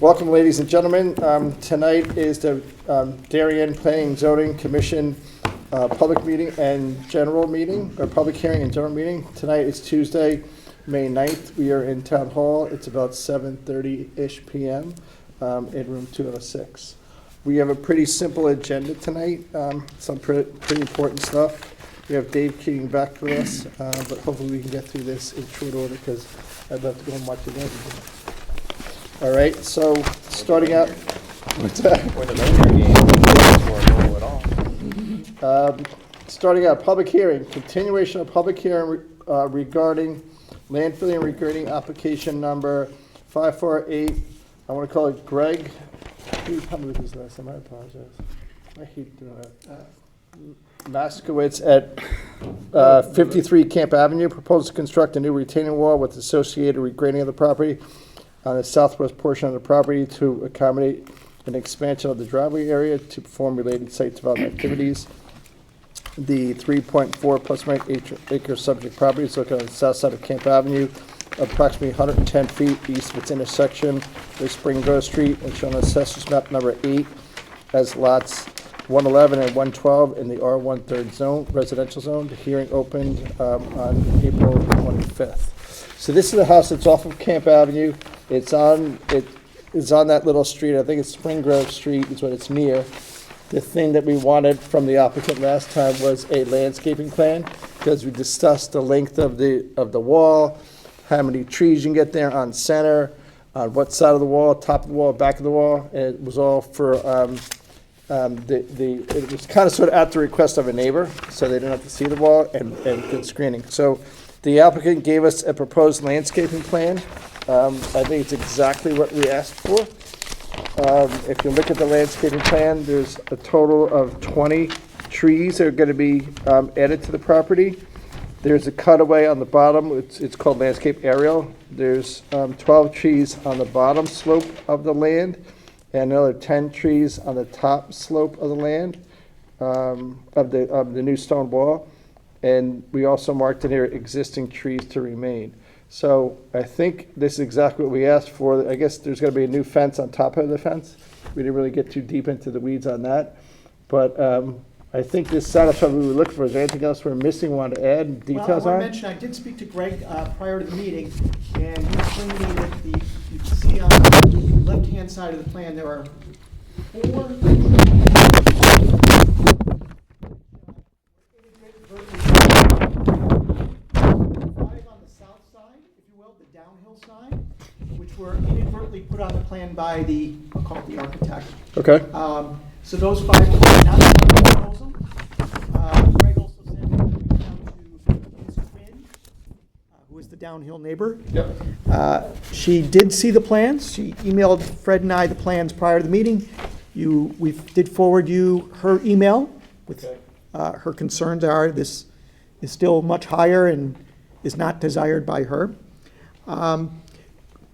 Welcome, ladies and gentlemen. Tonight is the Darien Planning Zoning Commission public meeting and general meeting, or public hearing and general meeting. Tonight is Tuesday, May 9th. We are in Town Hall. It's about 7:30-ish p.m. In room 206. We have a pretty simple agenda tonight, some pretty important stuff. We have Dave Keating back for us, but hopefully we can get through this in short order because I'd love to go and watch it. All right, so starting out. What's that? Or the Ranger game at all. Starting out, public hearing, continuation of public hearing regarding landfilling and regrading application number 548. I want to call it Greg. Help me with his last name. I apologize. I hate doing that. Matyszkowicz at 53 Camp Avenue. Proposed to construct a new retaining wall with associated regrading of the property on the southwest portion of the property to accommodate an expansion of the driveway area to perform related site development activities. The 3.4 plus acre subject property is located on the south side of Camp Avenue, approximately 110 feet east of its intersection with Spring Grove Street, and shown on Assessor's map number 8 as lots 111 and 112 in the R1 third zone, residential zone. The hearing opened on April 25th. So this is the house that's off of Camp Avenue. It's on that little street. I think it's Spring Grove Street is what it's near. The thing that we wanted from the applicant last time was a landscaping plan, because we discussed the length of the wall, how many trees you can get there on center, on what side of the wall, top of the wall, back of the wall. And it was all for it was kind of sort of at the request of a neighbor, so they didn't have to see the wall, and good screening. So the applicant gave us a proposed landscaping plan. I think it's exactly what we asked for. If you look at the landscaping plan, there's a total of 20 trees that are going to be added to the property. There's a cutaway on the bottom. It's called landscape aerial. There's 12 trees on the bottom slope of the land, and another 10 trees on the top slope of the land of the new stone wall. And we also marked in here existing trees to remain. So I think this is exactly what we asked for. I guess there's going to be a new fence on top of the fence. We didn't really get too deep into the weeds on that. But I think this satisfies what we were looking for. Is there anything else we're missing, want to add details well, I on? want to mention, I did speak to Greg prior to the meeting, and he explained to me that you can see on the left-hand side of the plan, there are 4 downhill side, which were inadvertently put on the plan by the, I'll call it the architect. Okay. So those 5 were not the proposal. Greg also said that we reached out to his twin, who is the downhill neighbor. Yep. She did see the plans. She emailed Fred and I the plans prior to the meeting. We did forward you her email with her concerns are this is still much higher and is not desired by her.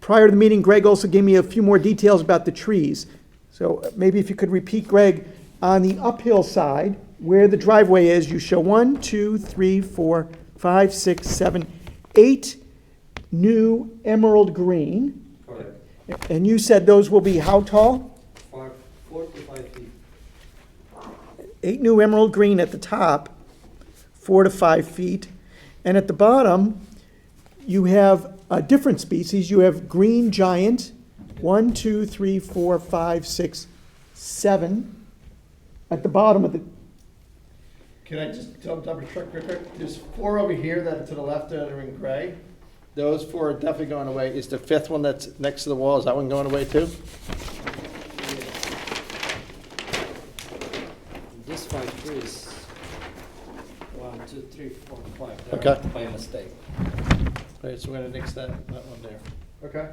Prior to the meeting, Greg also gave me a few more details about the trees. So maybe if you could repeat, Greg, on the uphill side, where the driveway is, you show 1, 2, 3, 4, 5, 6, 7, 8 new emerald green. Correct. And you said those will be how tall? 4 to 5 feet. 8 new emerald green at the top, 4 to 5 feet. And at the bottom, you have a different species. You have green giant, 1, 2, 3, 4, 5, 6, 7 at the bottom of the. Can I just double check real quick? There's 4 over here that are to the left that are in gray. Those 4 are definitely going away. Is the 5th one that's next to the wall, is that one going away too? This 5 trees, 1, 2, 3, 4, 5. Okay. By mistake. All right, so we're going to nix that one there. Okay.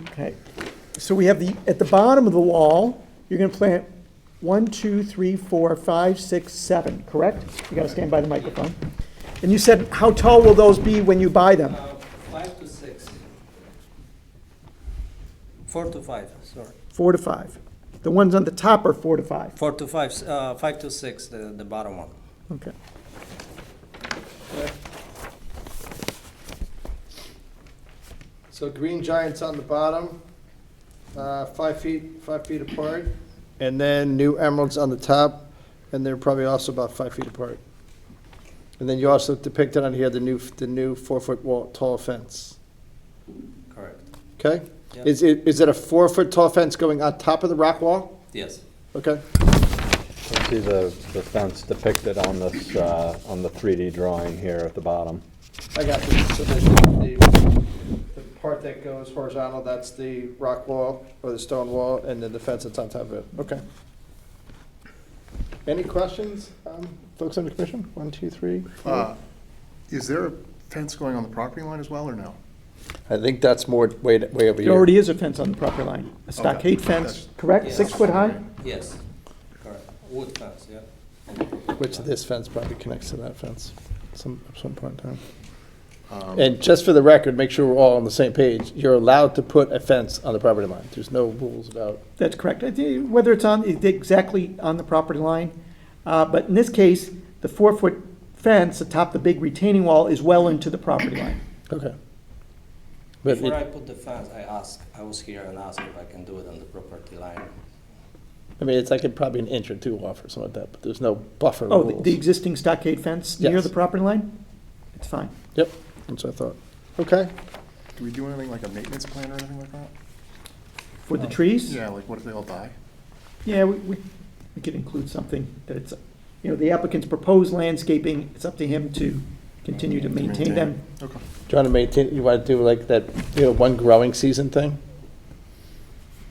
Okay. So we have at the bottom of the wall, you're going to plant 1, 2, 3, 4, 5, 6, 7, correct? You got to stand by the microphone. And you said, how tall will those be when you buy them? 5 to 6. 4 to 5, sorry. 4 to 5. The ones on the top are 4 to 5. 4 to 5, 5 to 6, the bottom one. Okay. So green giants on the bottom, 5 feet apart, and then new emeralds on the top, and they're probably also about 5 feet apart. And then you also depicted on here the new 4-foot tall fence. Correct. Okay? Yeah. Is it a 4-foot tall fence going on top of the rock wall? Yes. Okay. You see the fence depicted on this, on the 3D drawing here at the bottom. I got this. So the part that goes horizontal, that's the rock wall or the stone wall, and then the fence that's on top of it. Okay. Any questions, folks on the commission? 1, 2, 3, 4. Is there a fence going on the property line as well, or no? I think that's more way over There here. already is a fence on the property line, a stockade fence, That's- correct? Yes. 6 foot high? Yes. Correct. Wood fence, yeah. Which this fence probably connects to that fence at some point in time. Um, And just for the record, make sure we're all on the same page. You're allowed to put a fence on the property line. There's no rules about. That's correct. I think whether it's exactly on the property line, but in this case, the 4-foot fence atop the big retaining wall is well into the property line. Okay. But Before I it, put the fence, I was here and asked if I can do it on the property line. I mean, it's like probably an inch or two off or something like that, but there's no buffer Oh, rules. the existing stockade fence near Yes. the property line? It's fine. Yep, that's what I thought. Okay. Do we do anything like a maintenance plan or anything like that? For the trees? Yeah, like what if they all die? Yeah, we could include something that it's, the applicant's proposed landscaping, it's up to him to continue to maintain them. Okay. Do you want to maintain, you want to do like that, one growing season thing?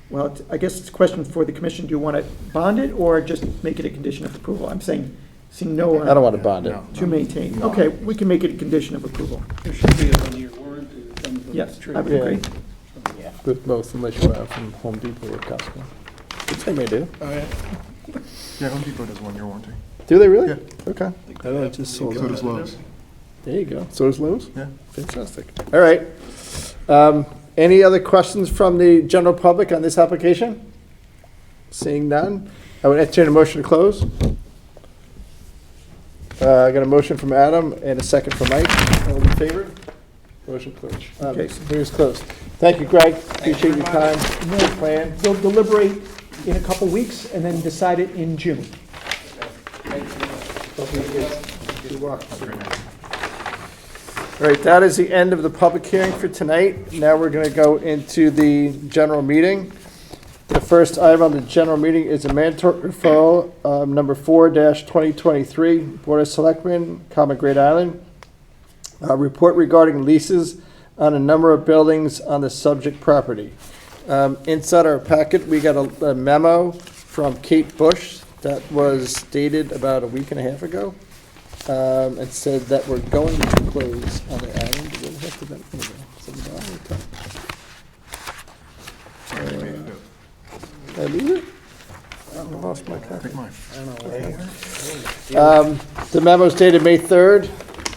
Well, I guess it's a question for the commission, do you want to bond it or just make it a condition of approval? I'm saying, seeing no. I don't want to bond it. No. To maintain. Okay, we can make it a condition of approval. There should be a 1-year warranty that comes with the Yes, tree. I would Yeah. agree. With both, unless you buy from Home Depot or Costco. Which they may do. Oh, yeah. Yeah, Home Depot does 1-year warranty. Do they really? Yeah. Okay. I don't know, it just sold So out. does Lowe's. There you go. So does Lowe's? Yeah. Fantastic. All right. Any other questions from the general public on this application? Seeing none, I would entertain a motion to close. I got a motion from Adam and a second from Mike. All in favor? Motion closed. Okay. Hearing's closed. Thank you, Greg. Appreciate your time. Good plan. They'll deliberate in a couple weeks and then decide it in June. All right, that is the end of the public hearing for tonight. Now we're going to go into the general meeting. The first item on the general meeting is a mandatory referral, number 4-2023, Board of Selectmen, Great Island. Report regarding leases on a number of buildings on the subject property. Inside our packet, we got a memo from Kate Bush that was dated about a week and a half ago. It said that we're going to close on the island. We'll have to then- here we go. It's on the bottom of the top. Sorry, I made it. Did I leave it? I lost my copy. Take mine. The memo's dated May 3rd.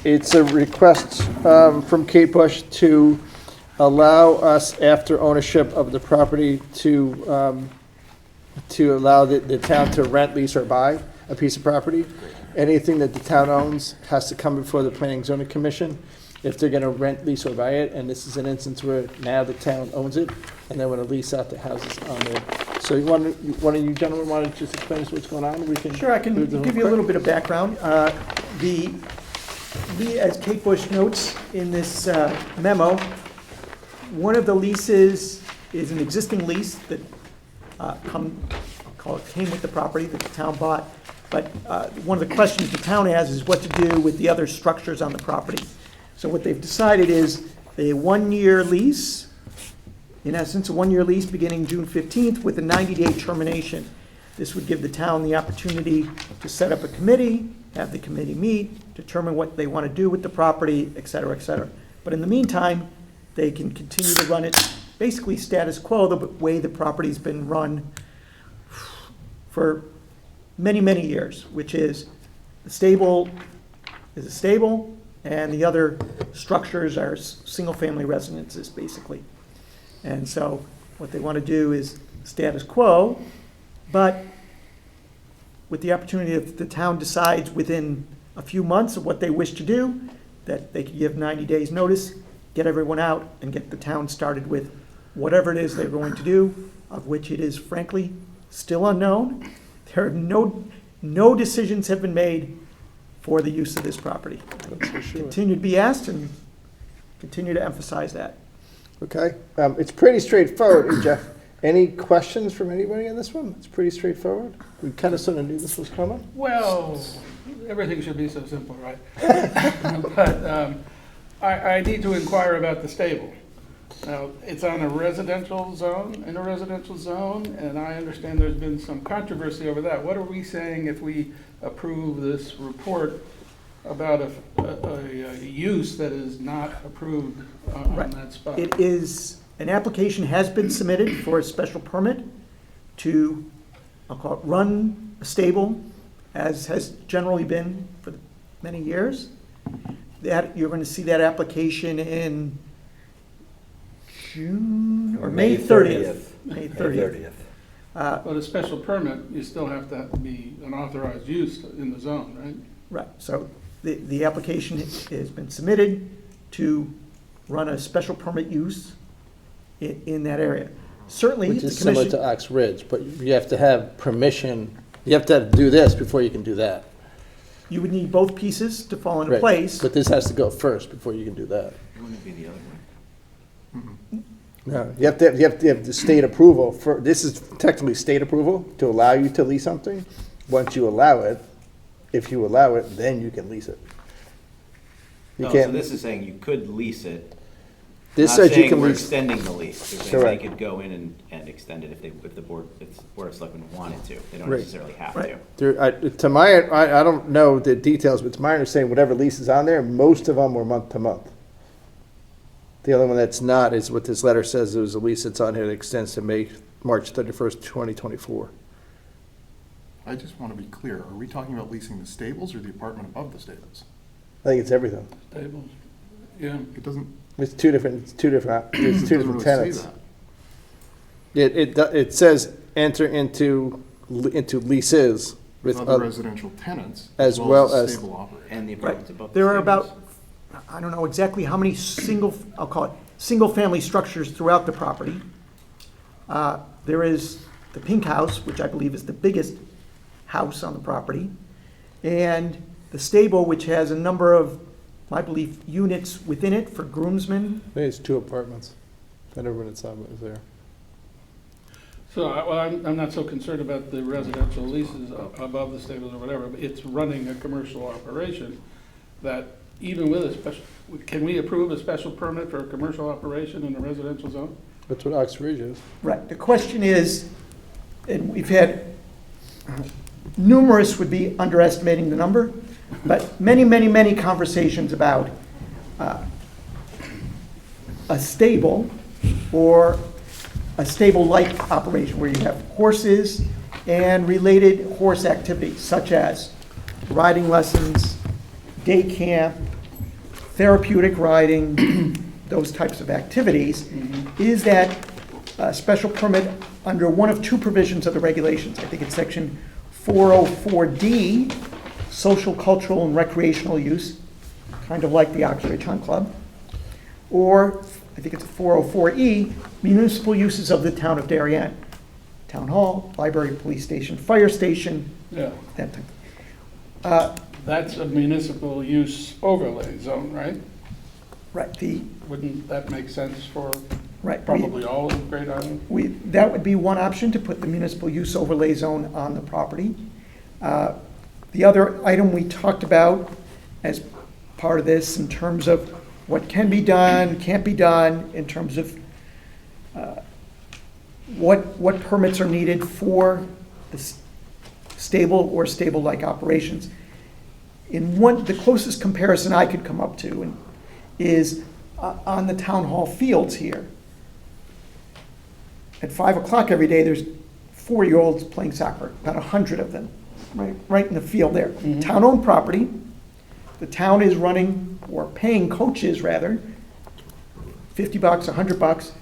It's a request from Kate Bush to allow us, after ownership of the property, to allow the town to rent, lease, or buy a piece of property. Anything that the town owns has to come before the Planning and Zoning Commission if they're gonna rent, lease, or buy it. And this is an instance where now the town owns it, and they wanna lease out the houses on it. So one of you gentlemen want to just explain what's going on? We can. Sure, I can move the give you a little bit of background. As Kate Bush notes in this memo, one of the leases is an existing lease that I'll call it came with the property that the town bought. But one of the questions the town has is what to do with the other structures on the property. So what they've decided is a 1-year lease, in essence, a 1-year lease beginning June 15th with a 90-day termination. This would give the town the opportunity to set up a committee, have the committee meet, determine what they want to do with the property, et cetera, et cetera. But in the meantime, they can continue to run it basically status quo, the way the property's been run for many, many years, which is the stable is a stable, and the other structures are single-family residences, basically. And so what they want to do is status quo, but with the opportunity, if the town decides within a few months of what they wish to do, that they could give 90 days notice, get everyone out and get the town started with whatever it is they're going to do, of which it is frankly still unknown. There are no decisions have been made for the use of this property. That's for sure. Continue to be asked and continue to emphasize that. Okay, it's pretty straightforward. Hey, Jeff, any questions from anybody on this one? It's pretty straightforward. We kind of sort of knew this was coming. Well, everything should be so simple, right? But I need to inquire about the stable. Now, it's on a residential zone, in a residential zone, and I understand there's been some controversy over that. What are we saying if we approve this report about a use that is not approved on Right. that spot? It is, an application has been submitted for a special permit to, I'll call it, run a stable, as has generally been for many years. That, you're gonna see that application in June, or May 30th. May 30th. But a special permit, you still have to be an authorized use in the zone, right? Right, so the application has been submitted to run a special permit use in that area. Certainly, Which the is similar to commission, Ox Ridge, but you have to have permission, you have to do this before you can do that. you would need both pieces to fall into Right. place. But this has to go first before you can do that. Wouldn't it be the other way? No, you have to have the state approval for, this is technically state approval to allow you to lease something. Once you allow it, if you allow it, then you can lease it. You No, so can't, this is saying you could lease it. this Not says you saying can we're lease. extending the lease. They're saying Correct. they could go in and extend it if the board of selectmen wanted to. They don't Right. necessarily have Right. to. I don't know the details, but to my understanding, whatever lease is on there, most of them were month to month. The only one that's not is what this letter says, it was a lease that's on here that extends to March 31st, 2024. I just want to be clear, are we talking about leasing the stables or the apartment above the stables? I think it's everything. Tables, yeah. It doesn't, It's two different, it's two it different doesn't really say tenants. that. It says enter into leases with, With other residential tenants. as well the as- stable operator. And the Right. apartments above. the There are stables. about, I don't know exactly how many I'll call it, single-family structures throughout the property. There is the Pink House, which I believe is the biggest house on the property, and the stable, which has a number of, I believe, units within it for groomsmen. I think it's two apartments. I never went inside, but it was there. So, well, I'm not so concerned about the residential leases above the stables or whatever, but it's running a commercial operation that even with a special, can we approve a special permit for a commercial operation in a residential zone? That's what Ox Ridge is. Right, the question is, and we've had numerous, would be underestimating the number, but many conversations about a stable or a stable-like operation where you have horses and related horse activities such as riding lessons, day camp, therapeutic riding, those types of activities, is that a special permit under one of two provisions of the regulations. I think it's section 404D, social, cultural, and recreational use, kind of like the Ox Ridge Hunt Club. Or, I think it's 404E, municipal uses of the town of Darien. Town hall, library, police station, fire station, Yeah, that type. that's a municipal use overlay zone, right? Right, Wouldn't that make sense for right. probably all of Great Island? That would be one option, to put the municipal use overlay zone on the property. The other item we talked about as part of this, in terms of what can be done, can't be done, in terms of what permits are needed for the stable or stable-like operations. The closest comparison I could come up to is on the town hall fields here. At 5 o'clock every day, there's 4-year-olds playing soccer, about 100 of them, right in the field there. Town-owned property. The town is running, or paying coaches rather, $50, $100.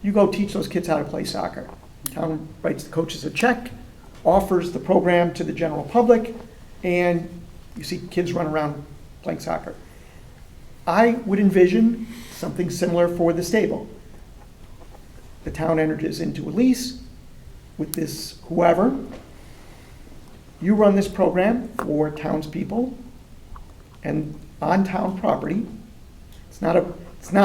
You go teach those kids how to play soccer. Town writes the coaches a check, offers the program to the general public, and you see kids run around playing soccer. I would envision something similar for the stable. The town enters into a lease with this whoever. You run this program for townspeople and on town property. It's not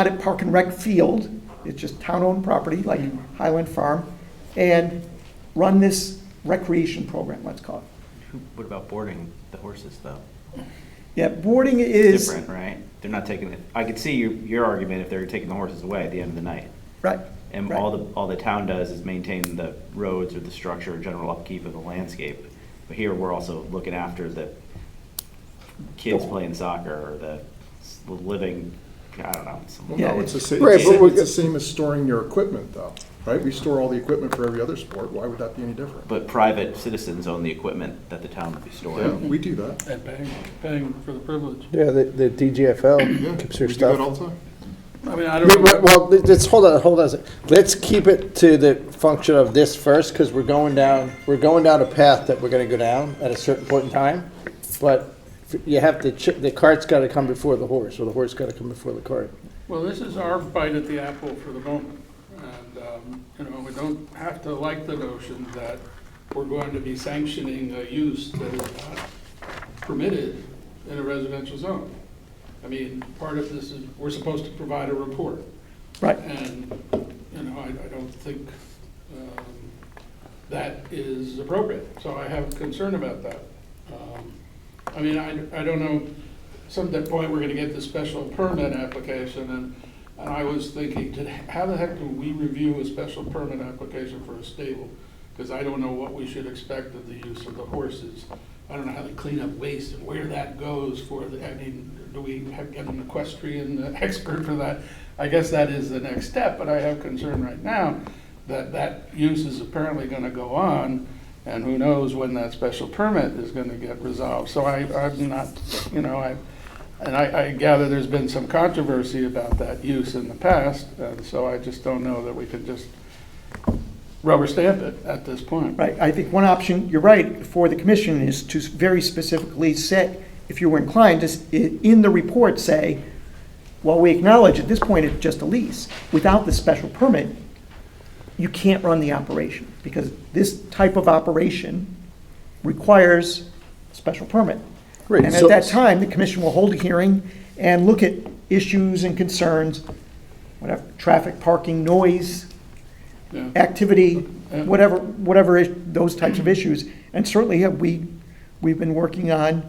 a park and rec field, it's just town-owned property like Highland Farm, and run this recreation program, let's call it. What about boarding the horses, though? Yeah, boarding is. Different, right? They're not taking it, I could see your argument if they're taking the horses away at the end of the night. Right. And right. all the town does is maintain the roads or the structure, general upkeep of the landscape. But here, we're also looking after the kids playing soccer or the living, I don't know. Well, Yeah, no, it's it's- the Right, but same, we're it's the same as storing your equipment, though, right? We store all the equipment for every other sport. Why would that be any different? But private citizens own the equipment that the town would be Yeah, storing. we do that. And paying for the privilege. Yeah, the DGFL Yeah, keeps we their do that stuff. all the time. I mean, I don't know. Well, let's hold on a second. Let's keep it to the function of this first, because we're going down a path that we're gonna go down at a certain point in time. But you have to, the cart's gotta come before the horse, or the horse gotta come before the cart. Well, this is our bite at the apple for the moment. And, you know, we don't have to like the notion that we're going to be sanctioning a use that is not permitted in a residential zone. I mean, part of this is, we're supposed to provide a report. Right. And, you know, I don't think that is appropriate. So I have concern about that. I mean, I don't know, some at that point, we're gonna get the special permit application, and I was thinking, how the heck do we review a special permit application for a stable? Because I don't know what we should expect of the use of the horses. I don't know how they clean up waste and where that goes for the, I mean, do we have get an equestrian expert for that? I guess that is the next step, but I have concern right now that that use is apparently gonna go on, and who knows when that special permit is gonna get resolved. So I'm not, you know, I gather there's been some controversy about that use in the past, and so I just don't know that we can just rubber stamp it at this point. Right, I think one option, you're right, for the commission is to very specifically say, if you were inclined, to, in the report, say, well, we acknowledge at this point it's just a lease. Without the special permit, you can't run the operation, because this type of operation requires a special permit. Great, And so- at that time, the commission will hold a hearing and look at issues and concerns, whatever, traffic, parking, noise, Yeah. activity, Yeah. whatever those types of issues. And certainly we've been working on,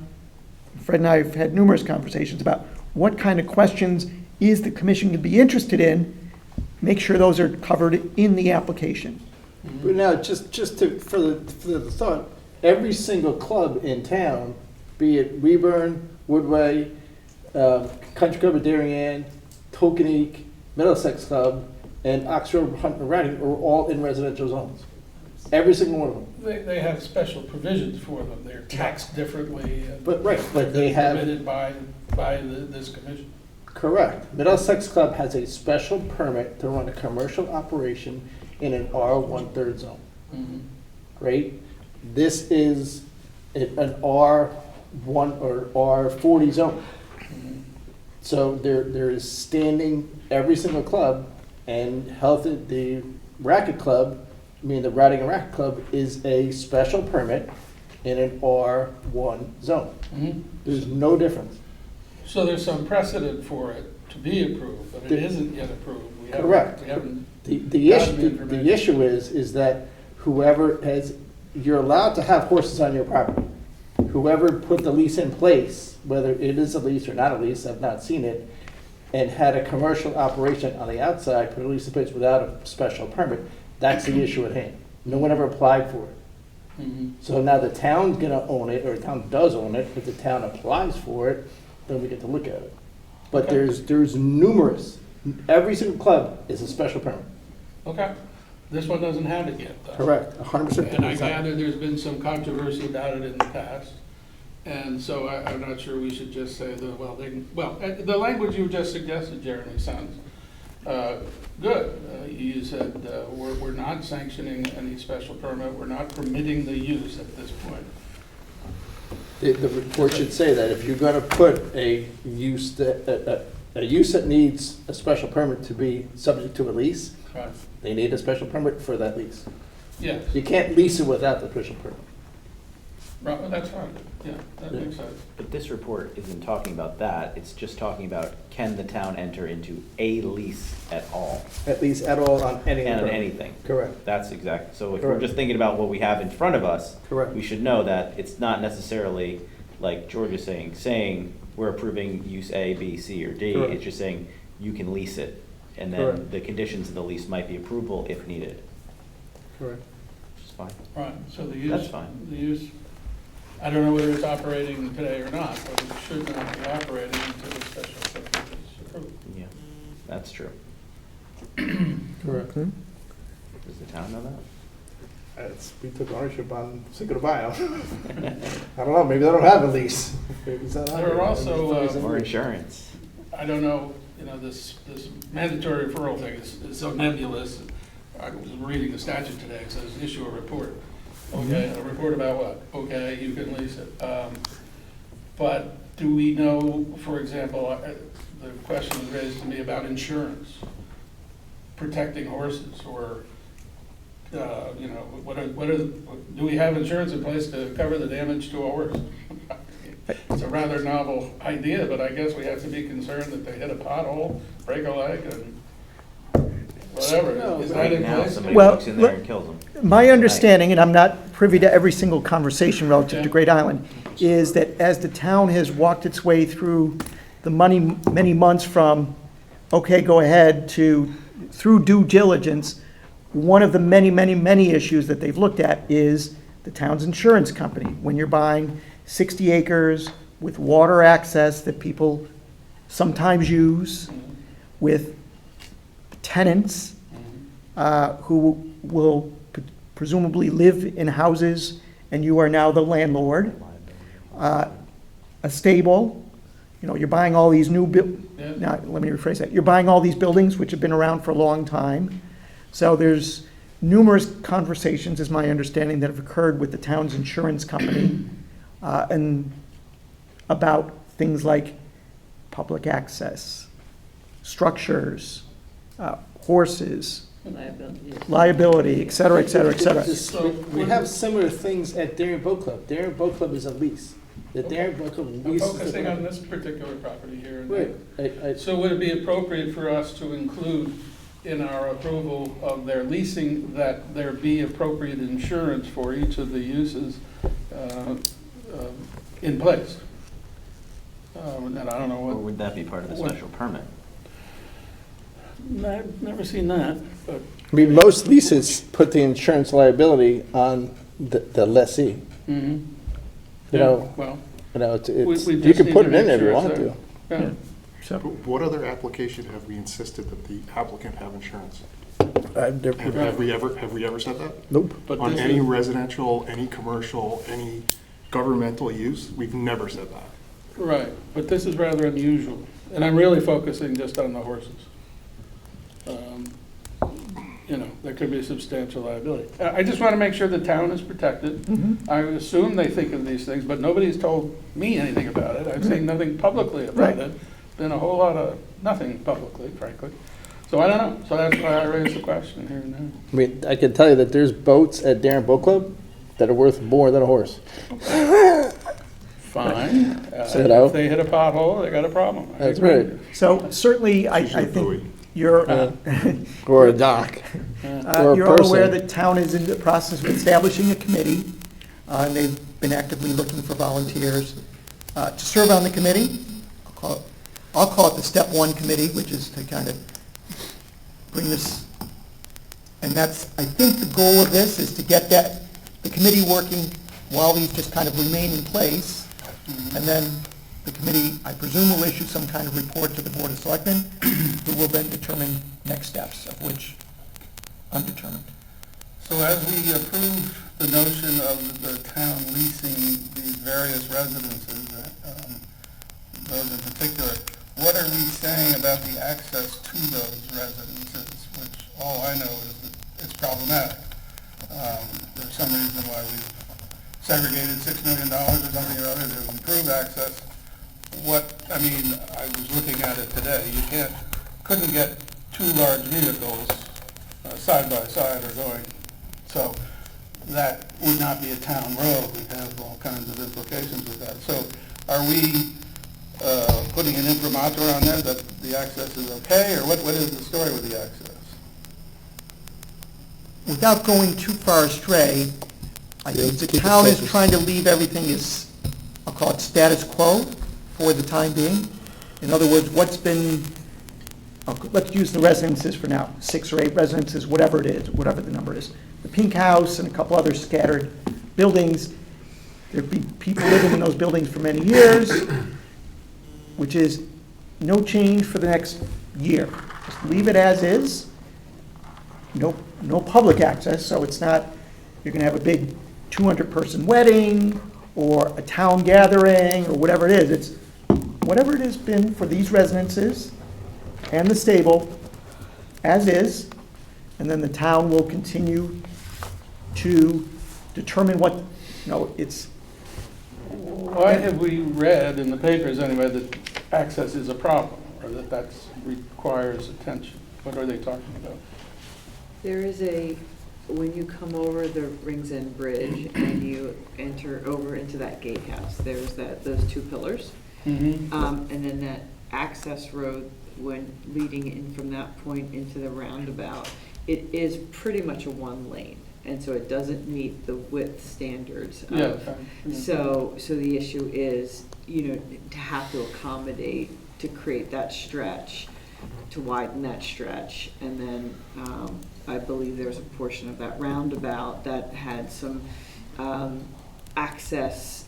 Fred and I have had numerous conversations about what kind of questions is the commission going to be interested in, make sure those are covered in the application. But now, just for the thought, every single club in town, be it Weburn, Woodway, Country Club of Darien, Tokenique, Middlesex Club, and Oxford Hunt and Riding are all in residential zones. Every single one of them. They have special provisions for them. They're taxed differently. And But, right, but they have- Permitted by this commission. Correct. Middlesex Club has a special permit to run a commercial operation in an R1/3 zone. Right? This is an R1 or R40 zone. So there is standing, every single club, and the racket club, the riding and racket club is a special permit in an R1 zone. There's no difference. So there's some precedent for it to be approved, but it isn't yet approved. We haven't- Correct. We haven't. The gotten issue, information. the issue is that whoever has, you're allowed to have horses on your property. Whoever put the lease in place, whether it is a lease or not a lease, I've not seen it, and had a commercial operation on the outside, put a lease in place without a special permit, that's the issue at hand. No one ever applied for it. So now the town's gonna own it, or the town does own it, if the town applies for it, then we get to look at it. But Okay. there's numerous, every single club is a special permit. Okay. This one doesn't have it yet, though. Correct, 100%. And I gather there's been some controversy about it in the past. And so I'm not sure we should just say the language you just suggested, Jeremy, sounds good. You said we're not sanctioning any special permit, we're not permitting the use at this point. The report should say that if you're gonna put a use, a use that needs a special permit to be subject to a lease, Right, they need a special permit for that lease. yes, You can't lease it without the special permit. right, well, that's fine, yeah, that makes sense. But this report isn't talking about that, it's just talking about, can the town enter into a lease at all? At least at all on any And on permit. anything. Correct. That's exact, so if we're Correct. just thinking about what we have in front of us, Correct. we should know that it's not necessarily, like George is saying, we're approving use A, B, C, or D. Correct. It's just saying you can lease it, and then Correct. the conditions of the lease might be approval if needed, Correct. which is fine. Right, so the use. That's fine. The use, I don't know whether it's operating today or not, but it should not be operating until the special permit is approved. Yeah, that's true. Correct. Does the town know that? We took ownership on Cinco de Mayo. I don't know, maybe they don't have a lease. Maybe it's not on There are there. also, Maybe it's Or on insurance. I don't know, this mandatory referral thing is so nebulous. I was reading the statute today, it says issue a report. Okay, a report about what? Okay, you can lease it. But do we know, for example, the question was raised to me about insurance, protecting horses, or, do we have insurance in place to cover the damage to a horse? It's a rather novel idea, but I guess we have to be concerned that they hit a pothole, break a leg, and whatever. No, Is but that Right in now, place? somebody Well, walks in there and kills them. My understanding, and I'm not privy to every single conversation relative to Okay. Great Island, is that as the town has walked its way through the many months from, okay, go ahead, to, through due diligence, one of the many issues that they've looked at is the town's insurance company. When you're buying 60 acres with water access that people sometimes use, with tenants who will presumably live in houses, and you are now the landlord. A stable, you're buying all these new, Yeah. now, let me rephrase that. You're buying all these buildings which have been around for a long time. So there's numerous conversations, is my understanding, that have occurred with the town's insurance company and about things like public access, structures, horses, liability, et cetera, et cetera, et cetera. We have similar things at Darien Boat Club. Darien Boat Club is a lease. The Darien Boat Club I'm leases. focusing on this particular property here. and Right. So would it be appropriate for us to include in our approval of their leasing that there be appropriate insurance for each of the uses in place? And I don't know Or what, would that be part of the What- special permit? I've never seen that, but. I mean, most leases put the insurance liability on the lessee. Mhm. You know, Well, it's, we you just can need put to it in make there if you sure want it's to. there. Yeah. So, But what other application have we insisted that the applicant have insurance? I've never- Have we ever said that? Nope. But On this any is- residential, any commercial, any governmental use, we've never said that. Right, but this is rather unusual, and I'm really focusing just on the horses. There could be substantial liability. I just want to make sure the town is protected. I assume they think of these things, but nobody's told me anything about it. I've seen nothing publicly about Right. it. Been a whole lot of nothing publicly, frankly. So I don't know, so that's why I raised the question here and now. I mean, I can tell you that there's boats at Darien Boat Club that are worth more than a horse. Fine. You know? If they hit a pothole, they got a problem. I That's agree. right. so certainly, I Usually a think buoy. you're, Or a dock. Or a you're all aware person. that town is in the process of establishing a committee, and they've been actively looking for volunteers to serve on the committee. I'll call it the step one committee, which is to kind of bring this, and that's, I think the goal of this is to get the committee working while these just kind of remain in place, and then the committee, I presume, will issue some kind of report to the Board of Selectmen, who will then determine next steps, of which undetermined. So as we approve the notion of the town leasing these various residences, those in particular, what are we saying about the access to those residences, which all I know is that it's problematic. There's some reason why we've segregated $6 million or something or other to improve access. I mean, I was looking at it today, you couldn't get two large vehicles side by side or going, so that would not be a town road, we'd have all kinds of implications with that. So are we putting an imprimatur on there that the access is okay, or what is the story with the access? Without going too far astray, I think the keep it town is focused. trying to leave everything as, I'll call it status quo for the time being. In other words, what's been, let's use the residences for now, 6 or 8 residences, whatever it is, whatever the number is. The Pink House and a couple other scattered buildings, there'd be people living in those buildings for many years, which is no change for the next year. Just leave it as is. No public access, so it's not, you're gonna have a big 200-person wedding, or a town gathering, or whatever it is. It's whatever it has been for these residences and the stable, as is, and then the town will continue to determine what, it's, Why have we read in the papers anyway that access is a problem, or that requires attention? What are they talking about? There is when you come over the Rings End Bridge and you enter over into that gatehouse, there's those 2 pillars. Mm-hmm. And then that access road, when leading in from that point into the roundabout, it is pretty much a 1 lane. And so it doesn't meet the width standards. Yeah. So the issue is, to have to accommodate, to create that stretch, to widen that stretch. And then I believe there's a portion of that roundabout that had some access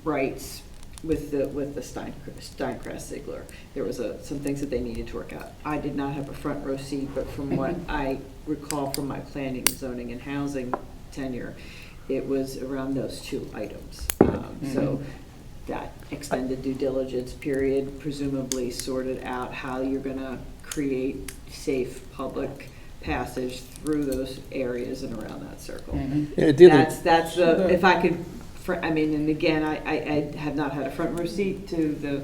rights with the Steincrest Ziegler. There was some things that they needed to work out. I did not have a front row seat, but from what I recall from my planning, zoning, and housing tenure, it was around those 2 items. So that extended due diligence period presumably sorted out how you're gonna create safe public passage through those areas and around that circle. Mm-hmm. Yeah, it did. That's the, if I could, and again, I have not had a front row seat to the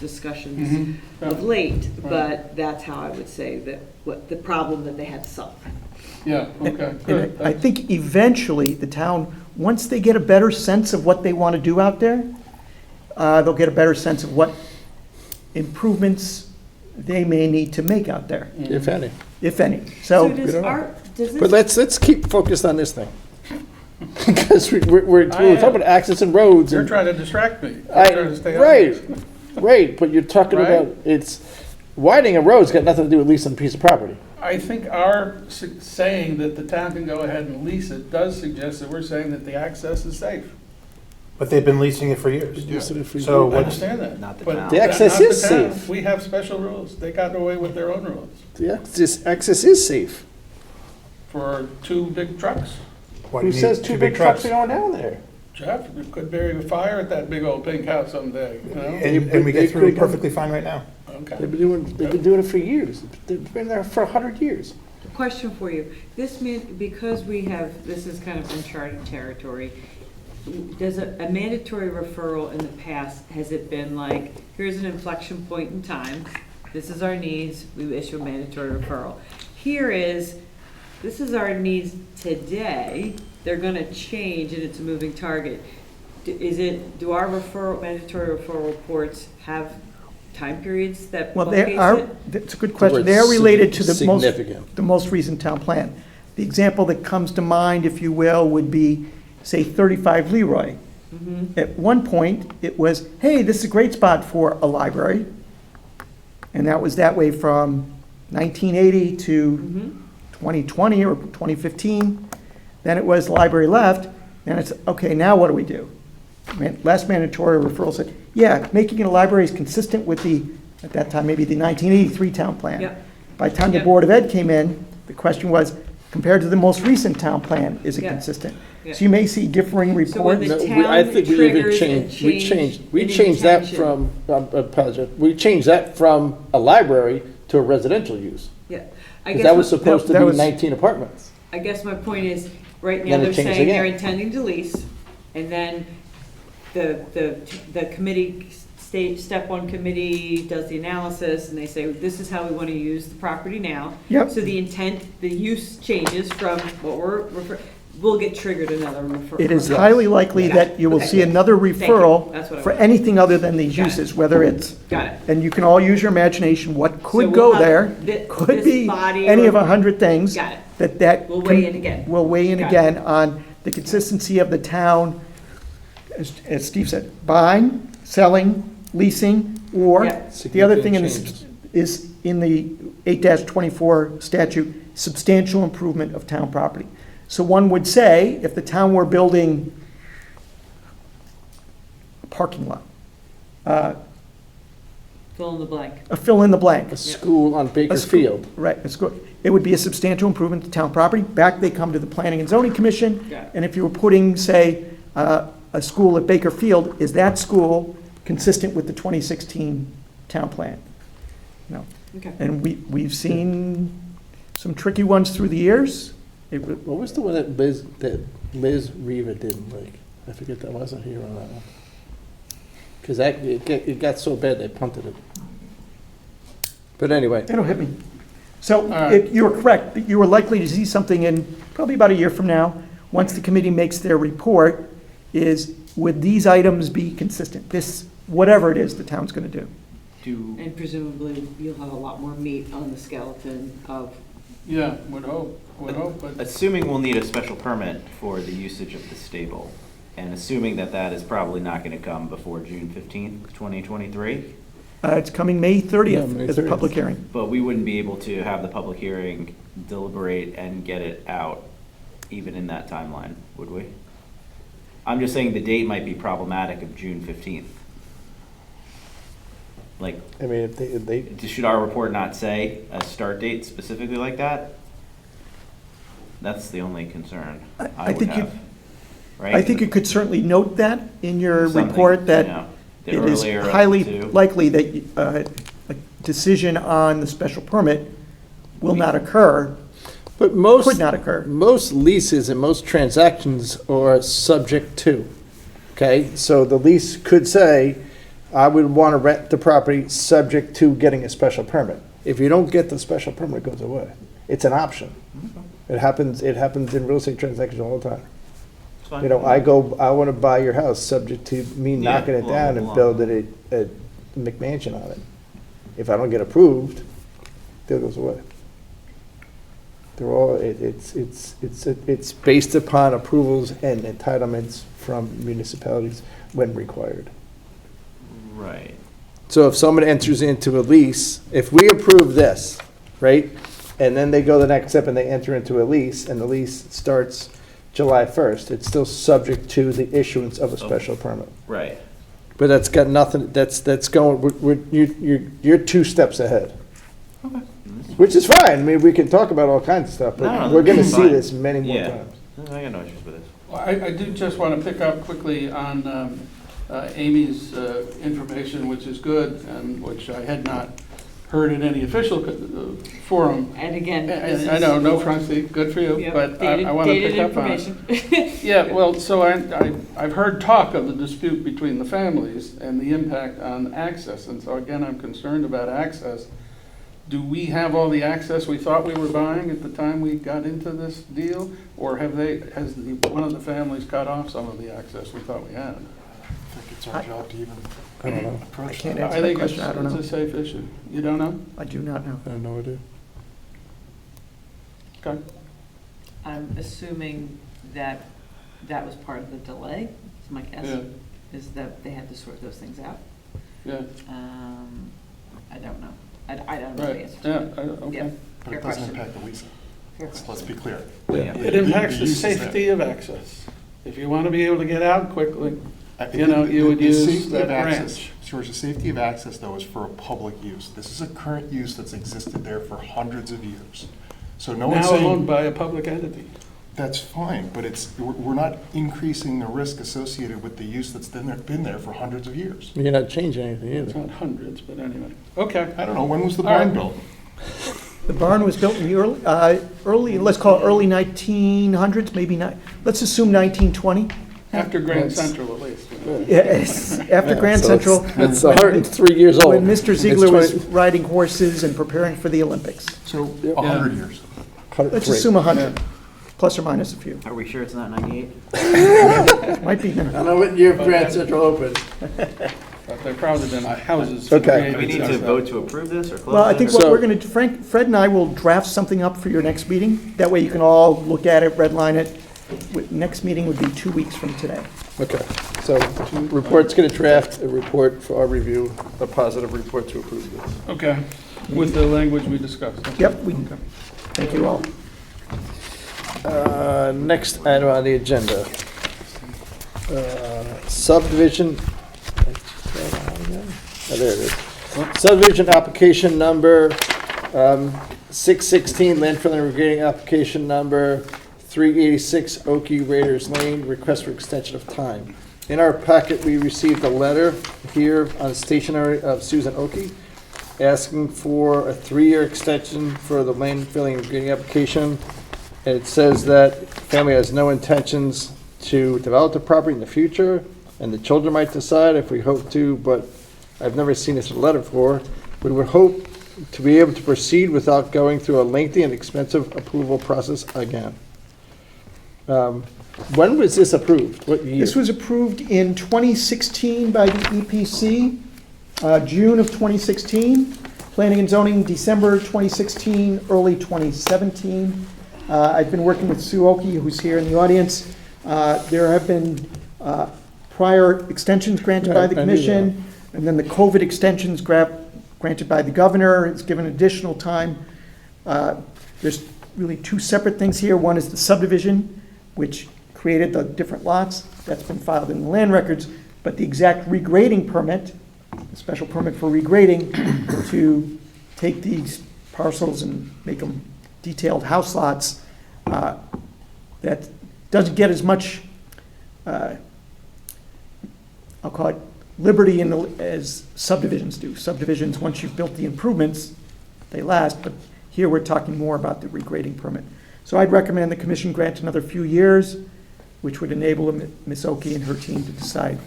discussions Mm-hmm. of late, Right. but that's how I would say that, what the problem that they had to solve. Yeah, okay, and good. I think eventually the town, once they get a better sense of what they want to do out there, they'll get a better sense of what improvements they may need to make out there, If any. if any. So So, does But this, let's keep focused on this thing. Because we're talking about access and roads. You're and trying to distract me. I'm trying to stay on Right, this. right, but you're talking Right. about, widening a road's got nothing to do with leasing a piece of property. I think our saying that the town can go ahead and lease it does suggest that we're saying that the access is safe. But they've been leasing it for years. Leasing it for So years. I what's, understand that. Not the but town. The access not the is town. safe. We have special rules. They got away with their own rules This access is safe. for 2 big trucks. why do Who you says need 2 big trucks are going down there? Jeff, it could bury a fire at that big old pink house someday, you know? And we get through perfectly fine right now. Okay. They've been doing it for years. They've been there for 100 years. question for you, because this is kind of uncharted territory, does a mandatory referral in the past, has it been like, here's an inflection point in time, this is our needs, we issue a mandatory referral. This is our needs today, they're gonna change and it's a moving target. Do our mandatory referral reports have time periods that well, bookends it? that's a good question. word They're related to significant. the most recent town plan. The example that comes to mind, if you will, would be, say, 35 Leroy. At one point, it was, hey, this is a great spot for a library. And that was that way from 1980 to 2020 or 2015. Then it was library left, and it's, okay, now what do we do? Last mandatory referral said, yeah, making it a library is consistent with at that time, maybe the 1983 town plan. Yep. By the time the Yep. Board of Ed came in, the question was, compared to the most recent town plan, is it Yeah. consistent? Yeah. So you may see differing So when reports. the No, I town think we even triggers and changed, we change changed that in from, apologize, we changed that from a library to a residential use. Yeah, I Because that was guess, supposed to that be was- 19 apartments. I guess my point is, right now Then it they're changed saying they're again. intending to lease, and then the committee, step one committee does the analysis, and they say, this is how we want to use the property now. Yep. So the intent, the use changes from what we'll get triggered another referral. It is highly likely that you will see another Thank you. referral That's what I for wanted. anything other than these Got it. uses, whether it's, Got it. and you can all use your imagination, what So could we'll go have there, could this be body any or- of 100 things. Got it. That. We'll weigh in again. Will weigh in Got it. again on the consistency of the town, as Steve said, buying, selling, leasing, or Yeah. the other thing Significant is in the 8-24 statute, substantial improvement of town property. So one would say, if the town were building a parking lot, Fill in the blank. a fill in the blank. A school on Baker A school- Field. Right, it's good. It would be a substantial improvement to town property. Back, they come to the Planning and Zoning Commission. Got it. And if you were putting, say, a school at Baker Field, is that school consistent with the 2016 town plan? No. Okay. And we've seen some tricky ones through the years. What was the one that Liz Riva didn't like? I forget, that wasn't here on that one. Because it got so bad, they punted it. But anyway, It'll hit me. So right. you were correct, that you were likely to see something in probably about a year from now, once the committee makes their report, is would these items be consistent? This, whatever it is the town's going to do. And presumably, you'll have a lot more meat on the skeleton of, Yeah, would hope, but Assuming we'll need a special permit for the usage of the stable, and assuming that that is probably not gonna come before June 15th, 2023, It's coming May 30th Yeah, May as a 30th. public hearing. but we wouldn't be able to have the public hearing, deliberate, and get it out even in that timeline, would we? I'm just saying the date might be problematic of June 15th. Like, I mean, if they, should our report not say a start date specifically like that? That's the only concern I I would think you- have, right? I think you could certainly note that in your Something, report, that yeah. The it is earlier of the highly two. likely that a decision on the special permit will not occur, but most. could not occur. Most leases and most transactions are subject to, okay? So the lease could say, I would want to rent the property subject to getting a special permit. If you don't get the special permit, it goes away. It's an option. It happens in real estate transactions all the time. It's fine. You know, I want to buy your house subject to me Yeah, knocking it well, down and well. building a McMansion on it. If I don't get approved, it goes away. They're all, it's based upon approvals and entitlements from municipalities when required. Right. So if someone enters into a lease, if we approve this, right, and then they go the next step and they enter into a lease, and the lease starts July 1st, it's still subject to the issuance of a special permit. Right. But that's got nothing, that's going, you're 2 steps ahead. Which is fine, I mean, we can talk about all kinds of stuff, No, but no, we're gonna that's see fine. this many more Yeah. times. I got no issues with this. Well, I do just want to pick up quickly on Amy's information, which is good, and which I had not heard in any official forum. and again. this I is- know, no front seat, good for you, Yep, but dated- I want to dated pick up on it. information. Yeah, well, so I've heard talk of the dispute between the families and the impact on access, and so again, I'm concerned about access. Do we have all the access we thought we were buying at the time we got into this deal? Or has one of the families cut off some of the access we thought we had? I think it's our job to even I don't know, I approach can't that. answer I that think it's question, I don't know. a safe issue. You don't know? I do not know. I have no idea. Okay. I'm assuming that that was part of the delay, is my guess, Yeah, is that they had to sort those things out. yeah, I don't know. I don't know the right, answer to yeah, that. okay. Yeah. But Fair it doesn't question. impact the leasing. Fair Let's question. be clear. Yeah. It impacts the use is there. safety of access. If you want to be able to get out quickly, I you know, think you would the use safety that of access- ranch. George, the safety of access, though, is for a public use. This is a current use that's existed there for hundreds of years. So no one's Now owned saying, by a public entity. that's fine, but we're not increasing the risk associated with the use that's been there for hundreds of years. You're not changing anything It's either. not hundreds, but anyway. Okay. I don't know, when was the All right. barn built? The barn was built in the early, let's call it early 1900s, maybe not, let's assume 1920. After Grand That's- Central at least. Yes, after Grand So Central. It's 103 years old. When Mr. It's Ziegler was 20 riding horses and preparing for the Olympics. So, 100 years. Let's 103. assume 100, plus or minus a few. Are we sure it's not 98? Might be. I know what year Grand Central opened. But they've probably been houses. Okay. Do we need to vote to approve this or close it? Well, I think what So- we're going to, Fred and I will draft something up for your next meeting. That way you can all look at it, redline it. Next meeting would be 2 weeks from today. Okay, so report's gonna draft a report for our review, a positive report to approve this. Okay, with the language we discussed. Yep, thank you all. Next item on the agenda. Subdivision. Oh, there it is. Subdivision application number 616, landfill and regrading application number 386, Okie Raiders Lane, request for extension of time. In our packet, we received a letter here on stationery of Susan Okie asking for a 3-year extension for the landfilling and regrading application. And it says that family has no intentions to develop the property in the future, and the children might decide if we hope to, but I've never seen this letter before. We would hope to be able to proceed without going through a lengthy and expensive approval process again. When was this approved? What year? This was approved in 2016 by the EPC, June of 2016. Planning and zoning, December 2016, early 2017. I've been working with Sue Okie, who's here in the audience. There have been prior extensions granted by the I knew that. commission, and then the COVID extensions granted by the governor. It's given additional time. There's really 2 separate things here. One is the subdivision, which created the different lots. That's been filed in the land records. But the exact regrading permit, the special permit for regrading, to take these parcels and make them detailed house lots, that doesn't get as much, I'll call it liberty as subdivisions do. Subdivisions, once you've built the improvements, they last, but here we're talking more about the regrading permit. So I'd recommend the commission grant another few years, which would enable Ms. Okie and her team to decide.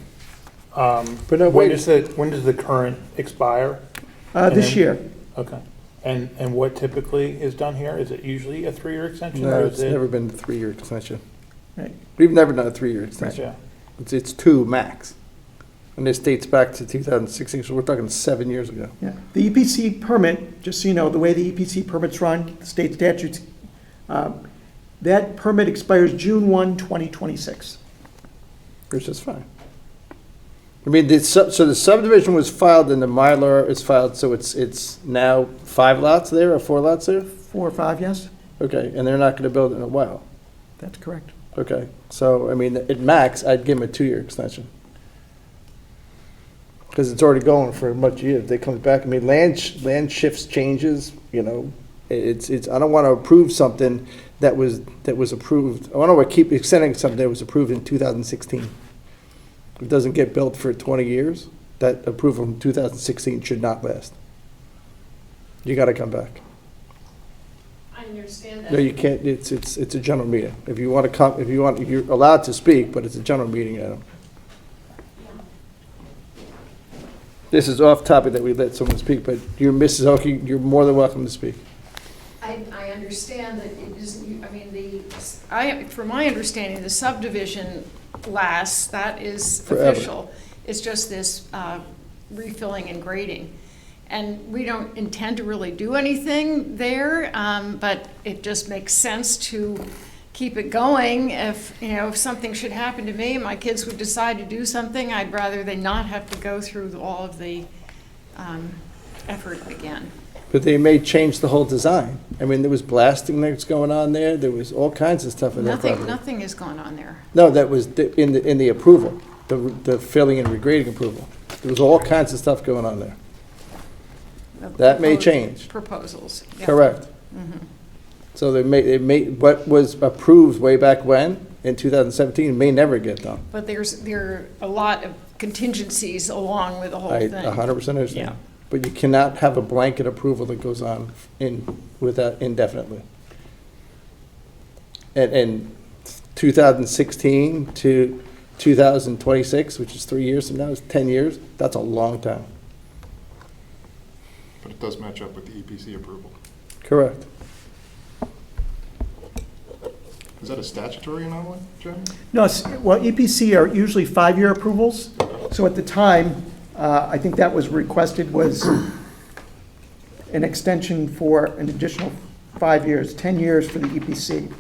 But no, When wait. does the current expire? This then- year, Okay. And what typically is done here? Is it usually a 3-year extension? No, or it's is it? never been a 3-year extension. right, We've never done a 3-year extension. Yeah. It's 2 max. And this dates back to 2016, so we're talking 7 years ago. yeah. The EPC permit, just so you know, the way the EPC permits run, the state statutes, that permit expires June 1, 2026. Which is fine. I mean, so the subdivision was filed and the Mylar is filed, so it's now 5 lots there or 4 lots there? 4 or 5, yes? Okay, and they're not gonna build it in a while. That's correct. Okay, so, I mean, at max, I'd give them a 2-year extension. Because it's already going for much years. They come back, I mean, land shifts, changes, you know, it's, I don't wanna approve something that was approved. I don't wanna keep extending something that was approved in 2016. It doesn't get built for 20 years, that approval from 2016 should not last. You gotta come back. I understand that. No, you can't, it's a general meeting. If you wanna come, you're allowed to speak, but it's a general meeting item. This is off topic that we let someone speak, but you're Mrs. Okie, you're more than welcome to speak. I understand that it is, I mean, from my understanding, the subdivision lasts, that is Forever. official. It's just this refilling and grading. And we don't intend to really do anything there, but it just makes sense to keep it going. If something should happen to me and my kids would decide to do something, I'd rather they not have to go through all of the effort again. But they may change the whole design. I mean, there was blasting that's going on there, there was all kinds of stuff in that property. Nothing is going on there. No, that was in the approval, the filling and regrading approval. There was all kinds of stuff going on there. That may change. Proposals. Yeah. Correct. So they may, what was approved way back when, in 2017, may never get done. But there are a lot of contingencies along with the whole I thing. 100% understand. Yeah. But you cannot have a blanket approval that goes on with that indefinitely. And 2016 to 2026, which is 3 years from now, is 10 years. That's a long time. But it does match up with the EPC approval. Correct. Is that a statutory anomaly, Jeremy? No, well, EPC are usually 5-year approvals. So at the time, I think that was requested was an extension for an additional 5 years, 10 years for the EPC.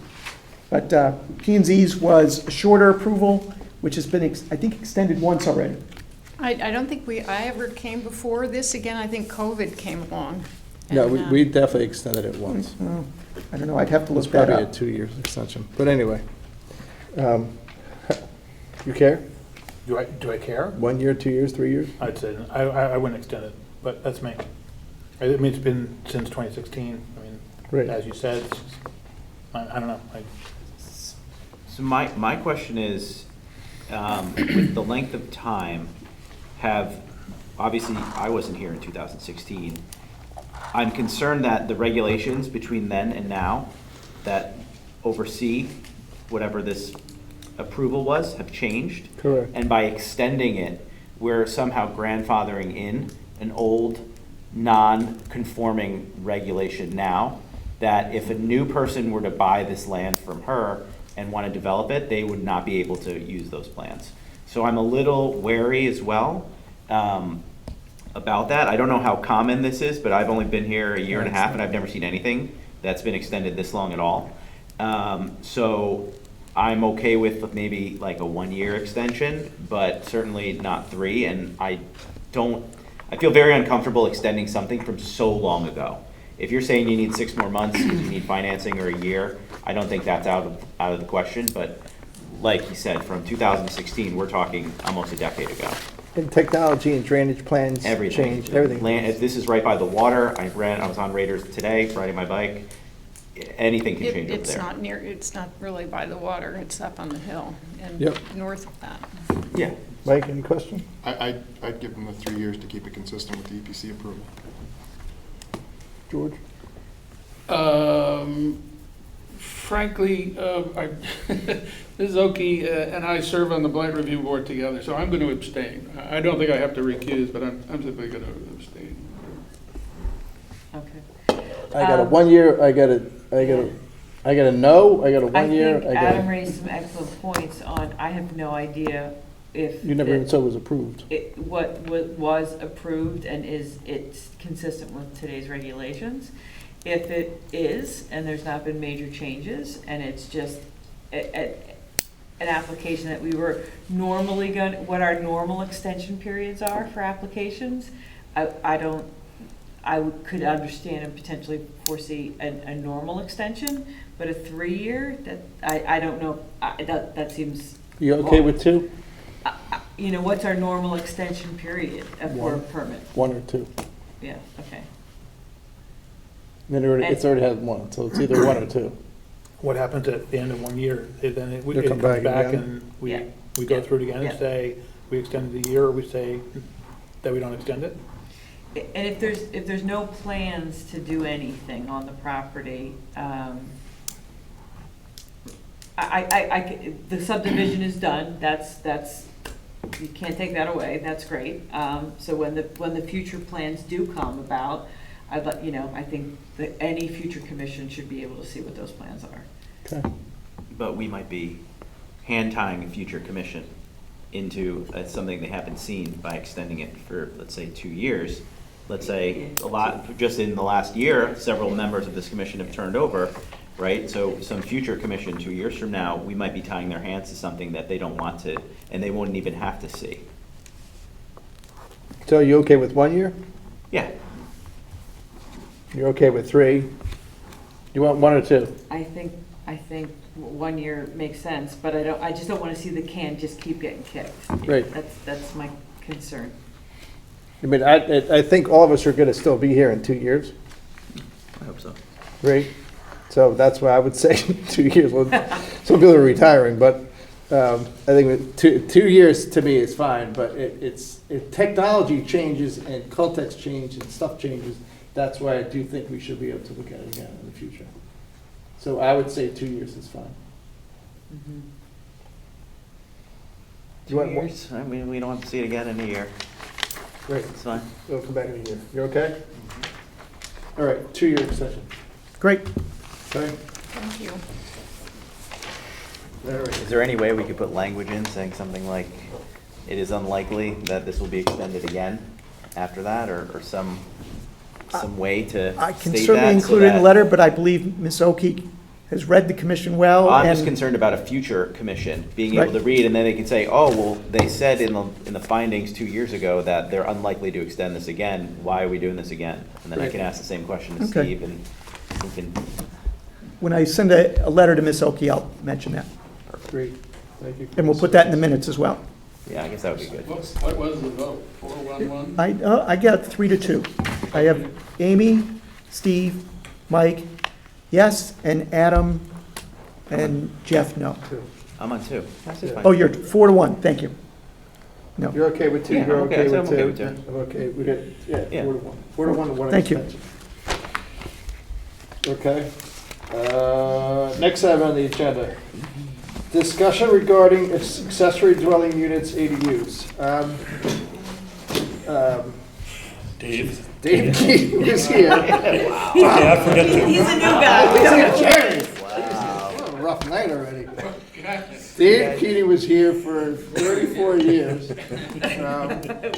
But P&Z's was a shorter approval, which has been, I think, extended once already. I don't think I ever came before this again. I think COVID came along. No, And, we definitely extended it once. Oh, I don't know, I'd have to It's look that probably a up. 2-year extension. But anyway, you care? Do I care? 1 year, 2 years, 3 years? I'd say, I wouldn't extend it, but that's me. I mean, it's been since 2016. I mean, Right. as you said, I don't know. So my question is, with the length of time, obviously, I wasn't here in 2016. I'm concerned that the regulations between then and now that oversee whatever this approval was have changed. Correct. And by extending it, we're somehow grandfathering in an old, non-conforming regulation now, that if a new person were to buy this land from her and want to develop it, they would not be able to use those plans. So I'm a little wary as well about that. I don't know how common this is, but I've only been here a year and a half, and I've never seen anything that's been extended this long at all. So I'm okay with maybe like a 1-year extension, but certainly not 3. And I feel very uncomfortable extending something from so long ago. If you're saying you need 6 more months because you need financing, or a year, I don't think that's out of the question. But like you said, from 2016, we're talking almost a decade ago. And technology and drainage plans Everything. change, everything. This is right by the water. I was on Raiders today, riding my bike. Anything can change over there. It's not really by the water. It's up on the hill and Yep. north of that. Yeah. Mike, any question? I'd give them the 3 years to keep it consistent with the EPC approval. George? Frankly, this is Okie, and I serve on the blight review board together, so I'm going to abstain. I don't think I have to recuse, but I'm simply going to abstain. Okay. I got a 1 year, I got a no, I got a 1 year, I think Adam raised some excellent points on, I have no idea if. You never even said it was approved. What was approved and it's consistent with today's regulations. If it is, and there's not been major changes, and it's just an application that we were normally what our normal extension periods are for applications, I could understand and potentially foresee a normal extension, but a 3-year, I don't know, that seems. You okay with 2? You know, what's our normal extension period for a permit? 1 or 2. Yeah, okay. Then it's already had 1, so it's either 1 or 2. What happens at the end of 1 year? Then it They'll come comes back back again. and we Yeah. go through it again Yeah. and say, we extended a year, or we say that we don't extend it? And if there's no plans to do anything on the property, the subdivision is done, that's, you can't take that away, that's great. So when the future plans do come about, I think that any future commission should be able to see what those plans are. Okay. But we might be hand-tying a future commission into something they haven't seen by extending it for, let's say, 2 years. Let's say just in the last year, several members of this commission have turned over, right? So some future commission 2 years from now, we might be tying their hands to something that they don't want to, and they wouldn't even have to see. So you okay with 1 year? Yeah. You're okay with 3? You want 1 or 2? I think 1 year makes sense, but I just don't want to see the can just keep getting kicked. Right. That's my concern. I mean, I think all of us are gonna still be here in 2 years, I hope so. right? So that's why I would say 2 years. Well, some people are retiring, but I think 2 years to me is fine, but if technology changes and context change and stuff changes, that's why I do think we should be able to look at it again in the future. So I would say 2 years is fine. You want more? Years? I mean, we don't have to see it again in a year. Great, It's fine. we'll come back in a year. You okay? All right, 2-year extension. Great. Okay? Thank you. All right. Is there any way we could put language in saying something like, it is unlikely that this will be extended again after that, or some way to I can state certainly that so include it in the that- letter, but I believe Ms. Okie has read the commission well. I'm just and- concerned about a future commission being able Right. to read, and then they can say, oh, well, they said in the findings 2 years ago that they're unlikely to extend this again. Why are we doing this again? And then I Right. can ask the same question to Okay. Steve, and he can, When I send a letter to Ms. Okie, I'll mention that. Great, thank you. And we'll put that in the minutes as well. yeah, I guess that would be good. What was the vote? 4-1-1? I got 3-2. I have Amy, Steve, Mike, yes, and Adam, and Jeff, no. I'm on 2. That's just fine. Oh, you're 4-1, thank you. No, You're okay with 2, Yeah, you're I'm okay. okay I'm with 2? okay with 2. I'm okay, we got, yeah, Yeah. 4-1. 4-1 to 1 Thank you. extension. Okay. Next item on the agenda. Discussion regarding accessory dwelling units ADUs. Dave? Dave Keaton is here. Yeah, I forget to. He's a new guy. Jerry. What a rough night already. Dave Keating was here for 34 years.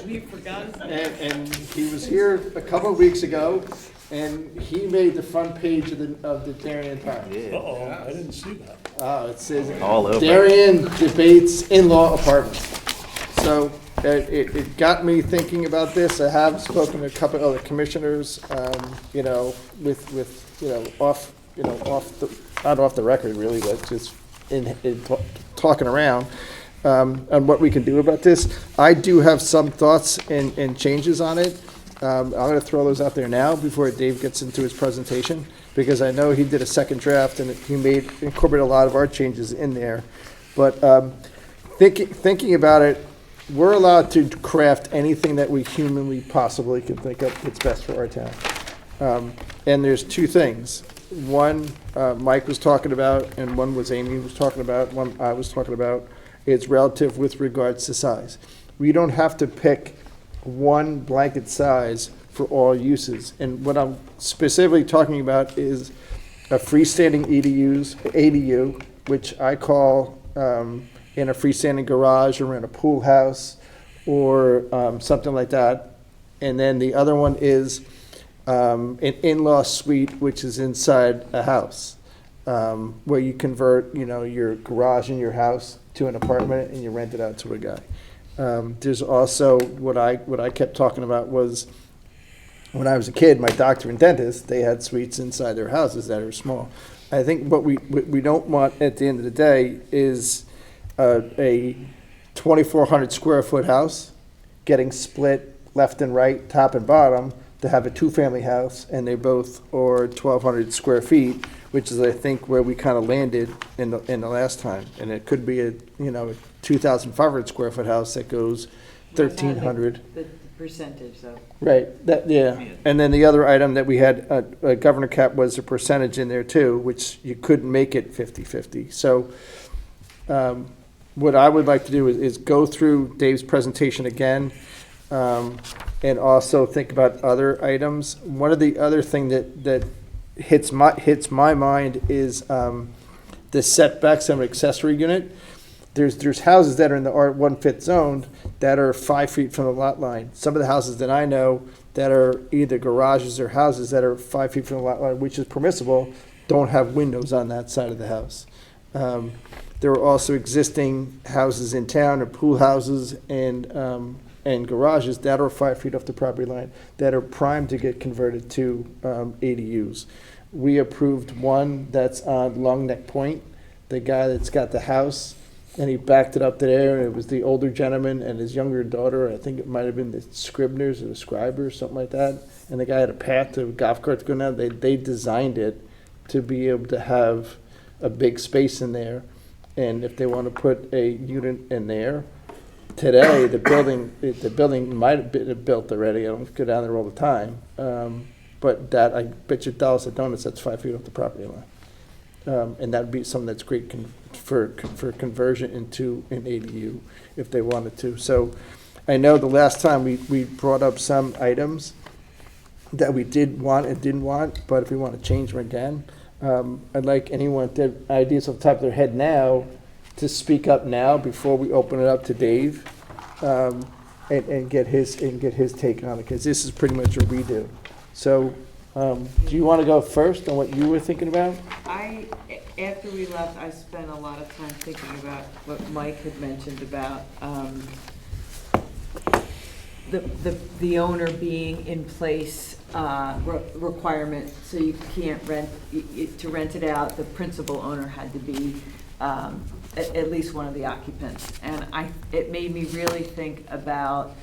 We forgot. And he was here a couple of weeks ago, and he made the front page of the Darien Times. Uh-oh, I didn't see that. Oh, it says All over. Darien debates in-law apartments. So it got me thinking about this. I have spoken to a couple other commissioners, you know, with you know, not off the record really, but just in talking around on what we can do about this. I do have some thoughts and changes on it. I'm going to throw those out there now before Dave gets into his presentation, because I know he did a second draft and he incorporated a lot of our changes in there. But thinking about it, we're allowed to craft anything that we humanly possibly can think of that's best for our town. And there's 2 things. One, Mike was talking about, and one was Amy was talking about, one I was talking about. It's relative with regards to size. We don't have to pick one blanket size for all uses. And what I'm specifically talking about is a freestanding ADU, which I call in a freestanding garage or in a pool house or something like that. And then the other one is an in-law suite, which is inside a house, where you convert, you know, your garage in your house to an apartment and you rent it out to a guy. There's also what I kept talking about was when I was a kid, my doctor and dentist, they had suites inside their houses that are small. I think what we don't want at the end of the day is a 2,400 square foot house getting split left and right, top and bottom, to have a 2-family house, and they both are 1,200 square feet, which is, I think, where we kind of landed in the last time. And it could be a 2,500 square foot house that goes 1,300. The percentage, though. Right, that, yeah. And then the other item that we had, Governor Cap, was a percentage in there too, which you couldn't make it 50-50. So what I would like to do is go through Dave's presentation again, and also think about other items. One of the other thing that hits my mind is the setbacks of an accessory unit. There's houses that are in the R1/5 zone that are 5 feet from the lot line. Some of the houses that I know that are either garages or houses that are 5 feet from the lot line, which is permissible, don't have windows on that side of the house. There are also existing houses in town, or pool houses and garages that are 5 feet off the property line that are primed to get converted to ADUs. We approved one that's on Long Neck Point, the guy that's got the house, and he backed it up to there, and it was the older gentleman and his younger daughter. I think it might have been the Scribners or the Scribers, something like that. And the guy had a path to a golf cart to go down. They designed it to be able to have a big space in there. And if they want to put a unit in there, today, the building might have been built already. I don't go down there all the time. But that, I bet you dollars to donuts, that's 5 feet off the property line. And that'd be something that's great for conversion into an ADU if they wanted to. So I know the last time we brought up some items that we did want and didn't want, but if we want to change them again, I'd like anyone that have ideas off the top of their head now to speak up now before we open it up to Dave, and get his take on it, because this is pretty much a redo. So, do you want to go first on what you were thinking about? After we left, I spent a lot of time thinking about what Mike had mentioned about the owner being in place requirement, so you can't rent, to rent it out, the principal owner had to be at least one of the occupants. And it made me really think about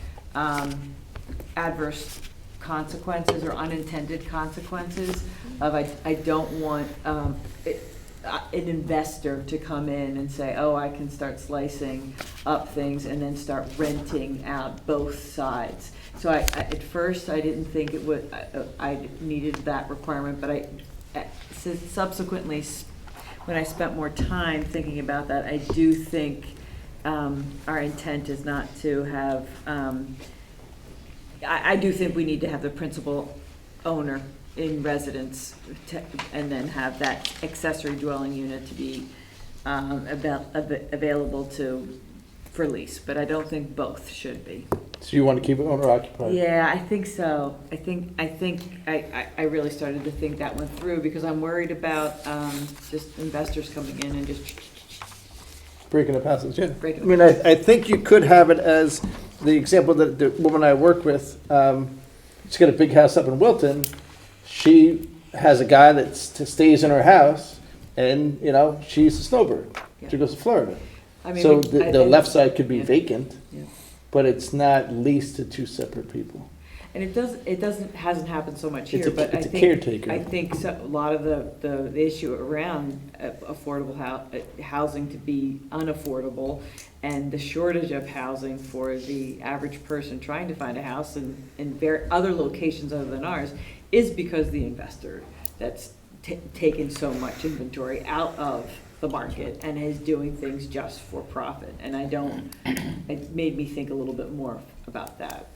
adverse consequences or unintended consequences of, I don't want an investor to come in and say, oh, I can start slicing up things and then start renting out both sides. So at first, I didn't think it would, I needed that requirement, but subsequently, when I spent more time thinking about that, I do think our intent is not to have, I do think we need to have the principal owner in residence and then have that accessory dwelling unit to be available for lease, but I don't think both should be. So you want to keep it owner occupied? Yeah, I think so. I really started to think that one through because I'm worried about just investors coming in and just Breaking the passage, yeah. Breaking I mean, I think you could have it as the example that the woman I work with, she's got a big house up in Wilton. She has a guy that stays in her house, and, you know, she's a snowbird. She goes to Florida. I mean, So the left side could be yeah. vacant, Yeah. but it's not leased to two separate people. And hasn't happened so much It's here, a- but it's a caretaker. I think a lot of the issue around affordable housing to be unaffordable and the shortage of housing for the average person trying to find a house in other locations other than ours is because the investor that's taken so much inventory out of the market and is doing things just for profit. And it made me think a little bit more about that.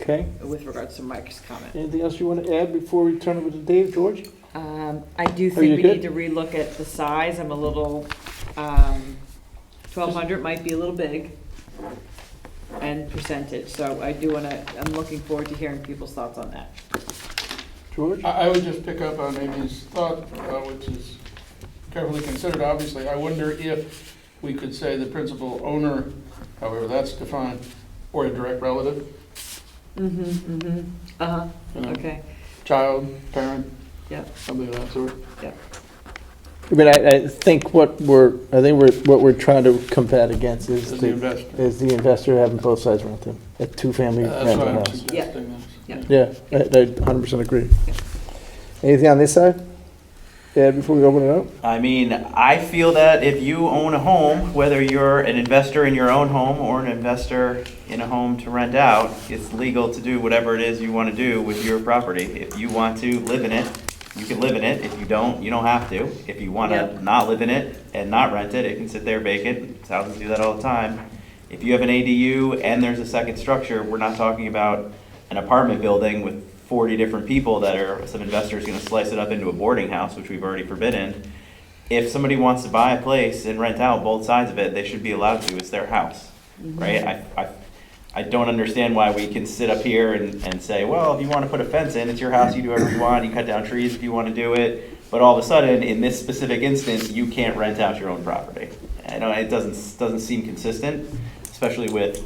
Okay. With regards to Mike's comment. Anything else you want to add before we turn over to Dave, George? I do you think we good? need to relook at the size. I'm a little, 1,200 might be a little big, and percentage. So I'm looking forward to hearing people's thoughts on that. George? I would just pick up on Amy's thought, which is carefully considered, obviously. I wonder if we could say the principal owner, however that's defined, or a direct relative. Uh-huh, You know, okay, child, parent, yep, something of that sort. yep. I mean, I think what we're trying to combat against is As the investor. the investor having both sides rented, a two-family That's rental why I'm house. suggesting this. Yeah. Yeah, I 100% agree. Anything on this side? Yeah, before we open it up? I mean, I feel that if you own a home, whether you're an investor in your own home or an investor in a home to rent out, it's legal to do whatever it is you want to do with your property. If you want to live in it, you can live in it. If you don't, you don't have to. If you want to Yep. not live in it and not rent it, it can sit there vacant. Houses do that all the time. If you have an ADU and there's a second structure, we're not talking about an apartment building with 40 different people that are, some investors going to slice it up into a boarding house, which we've already forbidden. If somebody wants to buy a place and rent out both sides of it, they should be allowed to. It's their house, right? I don't understand why we can sit up here and say, well, if you want to put a fence in, it's your house, you do whatever you want, you cut down trees if you want to do it. But all of a sudden, in this specific instance, you can't rent out your own property. I know it doesn't seem consistent, especially with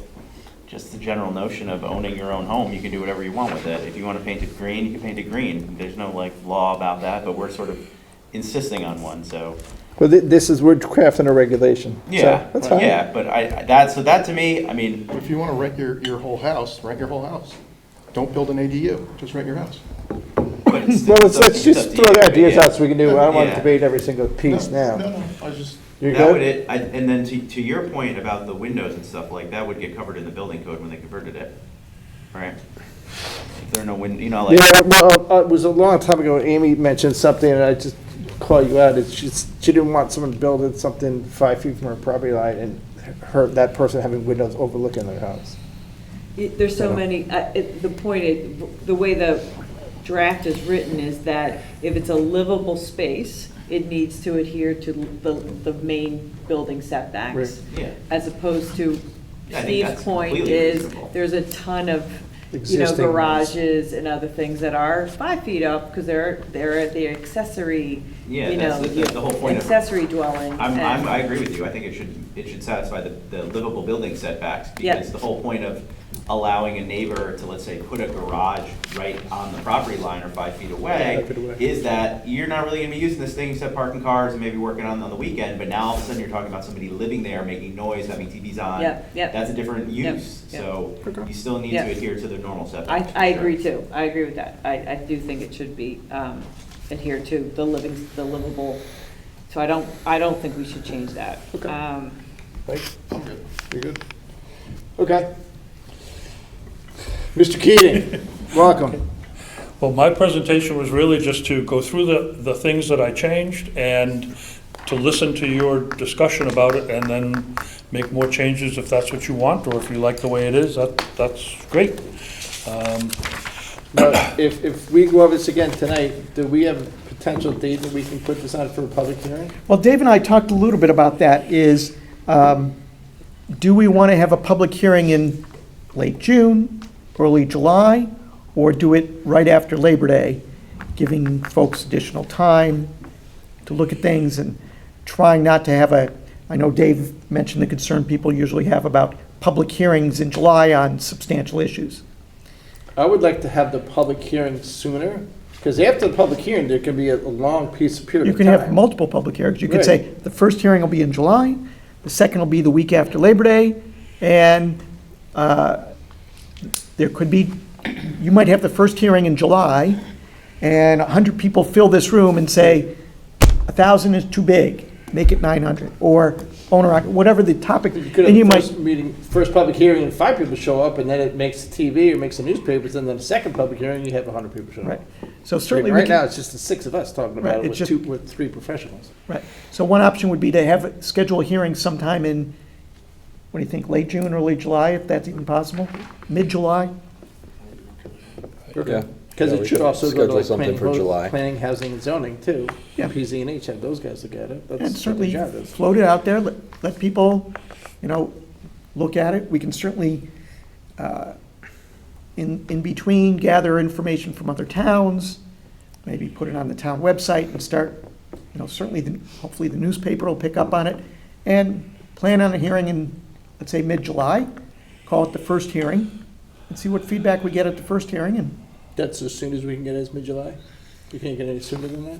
just the general notion of owning your own home. You can do whatever you want with it. If you want to paint it green, you can paint it green. There's no law about that, but we're sort of insisting on one, so. Well, we're crafting a regulation. So Yeah, that's fine. yeah, but that to me, I mean, If you want to rent your whole house, rent your whole house. Don't build an ADU, just rent your house. but it's. Well, it's up- let's it's just up to throw you, the ideas yeah. out so we can do, I don't want to Yeah. debate every single piece now. No, I was just, You're That would good? and then to your point about the windows and stuff, that would get covered in the building code when they converted it, right? If there are no it Yeah, well, it was a long time ago, Amy mentioned something, and I just call you out, it's just, she didn't want someone building something 5 feet from her property line and that person having windows overlooking their house. There's so many, the point is, the way the draft is written is that if it's a livable space, it needs to adhere to the main building setbacks. Right. Yeah. As opposed to, I think Steve's that's point completely is, reasonable. there's a ton of, Existing ones. garages and other things that are 5 feet up, because they're at the accessory, Yeah, that's the whole point of. accessory dwelling. I agree with you. I think it should satisfy the livable building setbacks. Yeah. Because the whole point of allowing a neighbor to, let's say, put a garage right on the property line or 5 feet away, 5 feet away. is that you're not really gonna be using this thing except parking cars and maybe working on the weekend, but now all of a sudden you're talking about somebody living there, making noise, having TVs on. Yep, yep. That's a different Yep, use, yep. so you still need Yep. to adhere to the normal setbacks. I for agree sure. too. I agree with that. I do think it should be adhered to the livable. So I don't think we should change that. Okay. Thanks. I'm good. You good? Okay. Mr. Keating, welcome. Well, my presentation was really just to go through the things that I changed and to listen to your discussion about it and then make more changes if that's what you want, or if you like the way it is, that's great. Now, if we go over this again tonight, do we have a potential date that we can put this on for a public hearing? Well, Dave and I talked a little bit about that, is, do we want to have a public hearing in late June, early July, or do it right after Labor Day, giving folks additional time to look at things and trying not to have I know Dave mentioned the concern people usually have about public hearings in July on substantial issues. I would like to have the public hearing sooner, because after the public hearing, there can be a long piece of period You of can time. have multiple public hearings. You could Right. say, the first hearing will be in July, the second will be the week after Labor Day, and there could be, you might have the first hearing in July, and 100 people fill this room and say, 1,000 is too big, make it 900, or owner, whatever the topic, You could and you have the might, first meeting, first public hearing, and 5 people show up, and then it makes the TV, or makes the newspapers, and then the second public hearing, you have 100 people show right. up. So certainly we Right now, can, it's just the 6 of us talking Right, about it it's with just- with 3 professionals. right. So one option would be to have, schedule a hearing sometime in, what do you think, late June, early July, if that's even possible? Mid-July? Yeah. Because Yeah, it we should could also go to schedule like something planning, for July. planning, housing, and zoning too. Yeah. PZ&H, have those guys look at it. That's And what certainly their job is. float it out there, let people, look at it. We can certainly, in between, gather information from other towns, maybe put it on the town website and start, certainly, hopefully the newspaper will pick up on it, and plan on a hearing in, let's say, mid-July, call it the first hearing, and see what feedback we get at the first hearing, and That's as soon as we can get it, as mid-July? You can't get any sooner than that?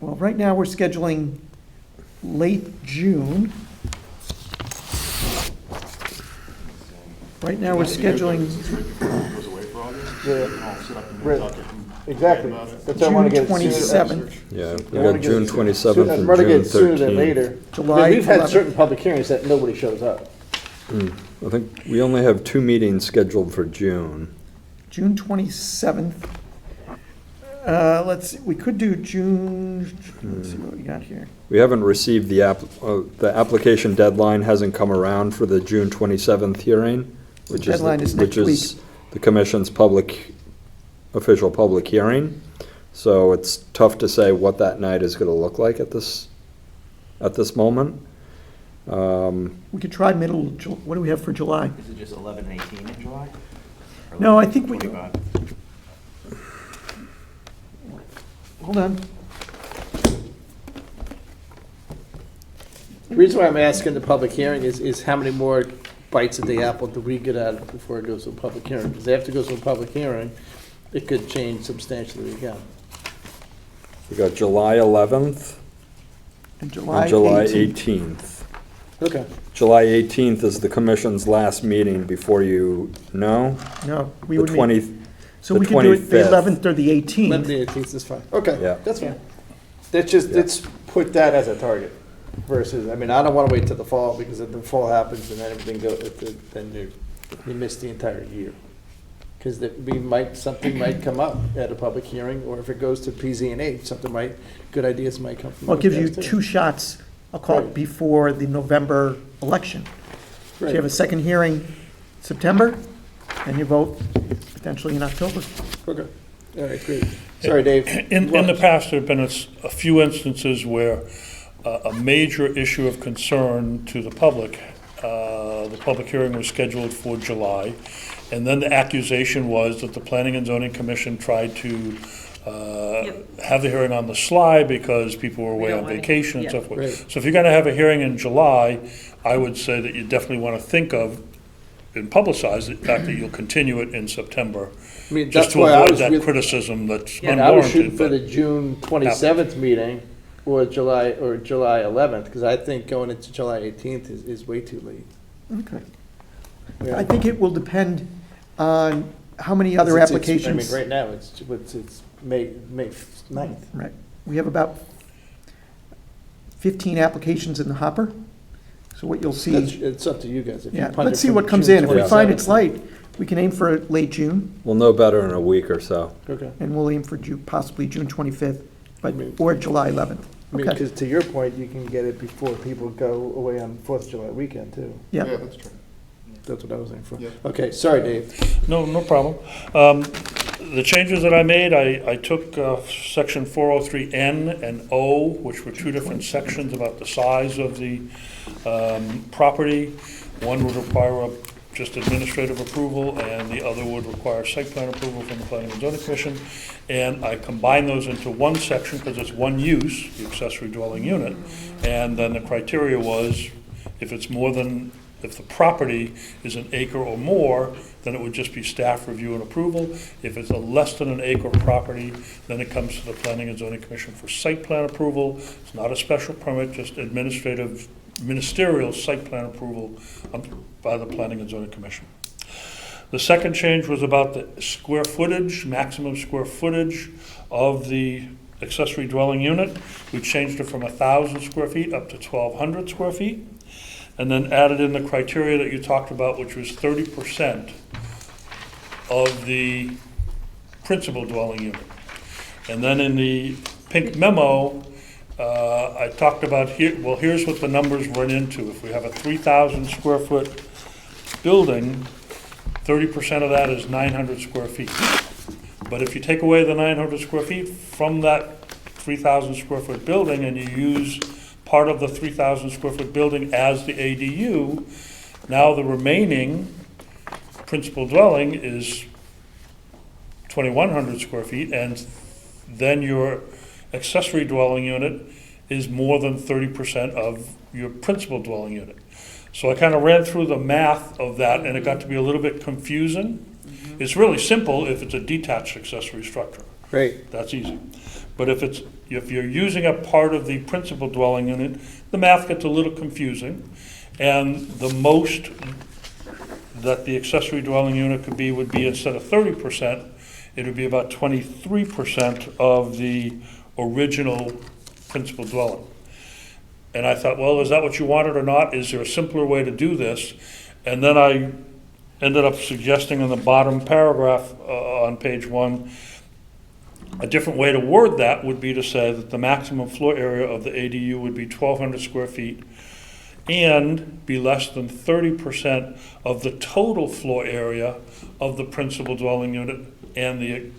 well, right now, we're scheduling late June. Right now, we're scheduling Since right before it goes away for August. Yeah. I'll sit up and Right. talk it and Exactly. about it. That's why I want to June get it sooner. 27th. Yeah, I we wanna got get June it 27th I'd and rather June get it sooner than 13th. later. July We've had 11th. certain public hearings that nobody shows up. I think we only have 2 meetings scheduled for June. June 27th. Let's see, we could do June, let's see what we got here. We haven't received the application deadline hasn't come around for the June 27th hearing, which is, Deadline is next week. the commission's official public hearing. So it's tough to say what that night is gonna look like at this moment. We could try what do we have for July? Is it just 11 and 18 in July? Or No, I 11, think we- 25? Hold on. The reason why I'm asking the public hearing is how many more bites of the apple do we get out of it before it goes to a public hearing? Because after it goes to a public hearing, it could change substantially again. We got July 11th And July and July 18th. 18th. Okay. July 18th is the commission's last meeting before you know. No, we The would meet. 20th, So the we could do it the 25th. 11th or the 18th. 18th is fine. Okay, Yeah. that's fine. Let's put that as a target versus, I don't want to wait till the fall, because if the fall happens and then everything goes, then you miss the entire year. Because something might come up at a public hearing, or if it goes to PZ&H, good ideas might come from. Well, it gives you those guys, too. two shots, I'll call it, Right. before the November election. So you have a Right. second hearing September, and you vote potentially in October. Okay, all right, great. Sorry, Dave. In the past, there have been a few instances where a major issue of concern to the public hearing was scheduled for July, and then the accusation was that the Planning and Zoning Commission tried to have the hearing on the sly because people were away don't on wanna- vacation and so yeah. forth. Right. So if you're gonna have a hearing in July, I would say that you definitely wanna think of and publicize the fact that you'll continue it in September, I mean, just that's to why I avoid was, that really- criticism that's and I was shooting unwarranted. for the but- June 27th meeting, or July 11th, because I think going into July 18th is way too late. Okay. Yeah. I think it will depend on how many other It's- applications. I mean, right now, it's May 9th. Right. We have about 15 applications in the hopper. So what you'll see, It's up to you guys. If you yeah, punt let's it see from what comes June in. If we find 27th. it's light, we can aim for late June, We'll know better in a week or so. Okay. and we'll aim for possibly June 25th, or July 11th. I mean, Okay, because to your point, you can get it before people go away on 4th of July weekend, too. yeah. that's true. That's what I was aiming for. Yeah. Okay, sorry, Dave. No problem. The changes that I made, I took section 403N and O, which were two different sections about the size of the property. One would require just administrative approval, and the other would require site plan approval from the Planning and Zoning Commission. And I combined those into one section because it's one use, the accessory dwelling unit. And then the criteria was, if the property is an acre or more, then it would just be staff review and approval. If it's a less than an acre property, then it comes to the Planning and Zoning Commission for site plan approval. It's not a special permit, just ministerial site plan approval by the Planning and Zoning Commission. The second change was about the square footage, maximum square footage of the accessory dwelling unit. We changed it from 1,000 square feet up to 1,200 square feet. And then added in the criteria that you talked about, which was 30% of the principal dwelling unit. And then in the pink memo, I talked about here's what the numbers run into. If we have a 3,000 square foot building, 30% of that is 900 square feet. But if you take away the 900 square feet from that 3,000 square foot building and you use part of the 3,000 square foot building as the ADU, now the remaining principal dwelling is 2,100 square feet, and then your accessory dwelling unit is more than 30% of your principal dwelling unit. So I kind of ran through the math of that, and it got to be a little bit confusing. It's really simple if it's a detached accessory structure. Great. That's easy. But if you're using a part of the principal dwelling unit, the math gets a little confusing. And the most that the accessory dwelling unit could be would be, instead of 30%, it would be about 23% of the original principal dwelling. And I thought, well, is that what you wanted or not? Is there a simpler way to do this? And then I ended up suggesting in the bottom paragraph on page 1, a different way to word that would be to say that the maximum floor area of the ADU would be 1,200 square feet and be less than 30% of the total floor area of the principal dwelling unit and the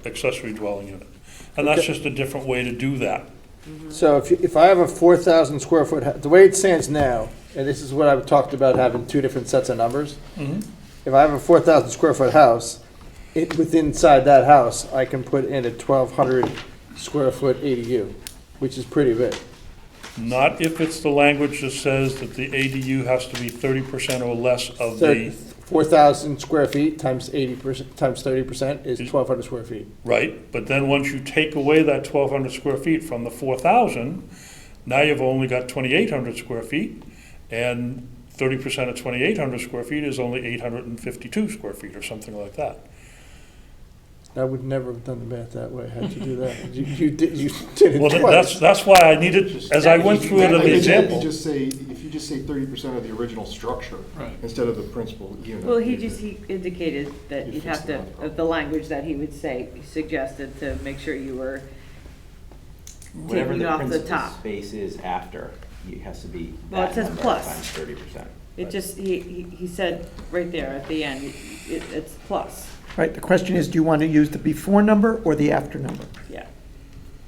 accessory dwelling unit. And that's just a different way to do that. So if I have a 4,000 square foot, the way it stands now, and this is what I've talked about, having two different sets of numbers. If I have a 4,000 square foot house, inside that house, I can put in a 1,200 square foot ADU, which is pretty big. Not if it's the language that says that the ADU has to be 30% or less of the, 4,000 square feet times 80%, times 30% is 1,200 square feet. right? But then once you take away that 1,200 square feet from the 4,000, now you've only got 2,800 square feet, and 30% of 2,800 square feet is only 852 square feet or something like that. I would never have done the math that way. How'd you do that? You did it Well, twice. that's why I needed, as I went through it in the example. If you just say 30% of the original structure Right. instead of the principal unit. Well, he indicated that You you'd fix have the to, non-problem. the language that he would say, suggested to make sure you were Whatever taking the off the principal top. space is after, it has to be Well, it that says number plus. times 30%. It just, he said right there at the end, it's plus, Right, the question is, do you want to use the before number or the after number? yeah.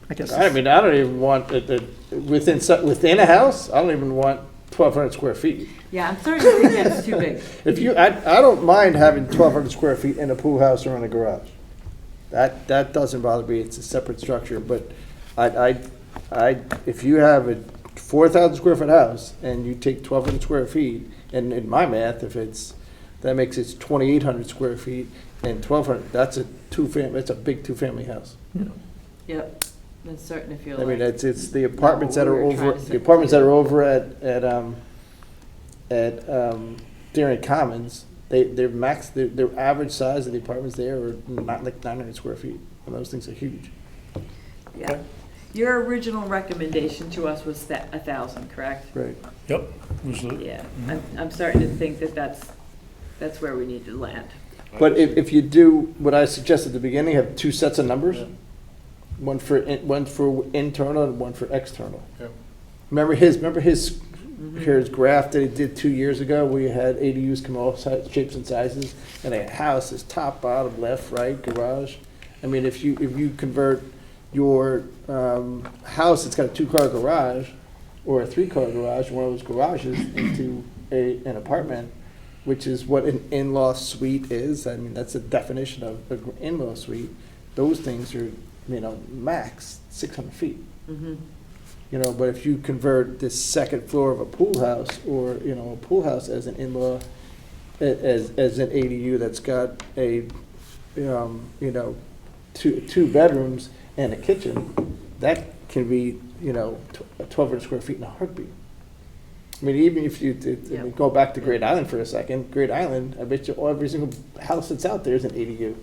I guess. I mean, I don't even want, within a house, I don't even want 1,200 square feet. Yeah, I'm starting to think that's too big. If you, I don't mind having 1,200 square feet in a pool house or in a garage. That doesn't bother me, it's a separate structure, but if you have a 4,000 square foot house and you take 1,200 square feet, and in my math, that makes it 2,800 square feet and 1,200, that's a big two-family house. Yep, that's starting to feel I mean, like, it's the apartments that what are we were trying over, to say. the apartments that are over at Darien Commons, their average size of the apartments there are not like 900 square feet, and those things are huge. yeah. Your original recommendation to us was that 1,000, correct? Right. Yep. Was the- Yeah, I'm starting to think that that's where we need to land. But if you do what I suggested at the beginning, have two sets of numbers, one for internal and one for external. Yep. Remember his graph that he did 2 years ago, where you had ADUs come all shapes and sizes, and a house is top, bottom, left, right, garage. I mean, if you convert your house that's got a 2-car garage or a 3-car garage, one of those garages, into an apartment, which is what an in-law suite is. I mean, that's the definition of an in-law suite. Those things are, max 600 feet. Mhm. But if you convert this second floor of a pool house, or, a pool house as an in-law, as an ADU that's got a, two bedrooms and a kitchen, that can be, 1,200 square feet in a heartbeat. I mean, even if you Yeah. go back to Great Island for a second, Great Island, I bet you every single house that's out there is an ADU.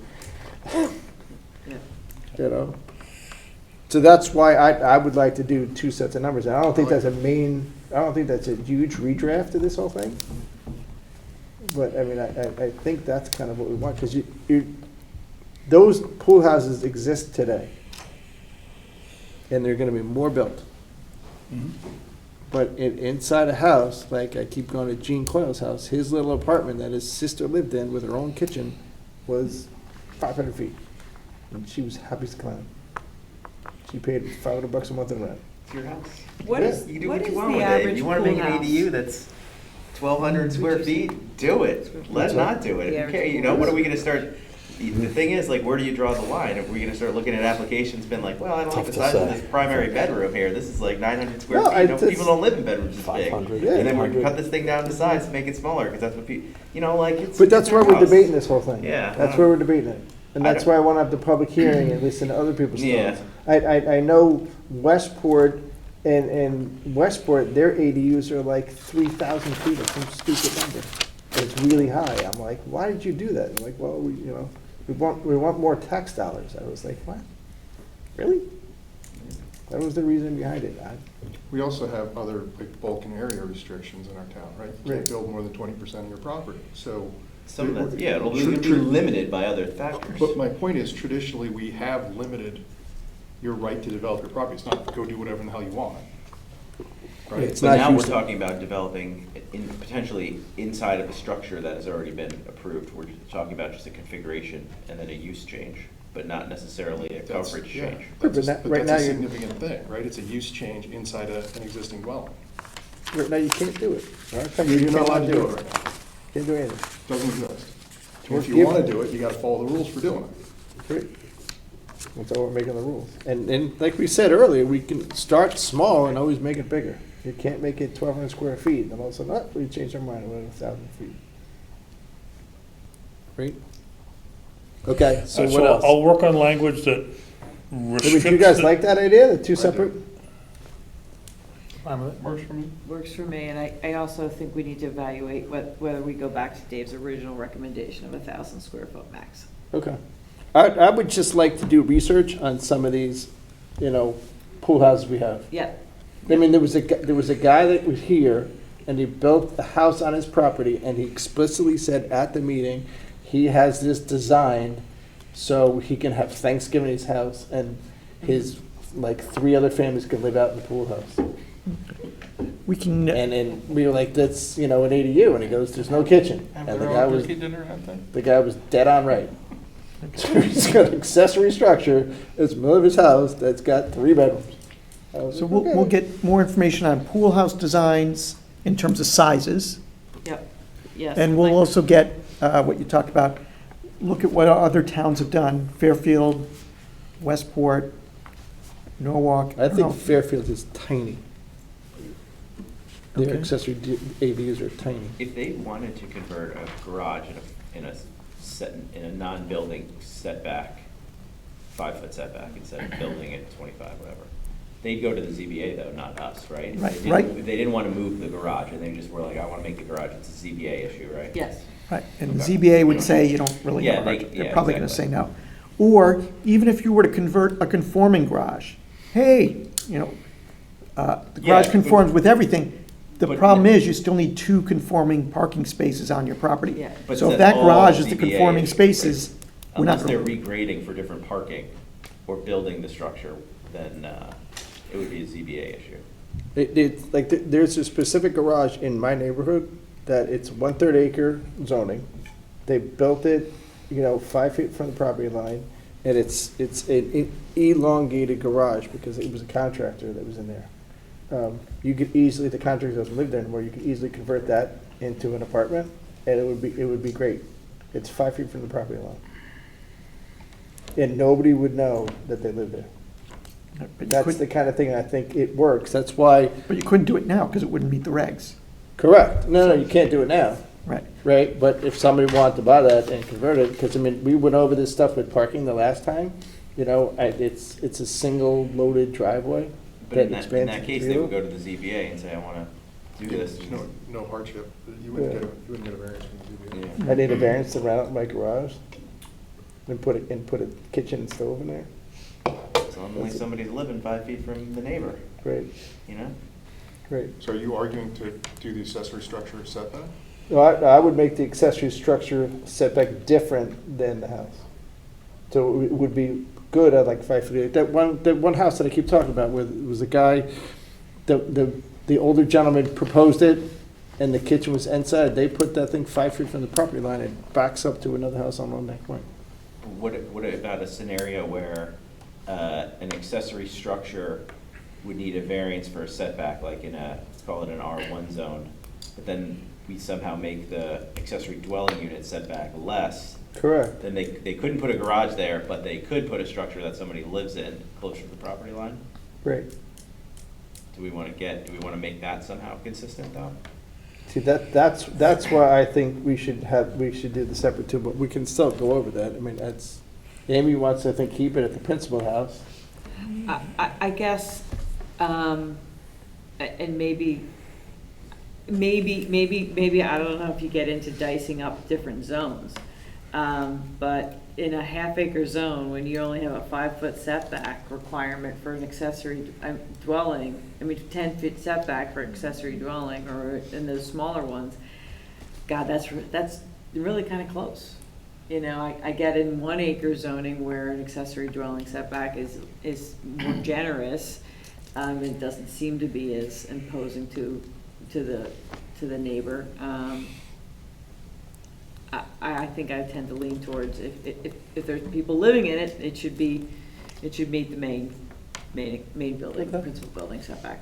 Yeah. So that's why I would like to do two sets of numbers. And I don't think that's a huge redraft of this whole thing. But I mean, I think that's kind of what we want, because those pool houses exist today. And there are gonna be more built. But inside a house, like I keep going to Gene Coyle's house, his little apartment that his sister lived in with her own kitchen was 500 feet. And she was happy as a clam. She paid $500 a month in rent. It's your house. What is, You do what what is you want the with it. average If you want to pool make an house? ADU that's 1,200 square feet, do it. Let's not do it. The If you average care, pool what house. are we gonna start? The thing is, like, where do you draw the line? If we're gonna start looking at applications, been like, well, I don't like the Tough to size of say. this primary bedroom here. This is like 900 square No, feet. it's- People don't live in bedrooms this big. 500, Yeah. And then we're 800. cut this thing down to size to make it smaller, because that's what people, it's. But that's it's why their we're house. debating this whole thing. Yeah, That's I why don't- we're debating it. And I that's don't- why I want to have the public hearing and listen to other people's Yeah. thoughts. I know Westport and Westport, their ADUs are like 3,000 feet or some stupid number. And it's really high. I'm like, why did you do that? I'm like, well, we want more tax dollars. I was like, what? Really? That was the reason behind it. We also have other like bulk and area restrictions in our town, right? You Right. can't build more than 20% of your property, so. Some of that, yeah, it'll Tr- be tr- limited by other factors. But my point is, traditionally, we have limited your right to develop your property. It's not go do whatever the hell you want. Right? It's But not now we're Houston. talking about developing potentially inside of a structure that has already been approved. We're talking about just a configuration and then a use change, but not necessarily a That's- coverage yeah, change. But That's that- a- right but now that's a you're- significant thing, right? It's a use change inside an existing dwelling. Right now, you can't do it. You're not allowed to do it right now. Can't do anything. Doesn't exist. And Or if you give- want to do it, you got to follow the rules for doing it. Great. That's how we're making the rules. And like we said earlier, we can start small and always make it bigger. You can't make it 1,200 square feet, and then all of a sudden, we changed our mind, we're at 1,000 feet. Right? Okay, so what else? I'll work on language that Would restricts. you guys the- like that idea, the two I do. separate? Fine with it. Works for me. Works for me, and I also think we need to evaluate whether we go back to Dave's original recommendation of 1,000 square foot max. Okay. I would just like to do research on some of these, pool houses we have. Yeah, I mean, there was a guy that was here, and he built a house on his property, and he explicitly said at the meeting, he has this designed so he can have Thanksgiving in his house, and his, like, 3 other families can live out in the pool house. We can, And we were like, that's, an ADU, and he goes, there's no kitchen. Have And the their guy own was, turkey dinner and thing. the guy was dead on right. So he's got an accessory structure, it's the middle of his house, that's got 3 bedrooms. I was so like, we'll okay. get more information on pool house designs in terms of sizes. Yep, yes. And we'll also get, what you talked about, look at what other towns have done, Fairfield, Westport, Norwalk. I don't know. think Fairfield is tiny. Their Okay. accessory ADUs are tiny. If they wanted to convert a garage in a non-building setback, 5-foot setback, instead of building it 25, whatever, they'd go to the ZBA though, not us, right? If Right, they didn't- right. If they didn't want to move the garage, and they just were like, I want to make the garage, it's a ZBA issue, right? Yes. Right, and the Okay. ZBA would say you don't really Yeah, have a right. they- They're yeah, probably gonna say exactly. no. Or even if you were to convert a conforming garage, hey, the garage Yeah, conforms with everything. The but- problem is you still need 2 conforming parking spaces on your property. Yeah. But So if that's that all garage is the ZBA conforming issue, spaces, we're not Unless they're gonna. regrading for different parking or building the structure, then it would be a ZBA issue. There's a specific garage in my neighborhood that it's 1/3 acre zoning. They built it, 5 feet from the property line, and it's an elongated garage because it was a contractor that was in there. You could easily, the contractor doesn't live there anymore, you could easily convert that into an apartment, and it would be great. It's 5 feet from the property line. And nobody would know that they live there. But you That's couldn't- the kind of thing I think it works. That's why, But you couldn't do it now because it wouldn't meet the regs. correct. No, you can't do it now, Right. right? But if somebody wanted to buy that and convert it, because we went over this stuff with parking the last time, it's a single loaded driveway But that in expands. that case, to they zero. would go to the ZBA and say, I want to do this. There's no hardship. You wouldn't get a variance from the ZBA. Yeah. I need a variance to rent out my garage and put a kitchen and stove in there. As long as somebody's living 5 feet from the neighbor, Great, you know? great. So are you arguing to do the accessory structure setback? No, I would make the accessory structure setback different than the house. So it would be good at like 5 feet. That one house that I keep talking about, where it was a guy, the older gentleman proposed it, and the kitchen was inside. They put that thing 5 feet from the property line and backs up to another house on Lone Neck Point. What about a scenario where an accessory structure would need a variance for a setback, like let's call it an R1 zone, but then we somehow make the accessory dwelling unit setback less, Correct. then they couldn't put a garage there, but they could put a structure that somebody lives in closer to the property line? Great. Do we want to make that somehow consistent though? See, that's why I think we should do the separate two, but we can still go over that. I mean, Amy wants to, I think, keep it at the principal house. I guess, and maybe, I don't know if you get into dicing up different zones. But in a half-acre zone, when you only have a 5-foot setback requirement for an accessory dwelling, 10-foot setback for accessory dwelling, or in those smaller ones, God, that's really kind of close. I get in 1-acre zoning where an accessory dwelling setback is more generous. It doesn't seem to be as imposing to the neighbor. I think I tend to lean towards if there's people living in it, it should meet the main building, principal building setback.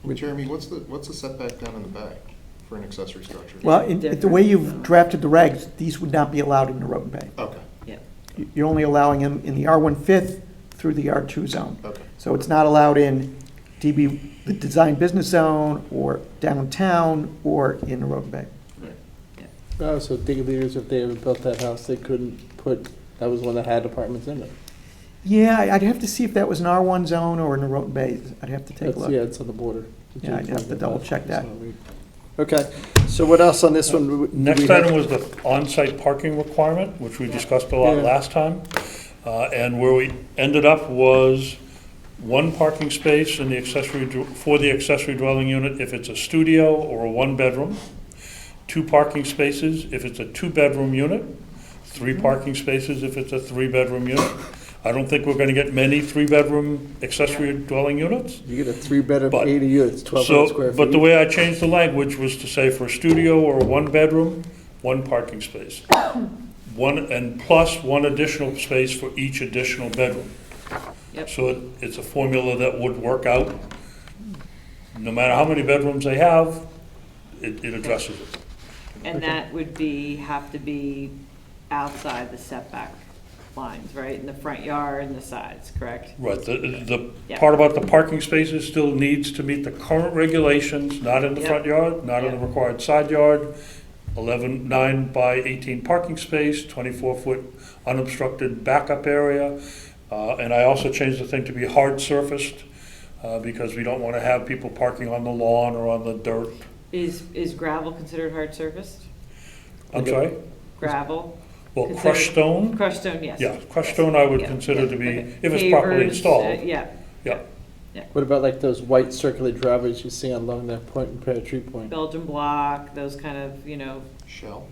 But Jeremy, what's the setback down in the back for an accessory structure? Well, the way you've drafted the regs, these would not be allowed in the road and bay. Okay, Yeah. You're only allowing them in the R1/5 through the R2 zone. okay. So it's not allowed in the design business zone, or downtown, or in the road and bay. Oh, so deliberations, if they ever built that house, they couldn't that was one that had apartments in it. Yeah, I'd have to see if that was an R1 zone or in the road and bay. I'd have to take a look. Yeah, it's on the border. Yeah, I'd have to double check that. Okay, so what else on this one? Do we Next have- item was the on-site parking requirement, which we discussed a lot Yeah. last time. And where we ended up was one parking space in the for the accessory dwelling unit if it's a studio or a one-bedroom, 2 parking spaces if it's a 2-bedroom unit, 3 parking spaces if it's a 3-bedroom unit. I don't think we're gonna get many 3-bedroom accessory dwelling units. You get a 3-bedroom, But- 80 units, 1,200 square feet. But the way I changed the language was to say for a studio or a 1-bedroom, 1 parking space. And plus 1 additional space for each additional bedroom. Yep. So it's a formula that would work out. No matter how many bedrooms they have, it addresses it. And that would have to be outside the setback lines, right? In the front yard and the sides, correct? Right, the Yeah. part about the parking spaces still needs to meet the current regulations, not in the Yep. front yard, not in the Yep. required side yard. 9 by 18 parking space, 24-foot unobstructed backup area. And I also changed the thing to be hard surfaced, because we don't want to have people parking on the lawn or on the dirt. Is gravel considered hard surfaced? I'm sorry? Gravel? Well, Considered- crushed stone, Crushed stone, yes. yeah, crushed stone I would Yeah, consider yeah, to be, okay. if it's properly Pavers, installed, Yeah, yeah. What about like those white circular driveways you see along that Point and Pear Tree Point? Belgian block, those kind of, Shell.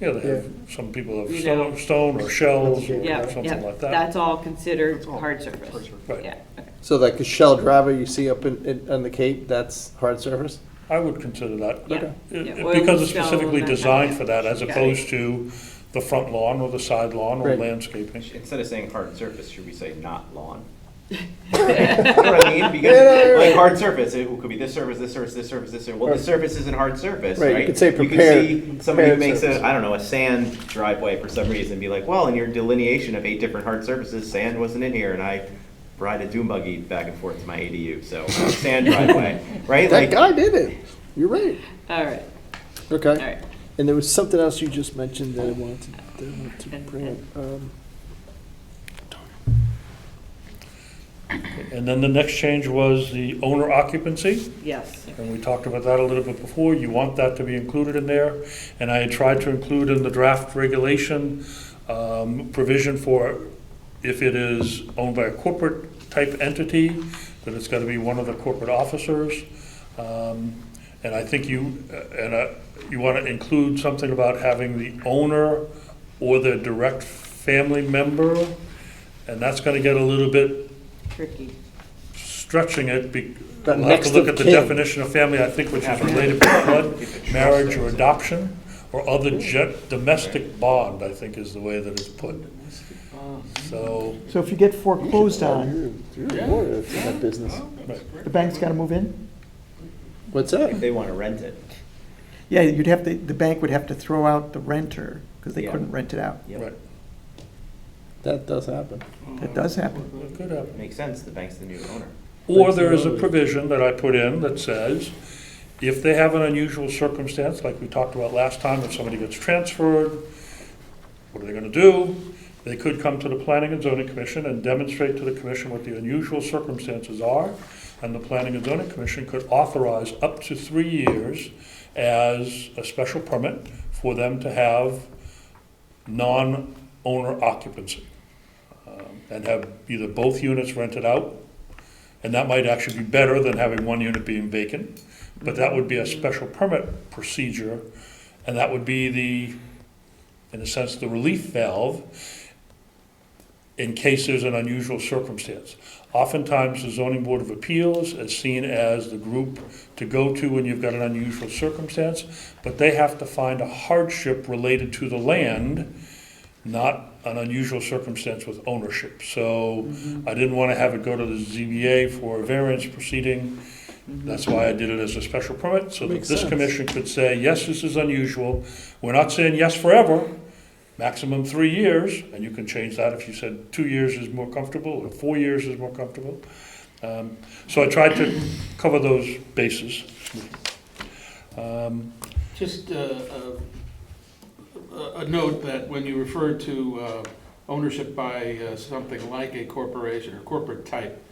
Yeah, they have, some people have You know. stone or shells or yeah, something yeah. like that. That's all considered That's all hard surface. hard surface. Right. Yeah, okay. So like the shell driveway you see up on the Cape, that's hard surface? I would consider that. Yeah. Yeah, oil Because it's stone, specifically that kind of designed thing. for that, as Got it. opposed to the front lawn or the side lawn or Right. landscaping. Instead of saying hard surface, should we say not lawn? You know what I mean? Because like hard surface, it could be this surface, this surface, this surface, this surface. Well, this surface isn't hard surface, Right, right? you could say You prepared- could see somebody who prepared makes surface. a, I don't know, a sand driveway for some reason, and be like, well, in your delineation of 8 different hard surfaces, sand wasn't in here, and I ride a dune buggy back and forth to my ADU, so sand driveway, right? That Like, guy did it. You're right. All right, Okay. all right. And there was something else you just mentioned that I wanted to bring up. And then the next change was the owner occupancy. Yes. And we talked about that a little bit before. You want that to be included in there. And I had tried to include in the draft regulation provision for if it is owned by a corporate type entity, that it's got to be one of the corporate officers. And I think you want to include something about having the owner or the direct family member. And that's going to get a little bit Tricky. stretching it, But we'll have next to look of at the kin. definition of family, I think, which is related to blood, marriage, or adoption, or other domestic bond, I think is the way that it's put. So, So if you get foreclosed on, You're a lawyer that's in that business. the bank's gotta move in? What's if that? they want to rent it. Yeah, you'd have to, the bank would have to throw out the renter, because they Yeah. couldn't rent it out. Yep. right, That does happen. That does happen. it could happen. Makes sense, the bank's the new owner. Or there is a provision that I put in that says, if they have an unusual circumstance, like we talked about last time, if somebody gets transferred, what are they gonna do? They could come to the Planning and Zoning Commission and demonstrate to the commission what the unusual circumstances are, and the Planning and Zoning Commission could authorize up to 3 years as a special permit for them to have non-owner occupancy, and have either both units rented out, and that might actually be better than having one unit being vacant, but that would be a special permit procedure, and that would be the, in a sense, the relief valve in case there's an unusual circumstance. Oftentimes, the Zoning Board of Appeals is seen as the group to go to when you've got an unusual circumstance, but they have to find a hardship related to the land, not an unusual circumstance with ownership. So I didn't want to have it go to the ZBA for a variance proceeding. That's why I did it as a special permit, so that Makes this sense. commission could say, yes, this is unusual. We're not saying yes forever, maximum 3 years, and you can change that if you said 2 years is more comfortable, or 4 years is more comfortable. So I tried to cover those bases. Just a note that when you refer to ownership by something like a corporation or corporate type,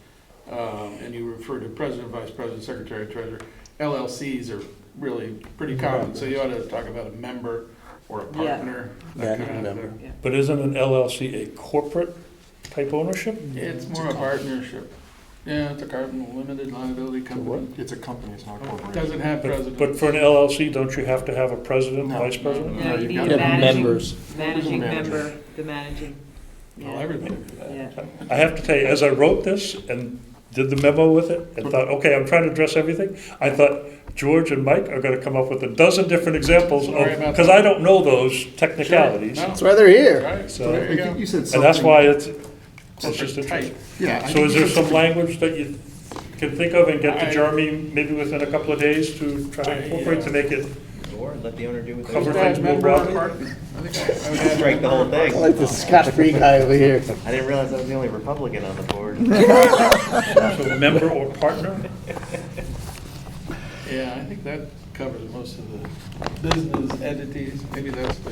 and you refer to president, vice president, secretary, treasurer, LLCs are really pretty common, so you ought to talk about a member or a partner, that kind of member. thing. But isn't an LLC a corporate type ownership? It's more a partnership. Yeah, it's a carbon limited liability company. It's a company, it's not a corporation. Doesn't have president. But for an LLC, don't you have to have a president, No. vice president? No, you you've need got a Yeah, managing, members. managing Manager. member, the managing. Well, Yeah. everybody do that. Yeah. I have to tell you, as I wrote this and did the memo with it and thought, okay, I'm trying to address everything, I thought George and Mike are gonna come up with a dozen different examples Sorry of, about because that. I don't know those technicalities. No. That's why they're here. Right, So- so there you I go. think you said something. And that's why it's just Corporate type. interesting. Yeah. I So think is you there said some something- language that you can think of and get to I- Jeremy maybe within a couple of days to try to incorporate to make it Or let the owner do what cover they things more Member broadly? partner. I think I would add Strike the whole member thing. I like this Scott Free guy over here. I didn't realize I was the only Republican on the board. So member or partner? Yeah, I think that covers most of the business entities. Maybe that's the,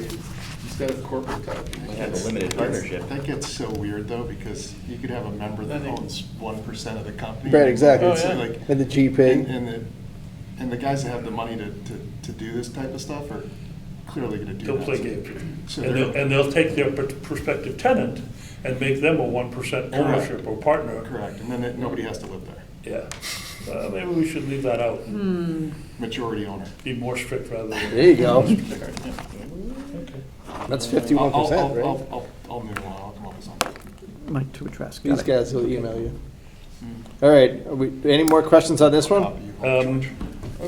instead of corporate type. We have a limited partnership. That gets so weird though, because you could have a member that owns 1% of the company. Right, exactly. Oh, It's yeah. like- And the GP. And the guys that have the money to do this type of stuff are clearly gonna do that. They'll play games. So And they're- and they'll take their prospective tenant and make them a 1% ownership or partner. Correct, and then nobody has to live there, Yeah. Maybe we should leave that out and majority owner. be more strict rather than. There you go. Okay. That's 51%, right? I'll move on, I'll come up with something. Mike to address. These guys will email you. All right, any more questions on this one? Copy you.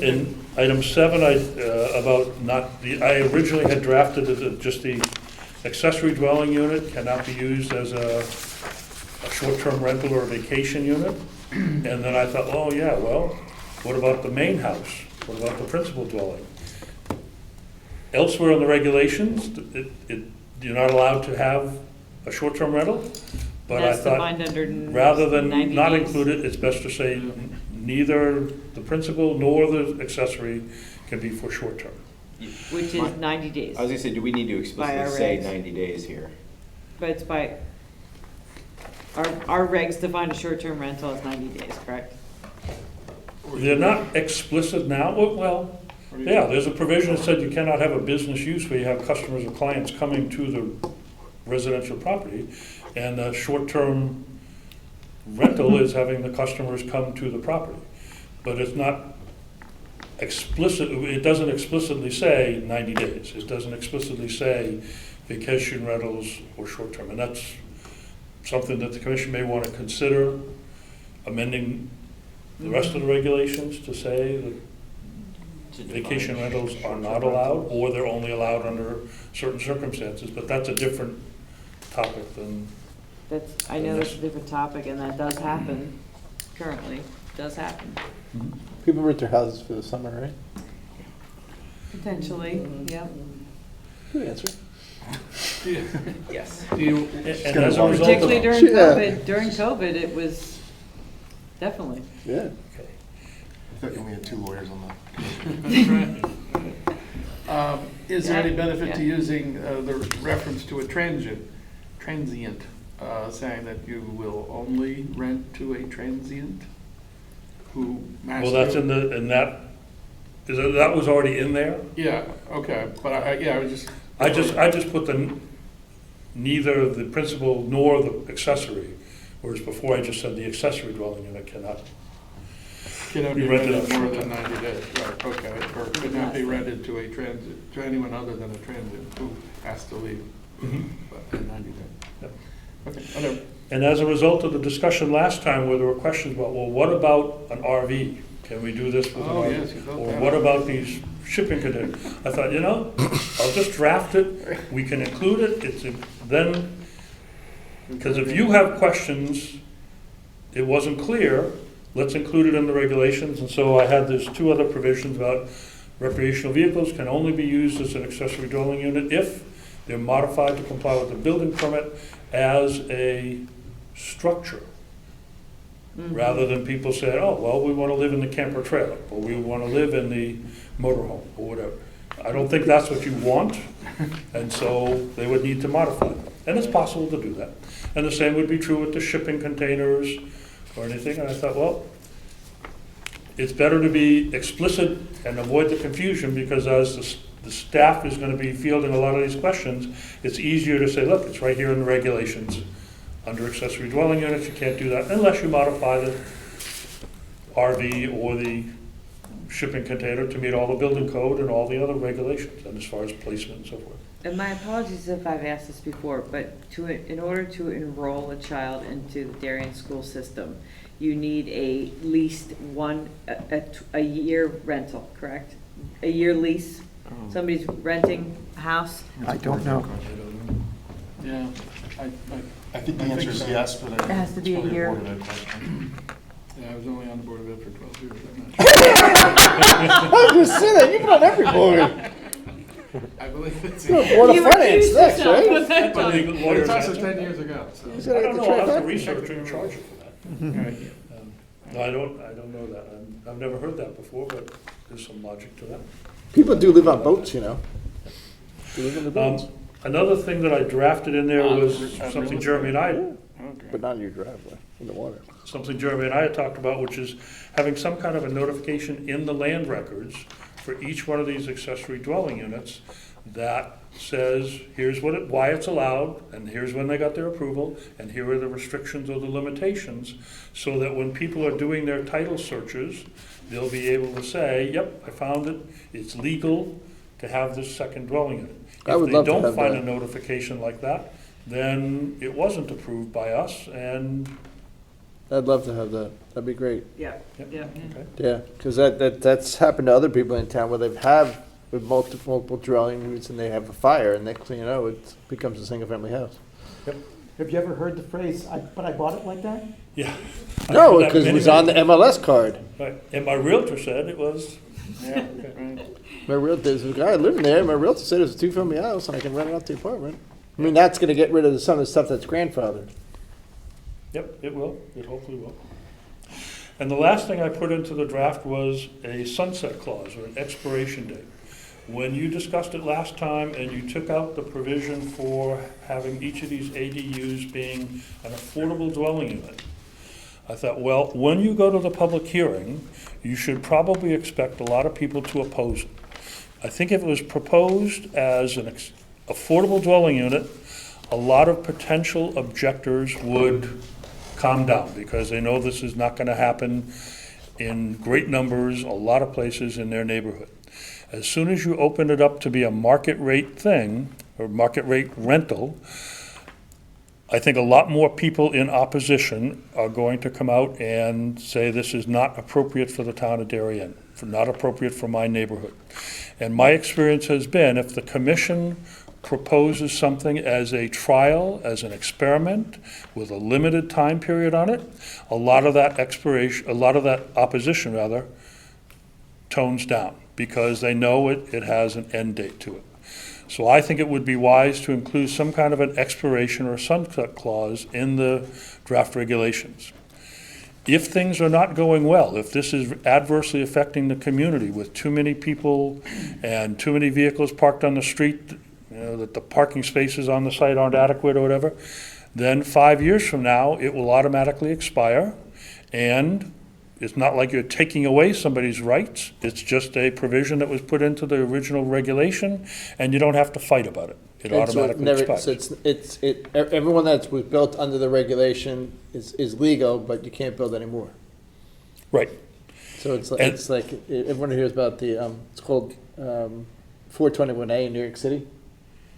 In item 7, about not, I originally had drafted it as just the accessory dwelling unit cannot be used as a short-term rental or a vacation unit. And then I thought, oh, yeah, well, what about the main house? What about the principal dwelling? Elsewhere in the regulations, you're not allowed to have a short-term rental, but I That's defined thought, under rather 90 than not days. include it, it's best to say neither the principal nor the accessory can be for short-term. Which is 90 days. I was gonna say, do we need to By our explicitly say regs. 90 days here? But it's by, our regs define a short-term rental as 90 days, correct? They're not explicit now, well, yeah, there's a provision that said you cannot have a business use where you have customers or clients coming to the residential property, and a short-term rental is having the customers come to the property. But it's not explicit, it doesn't explicitly say 90 days. It doesn't explicitly say vacation rentals or short-term. And that's something that the commission may want to consider amending the rest of the regulations to say that vacation rentals are not allowed, or they're only allowed under certain circumstances, but that's a different topic than, That's, I know that's a different topic, and that does happen currently, does happen. People rent their houses for the summer, right? Potentially, yeah. Good answer. Yes. Do you, and as a result of. Particularly during Yeah. during COVID, it was definitely. Yeah. I thought you only had 2 lawyers on that. is there any Yeah, benefit to yeah. using the reference to a transient, saying that you will only rent to a transient who Well, that's in the, in that, that was already in there? Yeah, okay, but I was just. I just put neither the principal nor the accessory, whereas before I just said the accessory dwelling unit cannot. Cannot be be rented rented out more short than 90 days, right, okay, or could not be rented to a transit, to anyone other than a transit who has to leave in 90 days. Yep. Okay, whatever. And as a result of the discussion last time where there were questions about, well, what about an RV? Can we do this with an Oh, RV? yes, you built Or that. what about these shipping containers? I thought, I'll just draft it, we can include it, then, because if you have questions, it wasn't clear, let's include it in the regulations, and so I had these 2 other provisions about recreational vehicles can only be used as an accessory dwelling unit if they're modified to comply with the building permit as a structure. Rather than people say, oh, well, we want to live in the camper trailer, or we want to live in the motorhome, or whatever. I don't think that's what you want, and so they would need to modify them. And it's possible to do that. And the same would be true with the shipping containers or anything, and I thought, well, it's better to be explicit and avoid the confusion, because as the staff is going to be fielding a lot of these questions, it's easier to say, look, it's right here in the regulations. Under accessory dwelling units, you can't do that unless you modify RV or the shipping container to meet all the building code and all the other regulations, and as far as placement and so forth. And my apologies if I've asked this before, but in order to enroll a child into the Darien school system, you need at least a year rental, correct? A year lease? Somebody's renting a house? I don't know. Yeah, I think the answer is yes, but It has to be a year. yeah, I was only on the Board of Ed for 12 years, I'm not I was just saying that, you've been on every board. sure. I believe it's. Board of Finance next, right? But legal But lawyers it's also answer. 10 years ago, so. He's I gonna don't get know, the I'll have to trifecta. research and charge you for that. Right. No, I don't know that. I've never heard that before, but there's some logic to that. People do live on boats, you know. They live on the boats, Another thing that I drafted in there was real something estate. Jeremy and I, Okay. but not in your driveway, in the water. had talked about, which is having some kind of a notification in the land records for each one of these accessory dwelling units that says, here's why it's allowed, and here's when they got their approval, and here are the restrictions or the limitations, so that when people are doing their title searches, they'll be able to say, yep, I found it, it's legal to have this second dwelling unit. I would love to If they have don't find that. a notification like that, then it wasn't approved by us, and, I'd love to have that, that'd be great. Yeah, Yep. yeah. okay. Yeah, because that's happened to other people in town where they've have with multiple dwelling units and they have a fire, and next thing you know, it becomes a single-family house. Have you ever heard the phrase, but I bought it like that? Yeah. No, I've heard that because it many, was on the many MLS card. times. Right, and my realtor said it was, Yeah, right. My realtor, there's a guy living there, my realtor said it's a two-family house, and I can rent it out the apartment. I mean, that's gonna get rid of some of the stuff that's grandfathered. yep, it will, it hopefully will. And the last thing I put into the draft was a sunset clause or an expiration date. When you discussed it last time and you took out the provision for having each of these ADUs being an affordable dwelling unit, I thought, well, when you go to the public hearing, you should probably expect a lot of people to oppose it. I think if it was proposed as an affordable dwelling unit, a lot of potential objectors would calm down because they know this is not going to happen in great numbers, a lot of places in their neighborhood. As soon as you open it up to be a market rate thing, or market rate rental, I think a lot more people in opposition are going to come out and say this is not appropriate for the town of Darien, not appropriate for my neighborhood. And my experience has been, if the commission proposes something as a trial, as an experiment, with a limited time period on it, a lot of that opposition rather, tones down, because they know it has an end date to it. So I think it would be wise to include some kind of an expiration or sunset clause in the draft regulations. If things are not going well, if this is adversely affecting the community with too many people and too many vehicles parked on the street, you know, that the parking spaces on the site aren't adequate or whatever, then 5 years from now, it will automatically expire. And it's not like you're taking away somebody's rights. It's just a provision that was put into the original regulation, and you don't have to fight about it. It And so automatically never- expires. So everyone that was built under the regulation is legal, but you can't build anymore. Right. So it's And- like everyone hears about the, it's called 421A in New York City.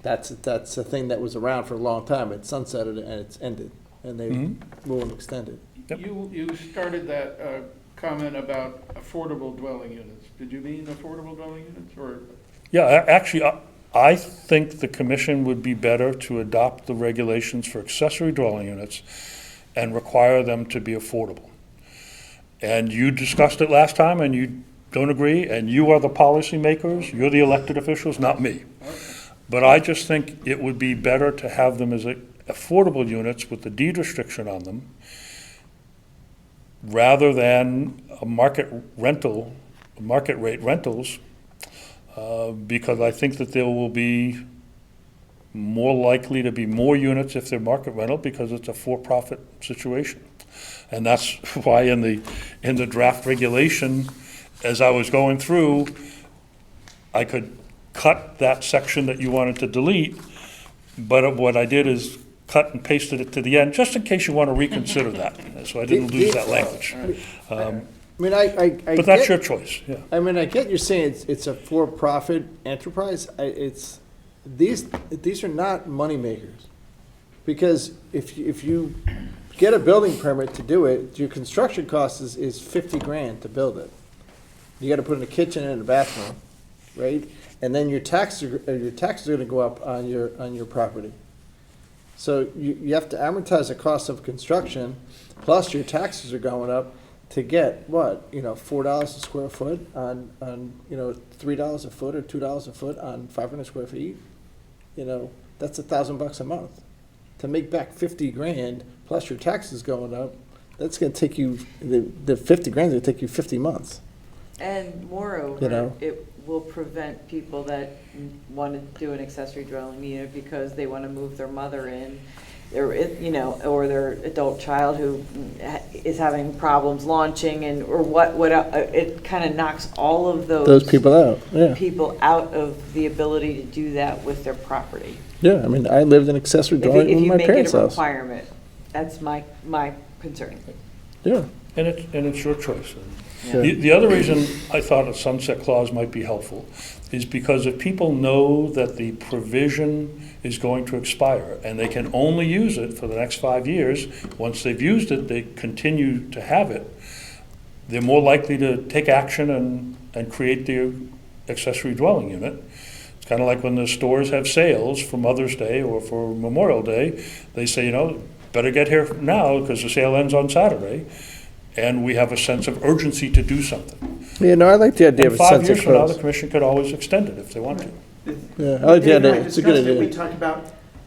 That's a thing that was around for a long time. It sunsetted and it's ended, and they won't extend it. Yep. You started that comment about affordable dwelling units. Did you mean affordable dwelling units, or? Yeah, actually, I think the commission would be better to adopt the regulations for accessory dwelling units and require them to be affordable. And you discussed it last time, and you don't agree, and you are the policymakers, you're the elected officials, not me. But I just think it would be better to have them as affordable units with the deed restriction on them, rather than a market rate rentals, because I think that there will be more likely to be more units if they're market rental, because it's a for-profit situation. And that's why in the draft regulation, as I was going through, I could cut that section that you wanted to delete, but what I did is cut and pasted it to the end, just in case you want to reconsider that, so I didn't lose that language. I mean, I But that's get- your choice, yeah. I mean, I get you're saying it's a for-profit enterprise. These are not money makers. Because if you get a building permit to do it, your construction cost is 50 grand to build it. You gotta put in a kitchen and a bathroom, right? And then your taxes are gonna go up on your property. So you have to amortize the cost of construction, plus your taxes are going up to get what, $4 a square foot on $3 a foot or $2 a foot on 500 square feet. That's $1,000 a month. To make back 50 grand plus your taxes going up, that's gonna take you, the 50 grand is gonna take you 50 months. And moreover, it will prevent people that want to do an accessory dwelling unit because they want to move their mother in, or their adult child who is having problems launching, it kind of knocks all of Those people out, yeah. people out of the ability to do that with their property. Yeah, I mean, I lived in accessory dwelling in my parents' If you make it a house. requirement, that's my concern. Yeah. And it's your choice. Yeah. The other reason I thought a sunset clause might be helpful is because if people know that the provision is going to expire and they can only use it for the next 5 years, once they've used it, they continue to have it, they're more likely to take action and create the accessory dwelling unit. It's kind of like when the stores have sales for Mother's Day or for Memorial Day, they say, better get here now because the sale ends on Saturday. And we have a sense of urgency to do something. Yeah, no, I like the idea of And a 5 sunset years from now, the clause. commission could always extend it if they want to. Yeah, I like the Dave and I idea, it's a good discussed it. We idea. talked about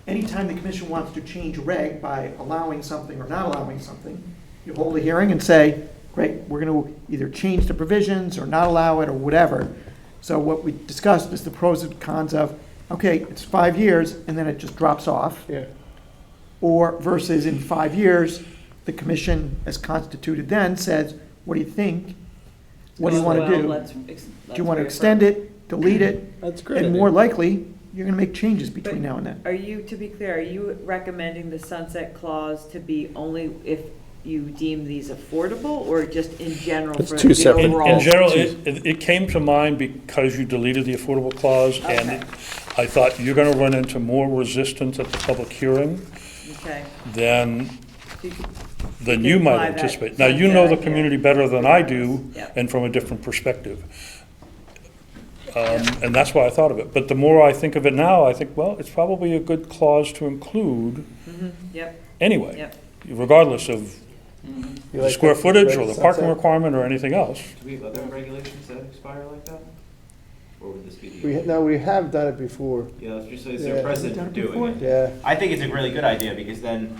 anytime the commission wants to change a reg by allowing something or not allowing something, you hold a hearing and say, great, we're going to either change the provisions or not allow it or whatever. So what we discussed is the pros and cons of, okay, it's 5 years and then it just drops off. Yeah. Or versus in 5 years, the commission, as constituted then, says, what do you think? What do you want to do? Do you want to extend it, delete it? That's a great And more idea. likely, you're going to make changes between now and then. Are you, to be clear, are you recommending the sunset clause to be only if you deem these affordable, or just in general It's for two the separate- overall? In general, it came to mind because you deleted the affordable clause, and Okay. I thought you're gonna run into more resistance at the public hearing Okay. than So you could- than You you can might apply that anticipate. Now, you know the sunset, yeah. community better than I do, Yep. and from a different perspective. And that's why I thought of it. But the more I think of it now, I think, well, it's probably a good clause to include Yep, anyway, yep. regardless of You the like square that footage or red the parking sunset? requirement or anything else. Do we have other regulations that expire like that? Or would this be the? We have done it before. Yeah, let's just say, is Yeah. there precedent Done for it before? doing it? Yeah. I think it's a really good idea because then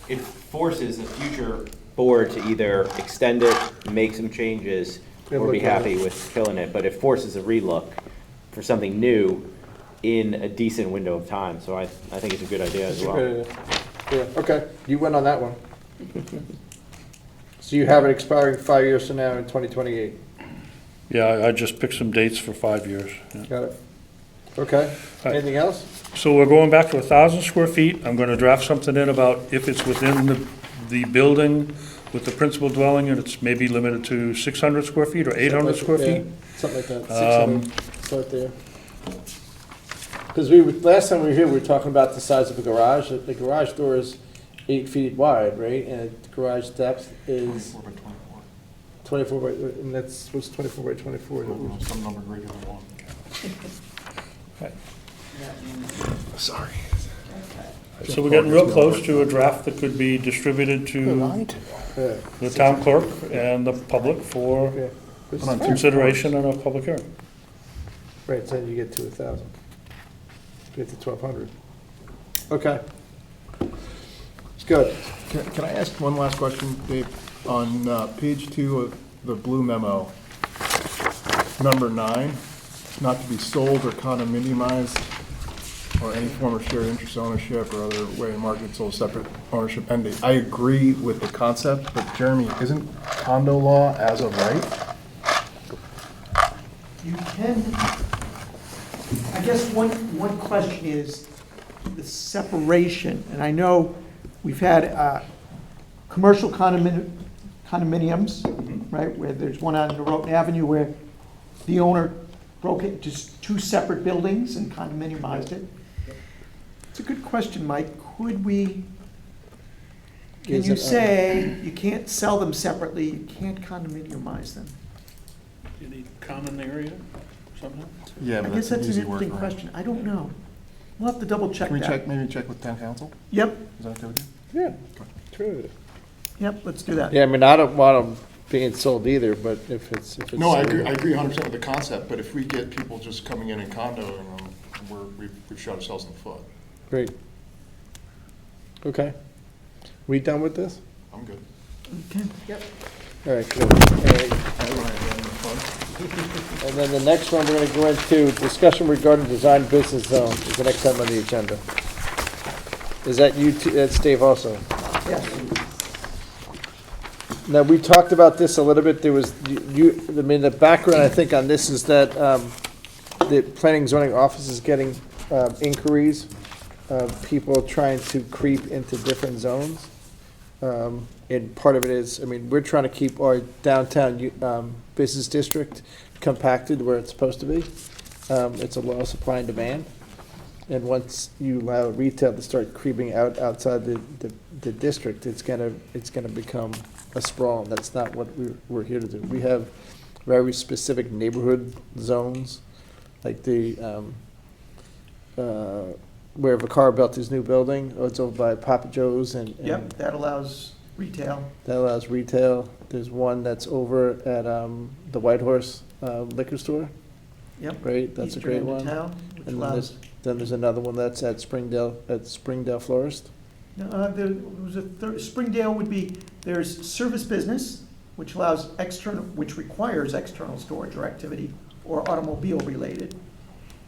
it forces a future board to either extend it, make some changes, Yeah, or be look at happy with killing it, but it forces a relook for something new in a decent window of time, so I think it's a good idea as It's a well. good idea. Yeah, okay, you went on that one. So you have it expiring 5 years from now in 2028. Yeah, I just picked some dates for 5 years. yeah. Got it. Okay, Right. anything else? So we're going back to 1,000 square feet. I'm gonna draft something in about if it's within the building with the principal dwelling unit, it's maybe limited to 600 square feet or 800 square Yeah, feet. something like that, Um, 600, start there. Because last time we were here, we were talking about the size of the garage. The garage door is 8 feet wide, right? And the garage depth is 24 by 24. 24 by, and that's, what's 24 by 24? Some number greater than 1. Sorry. So we're getting real close to a draft that could be distributed to Yeah. the town clerk and the public for Yeah. This is Hold on, fine. consideration and a public hearing. Right, so then you get to 1,000. You get to 1,200. Okay. Good. Can I ask one last question, Dave? On page 2 of the blue memo, number 9, not to be sold or condominiumized or any form of shared interest ownership or other way marketed sold separate ownership end date. I agree with the concept, but Jeremy, isn't condo law as of right? You can, I guess one question is the separation, and I know we've had commercial condominiums, right? Where there's one on Norotan Avenue where the owner broke it into two separate buildings and condominiumized it. It's a good question, Mike. Could we, can Is you it, say you can't sell them separately, you can't condominiumize them? You need common area somehow? Yeah, I but guess that's an that's an easy interesting workaround. question. I don't know. We'll have to double check Can we that. check, maybe check with town council? Yep, Is that okay with you? Yeah, true. yep, let's do that. Yeah, I mean, I don't want them being sold either, but if it's. No, I agree 100% with the concept, but if we get people just coming in and condoing them, we've shot ourselves in the foot. Great. Okay. We done with this? I'm good. Okay. All right, good. And then the next one, we're gonna go into discussion regarding design business zone is the next time on the agenda. Is that you, that's Dave also? Yes. Now, we talked about this a little bit, there was, I mean, the background, I think, on this is that, the planning and zoning office is getting, inquiries of people trying to creep into different zones. And part of it is, I mean, we're trying to keep our downtown, business district compacted where it's supposed to be. It's a law of supply and demand. And once you allow retail to start creeping outside the district, it's gonna become a sprawl. That's not what we're here to do. We have very specific neighborhood zones, like the, where Vaccaro built his new building, it's over by Papa Joe's and. Yep, that allows retail. That allows retail. There's one that's over at, the White Horse, liquor store, Yep. right? That's a Eastern great end of one. town, which And allows, then there's another one that's at Springdale Florist. there was Springdale would be, there's service business, which allows external, which requires external storage or activity, or automobile related.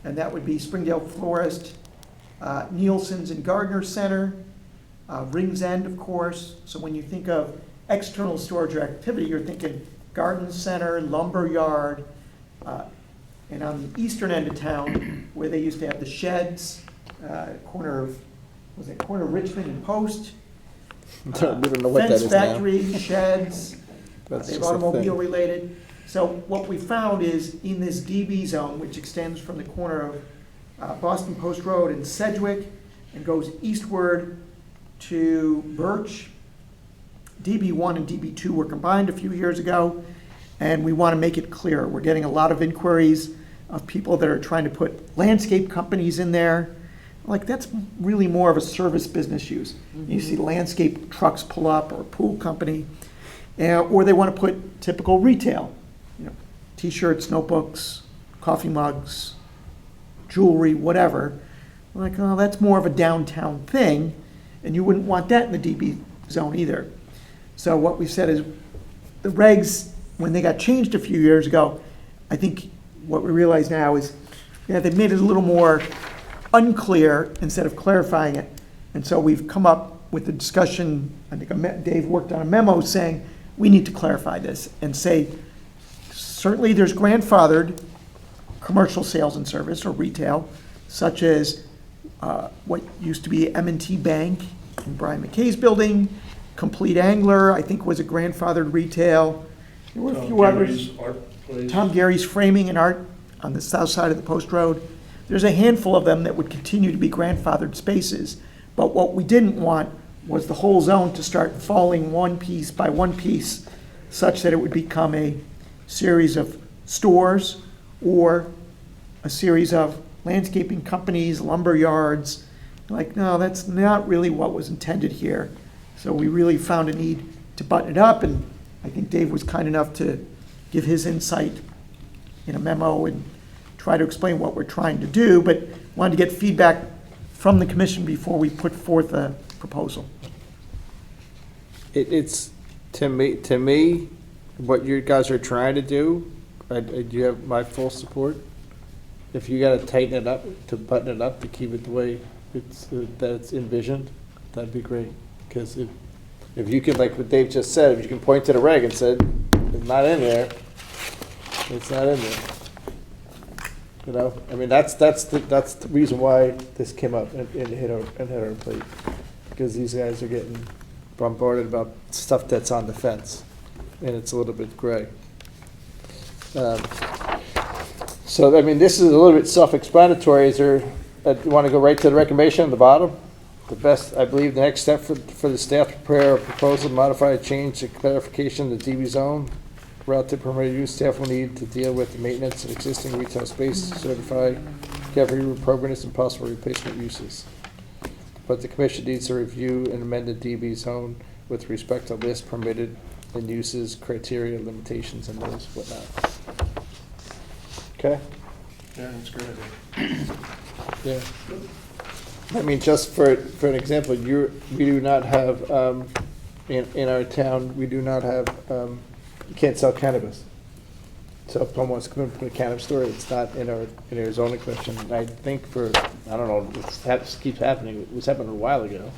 And that would be Springdale Florist, Nielsen's and Gardner Center, Rings End, of course. So when you think of external storage or activity, you're thinking garden center, lumber yard, and on the eastern end of town, where they used to have the sheds, corner of Richmond and Post. We don't know what that Fence is now. factory, sheds, That's they're just a thing. automobile related. So what we found is in this DB zone, which extends from the corner of Boston Post Road and Sedgwick and goes eastward to Birch, DB1 and DB2 were combined a few years ago, and we want to make it clear. We're getting a lot of inquiries of people that are trying to put landscape companies in there. Like, that's really more of a service business use. You see landscape trucks pull up, or a pool company, or they want to put typical retail, T-shirts, notebooks, coffee mugs, jewelry, whatever. Like, oh, that's more of a downtown thing, and you wouldn't want that in the DB zone either. So what we said is, the regs, when they got changed a few years ago, I think what we realize now is, they made it a little more unclear instead of clarifying it. And so we've come up with a discussion, I think Dave worked on a memo saying, we need to clarify this and say, certainly there's grandfathered commercial sales and service or retail, such as what used to be M&T Bank in Brian McKay's building, Complete Angler, I think was a grandfathered retail. There were a few others. Tom Gary's Framing and Art on the south side of the Post Road. There's a handful of them that would continue to be grandfathered spaces, but what we didn't want was the whole zone to start falling one piece by one piece, such that it would become a series of stores or a series of landscaping companies, lumber yards. Like, no, that's not really what was intended here. So we really found a need to button it up, and I think Dave was kind enough to give his insight in a memo and try to explain what we're trying to do, but wanted to get feedback from the commission before we put forth a proposal. It's, to me, what you guys are trying to do, you have my full support. If you gotta tighten it up, to button it up, to keep it the way that it's envisioned, that'd be great. Because if you could, like what Dave just said, if you can point to the reg and said, it's not in there, it's not in there. I mean, that's the reason why this came up and hit our plate. Because these guys are getting bombarded about stuff that's on the fence. and it's a little bit gray. So, I mean, this is a little bit self-explanatory. Is there, you want to go right to the recommendation on the bottom? The best, I believe, the next step for the staff to prepare a proposal, modify, change, the clarification of the DB zone relative to permitted use. Staff will need to deal with the maintenance of existing retail space, certify carefully appropriateness and possible replacement uses. But the commission needs to review and amend the DB zone with respect to list permitted and uses, criteria, limitations, and those whatnot. Okay? Yeah, that's great. Yeah. I mean, just for an example, we do not have, in our town, we do not have, you can't sell cannabis. So if someone wants to come and put a cannabis store, it's not in our zoning question. I think I don't know, it keeps happening. It was happening a while ago.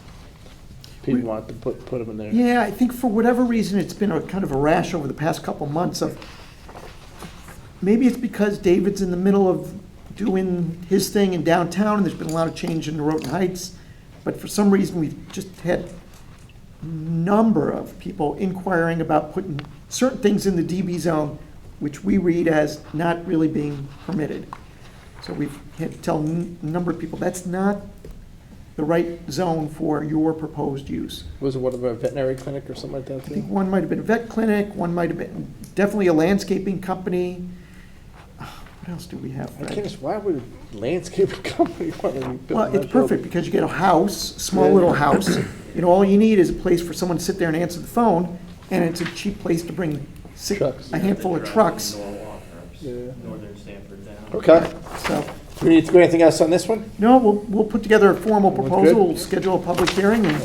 People want to put them in there. Yeah, I think for whatever reason, it's been a kind of a rash over the past couple months of, maybe it's because David's in the middle of doing his thing in downtown, and there's been a lot of change in Norotan Heights, but for some reason, we've just had a number of people inquiring about putting certain things in the DB zone, which we read as not really being permitted. So we've had to tell a number of people, that's not the right zone for your proposed use. Was it one of a veterinary clinic or something like that? I think one might have been a vet clinic, one might have been definitely a landscaping company. What else do we have? I can't, why would a landscaping company want to build? Well, it's perfect because you get a house, small Yeah. little house. You know, all you need is a place for someone to sit there and answer the phone, and it's a cheap place to bring Trucks. a handful of trucks. Yeah. Northern Stanford down. Okay. So, Do we need to do anything else on this one? no, we'll put together a formal Looks proposal, good. we'll schedule a public hearing and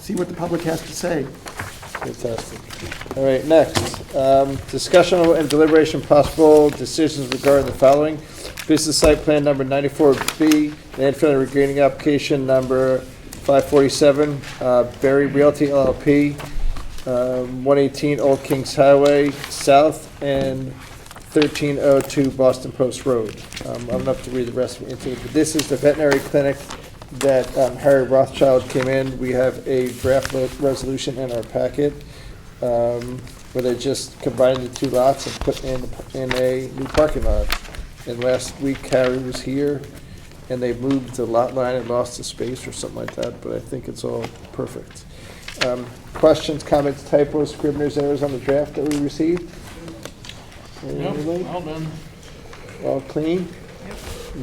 see what the public has to say. Fantastic. All right, next, discussion and deliberation possible decisions regarding the following. Business site plan number 94B, landfill and regrading application number 547, Berry Realty LLP, 118 Old Kings Highway South, and 1302 Boston Post Road. I don't have to read the rest into it, but this is the veterinary clinic that Harry Rothschild came in. We have a draft resolution in our packet where they just combined the two lots and put in a new parking lot. And last week Harry was here and they moved the lot line and lost the space or something like that, but I think it's all perfect. Questions, comments, typos, scrivener's errors on the draft that we received? Anybody? Well done. All clean?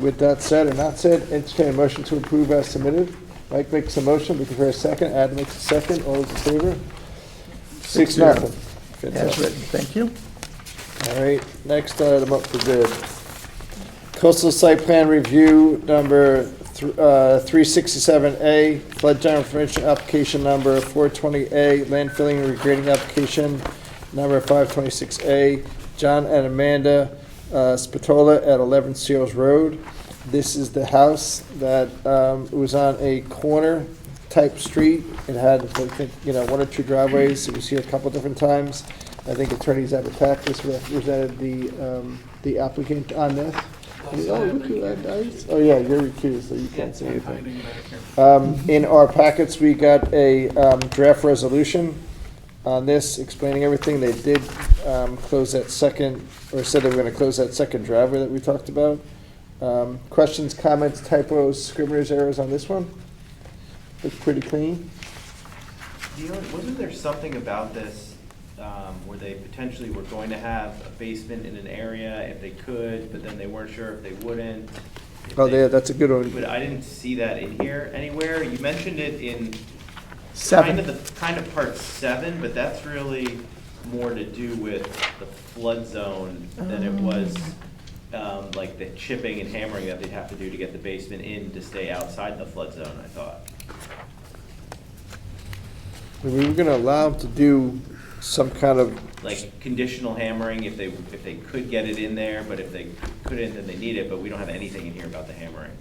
With that said or not said, entertain a motion to approve as submitted. Mike makes a motion, we can hear a second. Adam makes a second. All those in favor? 6-0. As Fantastic. written, thank you. All right, next item up for bid. Coastal site plan review number 367A, flood zone information application number 420A, landfilling and regrading application number 526A, John and Amanda Spatola at 11 Seals Road. This is the house that was on a corner type street. It had, I think, one or two driveways. It was here a couple different times. I think Attorney Zabatakis represented the applicant on this. Oh, look who that is. Oh, yeah, you're recused, so you can't say anything. In our packets, we got a draft resolution on this explaining everything. They did close that second, or said they were going to close that second driveway that we talked about. Questions, comments, typos, scrivener's errors on this one? Looks pretty clean. Wasn't there something about this where they potentially were going to have a basement in an area if they could, but then they weren't sure if they wouldn't? Oh, yeah, that's a good one. But I didn't see that in here anywhere. You mentioned it in Seven. kind of part 7, but that's really more to do with the flood zone than it was like the chipping and hammering that they'd have to do to get the basement in to stay outside the flood zone, I thought. We were going to allow them to do some kind of, Like conditional hammering if they could get it in there, but if they couldn't, then they need it, but we don't have anything in here about the hammering.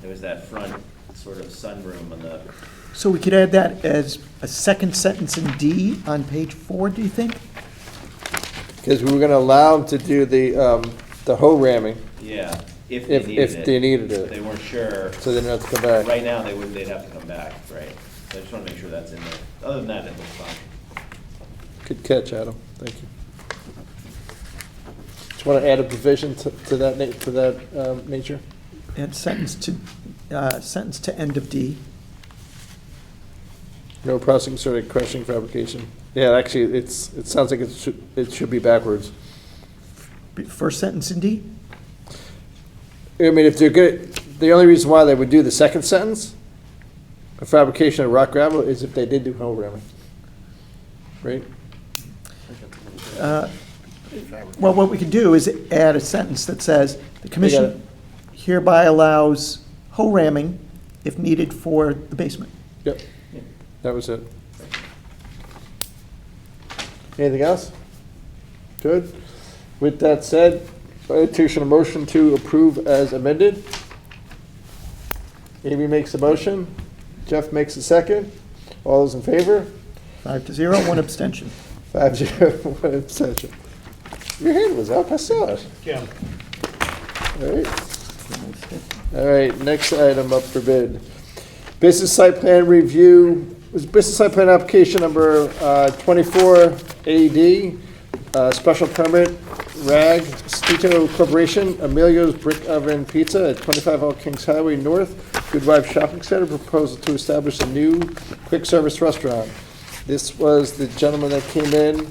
There was that front sort of sunroom on the, So we could add that as a second sentence in D on page 4, do you think? because we were going to allow them to do the hoe ramming yeah, if if they needed They it, weren't sure. so they didn't have to come back. Right now, they'd have to come back, right? So I just want to make sure that's in there. Other than that, it looks fine. Good catch, Adam. Thank you. Just want to add a provision to that, nature? Add sentence to end of D. No processing, sorting, crushing, fabrication. Yeah, actually, it sounds like it should be backwards. First sentence in D? I mean, if they're good, the only reason why they would do the second sentence, a fabrication of rock gravel, is if they did do home ramming. Right? Well, what we could do is add a sentence that says, the got it. commission hereby allows hoe ramming if needed for the basement. Yep. That was it. Anything else? Good. With that said, I entertain a motion to approve as amended. Amy makes a motion. Jeff makes a second. All those in favor? 5-0, 1 abstention. 5-0, 1 abstention. Your hand was up, I saw it. Yeah. All right, next item up for bid. Business site plan review, business site plan application number 24 AD, special permit, RAG, Stito Corporation, Emilio's Brick Oven Pizza at 25 Old Kings Highway North, Good Wife Shopping Center, proposal to establish a new quick service restaurant. This was the gentleman that came in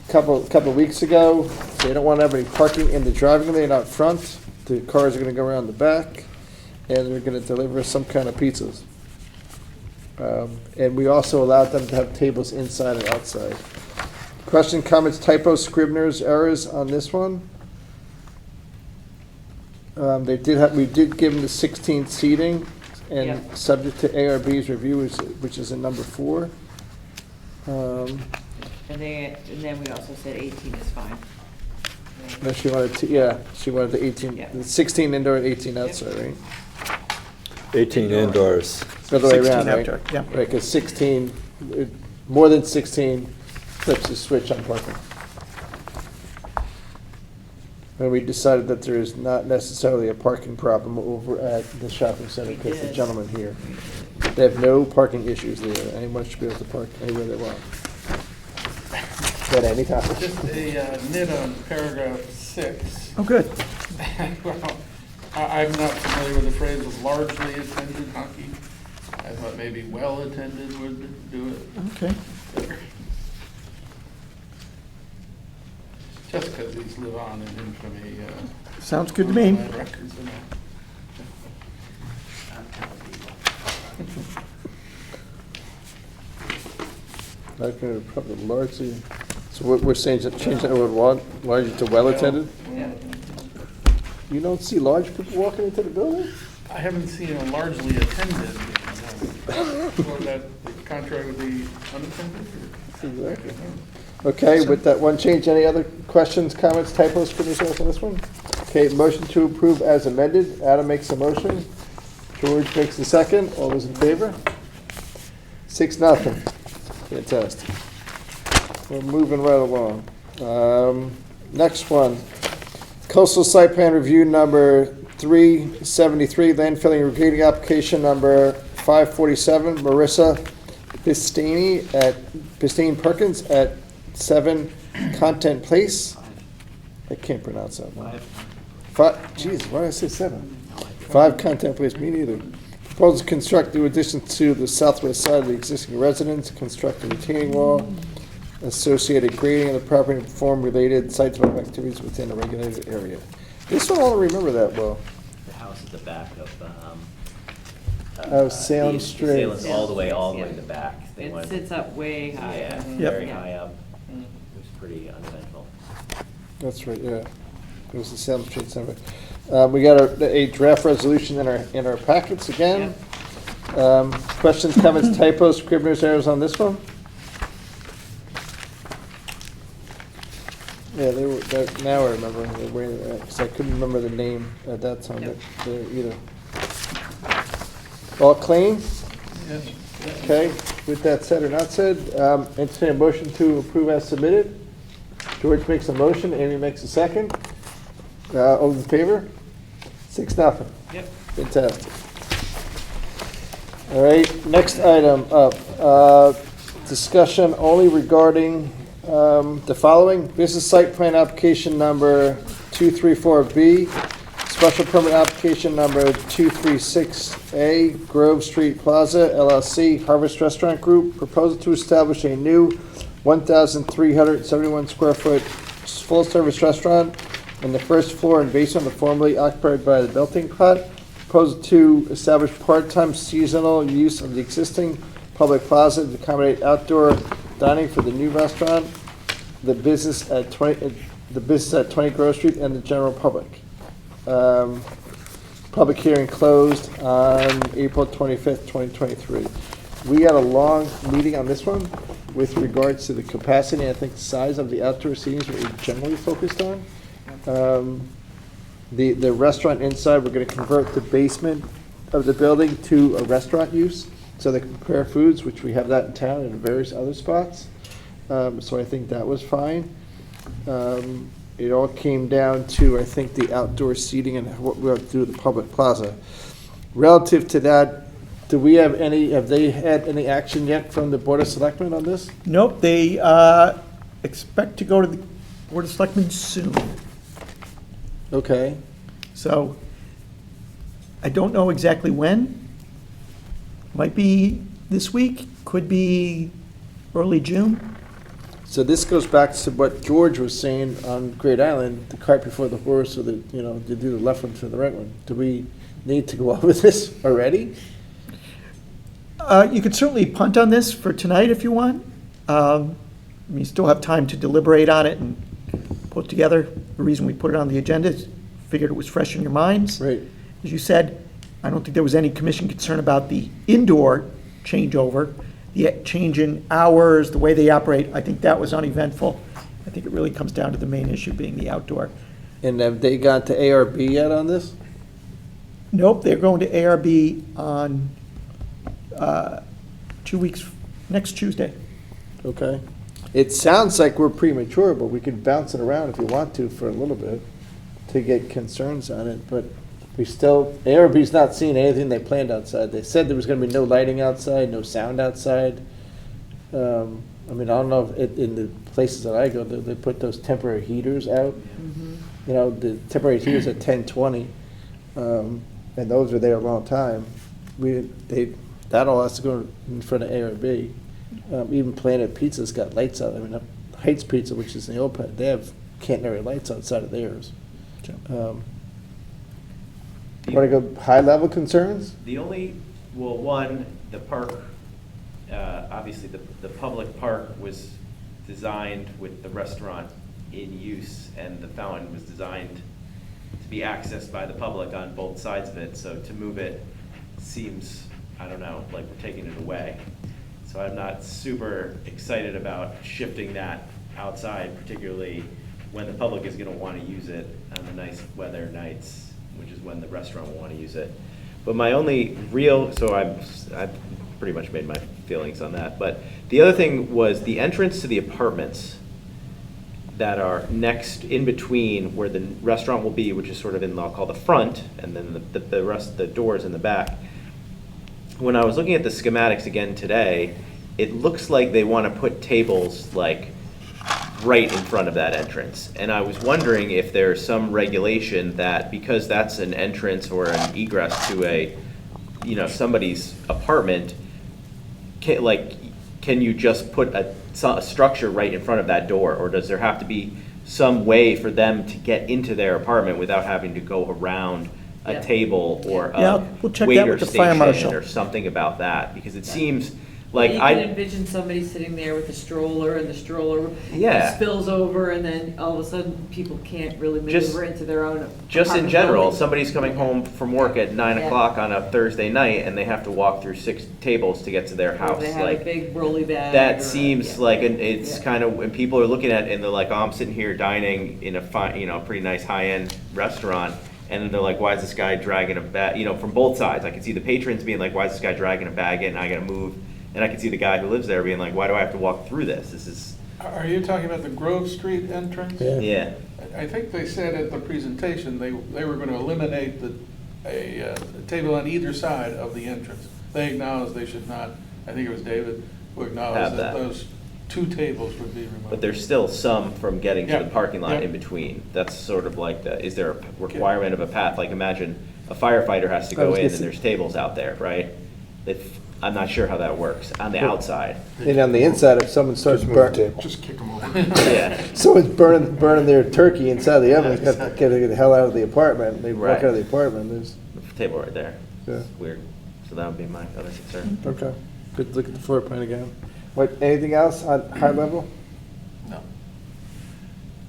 couple of weeks ago. They don't want to have any parking in the driving lane out front. The cars are going to go around the back, and they're going to deliver some kind of pizzas. And we also allowed them to have tables inside and outside. Question, comments, typos, scriveners, errors on this one? We did give them the 16 seating, and Yep. subject to ARB's review, which is in number 4. And then we also said 18 is fine. No, she wanted the 18, Yeah. the 16 indoor and 18 outside, right? 18 indoors. The other way 16 around, right? outdoor, yeah. Right, because 16, more than 16 flips the switch on parking. And we decided that there is not necessarily a parking problem over at the shopping center because the Yes. gentleman here, they have no parking issues there. Anyone should be able to park anywhere they want. At any time. Just a nit on paragraph 6. Oh, good. Well, I'm not familiar with the phrase of largely attended hockey. I thought maybe well-attended would do it Okay. better. Just because these live on in infamy. Sounds good to me. on my records and all. Not going to probably largely, so what we're saying is change that word largely to well-attended? Yeah. You don't see large people walking into the building? I haven't seen a largely attended. Well, that contrary would be unattended? Exactly. Okay, with that one change, any other questions, comments, typos, criticisms on this one? Okay, motion to approve as amended. Adam makes a motion. George makes the second. All those in favor? 6-0. Fantastic. We're moving right along. Next one. Coastal Site Plan Review number 373, landfilling and regrading application number 547, Marissa Pistine Perkins at 7 Content Place. I can't pronounce that one. 5, geez, why did I say 7? 5 Content Place, me neither. Proposal to construct new additions to the southwest side of the existing residence, construct a retaining wall, associated grading of the property, and perform related site development activities within a regulated area. This one I don't remember that well. The house at the back of, Salem Street. Salem's all the way in the back. They It wanted- sits up way high. Yeah, Mhm. very Yeah. high up. It was pretty uneventful. That's right, yeah. It was the Salem Street Center. We got a draft resolution in our packets again. Questions, comments, typos, scrivener's errors on this one? Yeah, they were, now I remember, because I couldn't remember the name at that time Yep. either. All clean? Yes. Okay, with that said or not said, entertain a motion to approve as submitted. George makes a motion, Amy makes a second. All in favor? 6-0. Yep. Fantastic. All right, next item up. discussion only regarding the following: business site plan application number 234B, special permit application number 236A, Grove Street Plaza LLC, Harvest Restaurant Group, proposal to establish a new 1,371 square foot full-service restaurant on the first floor and basement formerly occupied by the Melting Pot. Proposal to establish part-time seasonal use of the existing public plaza to accommodate outdoor dining for the new restaurant, the business at 20 Grove Street, and the general public. Public hearing closed on April 25th, 2023. We had a long meeting on this one with regards to the capacity, and I think the size of the outdoor seating is what we generally focused on. The restaurant inside, we're gonna convert the basement of the building to a restaurant use, so they can prepare foods, which we have that in town and in various other spots. So I think that was fine. It all came down to, I think, the outdoor seating and what we have to do with the public plaza. Relative to that, have they had any action yet from the Board of Selectmen on this? Nope, they expect to go to the Board of Selectmen soon. Okay. So I don't know exactly when. Might be this week, could be early June. So this goes back to what George was saying on Great Island, the cart before the horse, or the, to do the left one for the right one. Do we need to go over this already? You could certainly punt on this for tonight if you want. You still have time to deliberate on it and put together. The reason we put it on the agenda is figured it was fresh in your minds. Right. As you said, I don't think there was any commission concern about the indoor changeover, the change in hours, the way they operate. I think that was uneventful. I think it really comes down to the main issue being the outdoor. And have they got to ARB yet on this? Nope, they're going to ARB on 2 weeks, next Tuesday. Okay. It sounds like we're premature, but we can bounce it around if you want to for a little bit to get concerns on it, but ARB's not seeing anything they planned outside. They said there was gonna be no lighting outside, no sound outside. I don't know if in the places that I go, they put those temporary heaters out. The temporary heaters at 10:20, and those are there a long time. That all has to go in front of ARB. Even Planet Pizza's got lights out. Heights Pizza, which is the old place, they have catenary lights outside of theirs. Want to go high-level concerns? The only, one, the park, obviously the public park was designed with the restaurant in use, and the fountain was designed to be accessed by the public on both sides of it, so to move it seems, I don't know, like we're taking it away. So I'm not super excited about shifting that outside, particularly when the public is gonna wanna use it on the nice weather nights, which is when the restaurant will want to use it. But my only real, so I've pretty much made my feelings on that. But the other thing was the entrance to the apartments that are next in between where the restaurant will be, which is sort of in, I'll call the front, and then the rest of the doors in the back. When I was looking at the schematics again today, it looks like they want to put tables like right in front of that entrance. And I was wondering if there's some regulation that, because that's an entrance or an egress to a, somebody's apartment, can you just put a structure right in front of that door? Or does there have to be some way for them to get into their apartment without having to go around a table or we'll check that waiter with the fire marshal. station or something about that? Because it seems You like can envision somebody sitting there with a stroller, and the stroller spills over, and then all of a sudden, people can't really maneuver into their own Just in apartment general, building. somebody's coming home from work at 9 Yeah. o'clock on a Thursday night, and they have to walk through 6 tables to get to their Or house. they have a big rolly bag. That or seems like, it's kind of, when people are looking at it and they're like, oh, I'm sitting here dining in a pretty nice high-end restaurant, and they're like, why is this guy dragging a bag, from both sides. I can see the patrons being like, why is this guy dragging a bag in, I gotta move. And I can see the guy who lives there being like, why do I have to walk through this? This is. Are you talking about the Grove Street entrance? Yeah. I think they said at the presentation, they were going to eliminate a table on either side of the entrance. They acknowledged they should not, I think it was David, We acknowledge have that that. those 2 tables would be removed. But there's still some from getting to Yeah, the parking lot yeah. in between. That's sort of like is there a requirement of a path? Like imagine a firefighter has to I was go gonna in say- and there's tables out there, right? I'm not sure how that works on the outside. And on the inside, if someone starts burning, Just kick them over. Yeah, someone's burning their turkey inside the oven, he's got to get the hell out of the apartment. They walk Right. out of the apartment, there's, table right there. yeah, It's weird. So that would be my other concern. okay. Good look at the floor plan again. What, anything else on high level? No.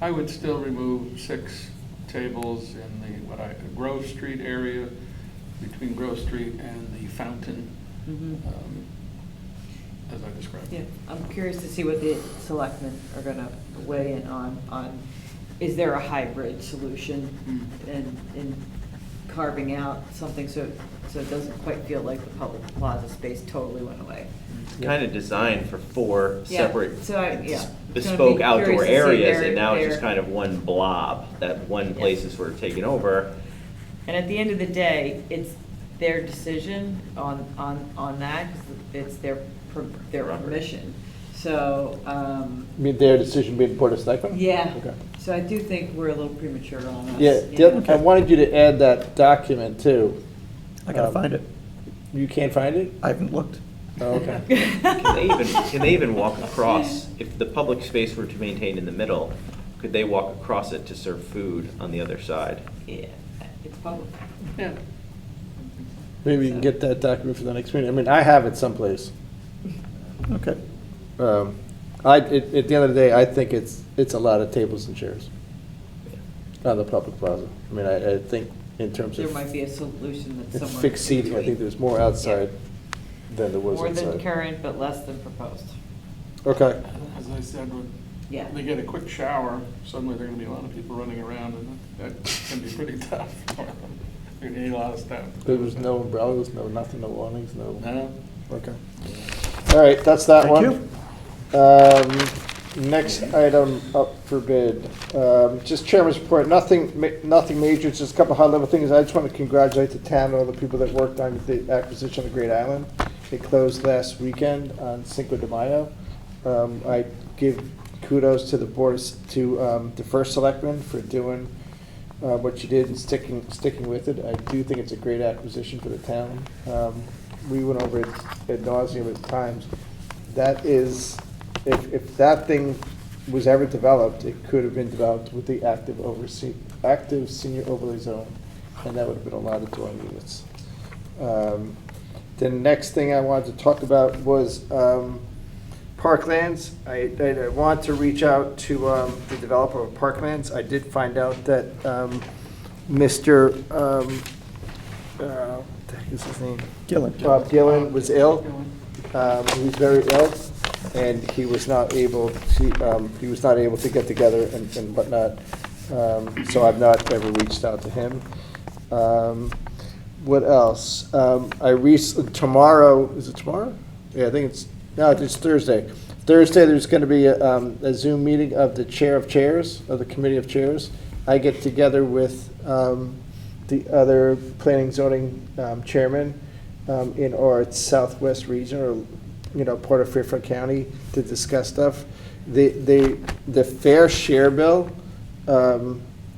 I would still remove 6 tables in the, Grove Street area, between Grove Street and the fountain, as I described. Yeah, I'm curious to see what the selectmen are gonna weigh in on, is there a hybrid solution in carving out something so it doesn't quite feel like the public plaza space totally went away? It's kind of designed for 4 Yeah, separate so I- yeah. bespoke Gonna be outdoor curious to see areas, their- and now it's just their- kind of one blob, that one place is sort of taken over. And at the end of the day, it's their decision on that, because it's their permission. So, You mean their decision being the Board of Selectmen? yeah, Okay. so I do think we're a little premature on us. Yeah, you the know. other- I wanted you to add that document too. I gotta find it. You can't find it? I haven't looked. Oh, okay. Can they even walk across, if the public space were to maintain in the middle, could they walk across it to serve food on the other side? Yeah, it's public. Yeah. Maybe you can get that document for the next meeting. I mean, I have it someplace. Okay. At the end of the day, I think it's a lot of tables and chairs on the public plaza. I mean, I think in terms There of might be a solution that's somewhere. fixed in seating, I think between. there's more outside than there was More than inside. current, but less than proposed. Okay. As I said, when Yeah. they get a quick shower, suddenly there are gonna be a lot of people running around, and that can be pretty tough for them. You're gonna need a lot of stuff. There was no umbrellas, no nothing, no awnings, no. No? Okay. All right, that's that Thank one. Next item up for bid. Just chairman's report, nothing major, just a couple high-level things. I just want to congratulate the town and all the people that worked on the acquisition of Great Island. It closed last weekend on Cinco de Mayo. I give kudos to the board, to the first selectman for doing what you did and sticking with it. I do think it's a great acquisition for the town. We went over it ad nauseam at times. That is, if that thing was ever developed, it could have been developed with the active senior overlay zone, and that would have been a lot of dwelling units. The next thing I wanted to talk about was Parklands. I want to reach out to the developer of Parklands. I did find out that Mr. What the heck is his name? Gillen. Bob Gillen was ill. He was very ill, and he was not able to get together and whatnot. So I've not ever reached out to him. What else? Tomorrow, is it tomorrow? Yeah, I think it's Thursday. Thursday, there's going to be a Zoom meeting of the chair of chairs, of the committee of chairs. I get together with the other planning zoning chairman in our southwest region, or part of Fairfield County, to discuss stuff. The fair share bill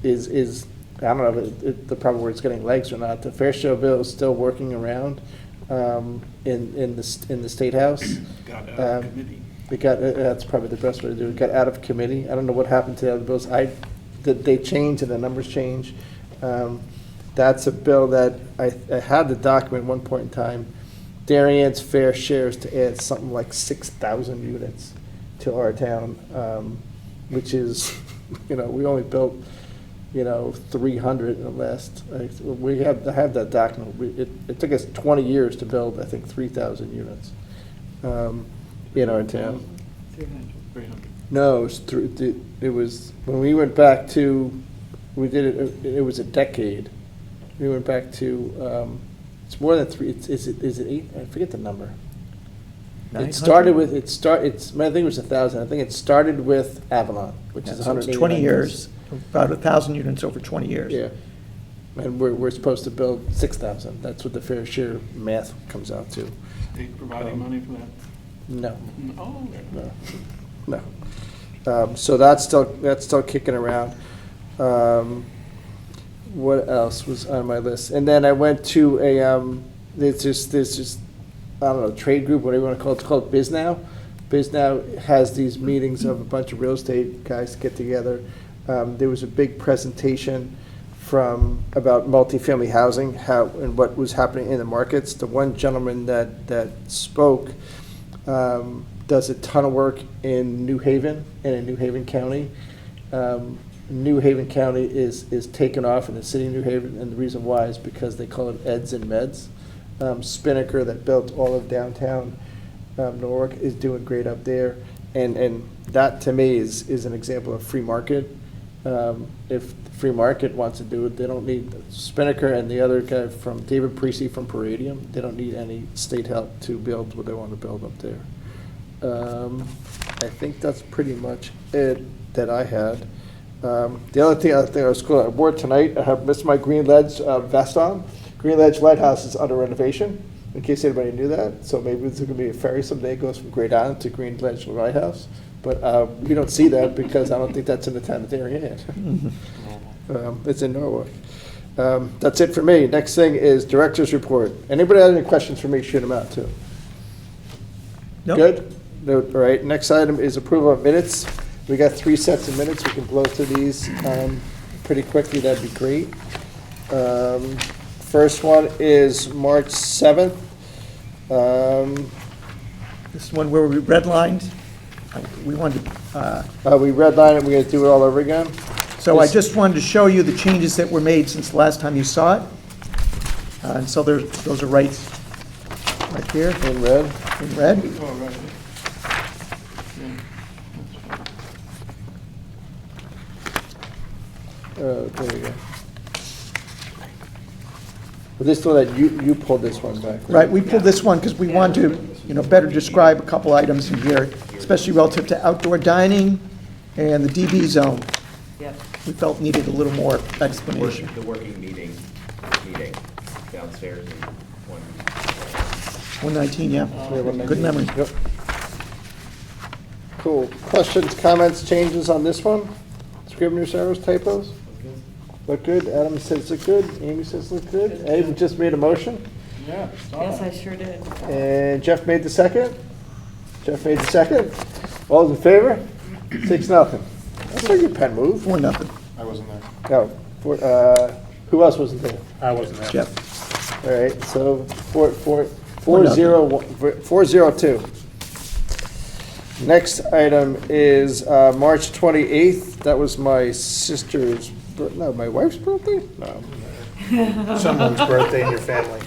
is I don't know if the problem where it's getting legs or not. The fair share bill is still working around in the State House. Got out of committee. That's probably the best way to do it. It got out of committee. I don't know what happened to the other bills. They changed and the numbers changed. That's a bill that I had the document at one point in time. Darien's fair shares to add something like 6,000 units to our town, which is, we only built, 300 in the last. I have that document. It took us 20 years to build, I think, 3,000 units in our town. 300. No, it was when we went back to, we did it. It was a decade. We went back to. It's more than three. Is it 8? I forget the number. 900? It started with I think it was 1,000. I think it started with Avalon, which is So it's 189 20 years, about 1,000 units over 20 years. Yeah, and we're supposed to build 6,000. That's what the fair share math comes out to. State providing money for that? No, Oh, okay. no. So that's still kicking around. What else was on my list? And then I went to there's just, I don't know, trade group, whatever you want to call it. It's called BizNow. BizNow has these meetings of a bunch of real estate guys get together. There was a big presentation about multifamily housing, how and what was happening in the markets. The one gentleman that spoke does a ton of work in New Haven and in New Haven County. New Haven County is taken off in the city of New Haven, and the reason why is because they call it Eds and Meds. Spinnaker, that built all of downtown Norwalk, is doing great up there, and that to me is an example of free market. If the free market wants to do it, they don't need Spinnaker and the other guy from David Precy from Palladium. They don't need any state help to build what they want to build up there. I think that's pretty much it that I had. The other thing I was cool, I wore tonight, I have missed my Green Ledge vest on. Green Ledge Lighthouse is under renovation, in case anybody knew that. So maybe there's going to be a ferry someday that goes from Great Island to Green Ledge Lighthouse. But we don't see that because I don't think that's in the town that they're in. It's in Norwalk. That's it for me. Next thing is Director's Report. Anybody have any questions for me, shoot them out too. Nope. Good? No, all right, next item is approval of minutes. We got 3 sets of minutes. We can blow through these pretty quickly. That'd be great. First one is March 7th. This is one where we redlined. We wanted to, We redlined it. We're going to do it all over again. so I just wanted to show you the changes that were made since the last time you saw it. And so those are right here In red. in red. Oh, right. There you go. But this one that you pulled this one back. Right, we pulled this one because we want to, better describe a couple items in here, especially relative to outdoor dining and the DB zone. Yep. We felt needed a little more explanation. The working meeting downstairs in 119, yeah. Good memory. Yep. Cool. Questions, comments, changes on this one? Scrivener's errors, typos? Look good. Adam says look good. Amy says look good. Amy just made a motion. Yeah. Yes, I sure did. And Jeff made the second. All those in favor? 6-0. That's a good pen move. 4-0, I wasn't there. No. Who else wasn't there? I wasn't there. Jeff. All right, so 402. Next item is March 28th. That was my sister's, my wife's birthday? No. Someone's birthday in your family.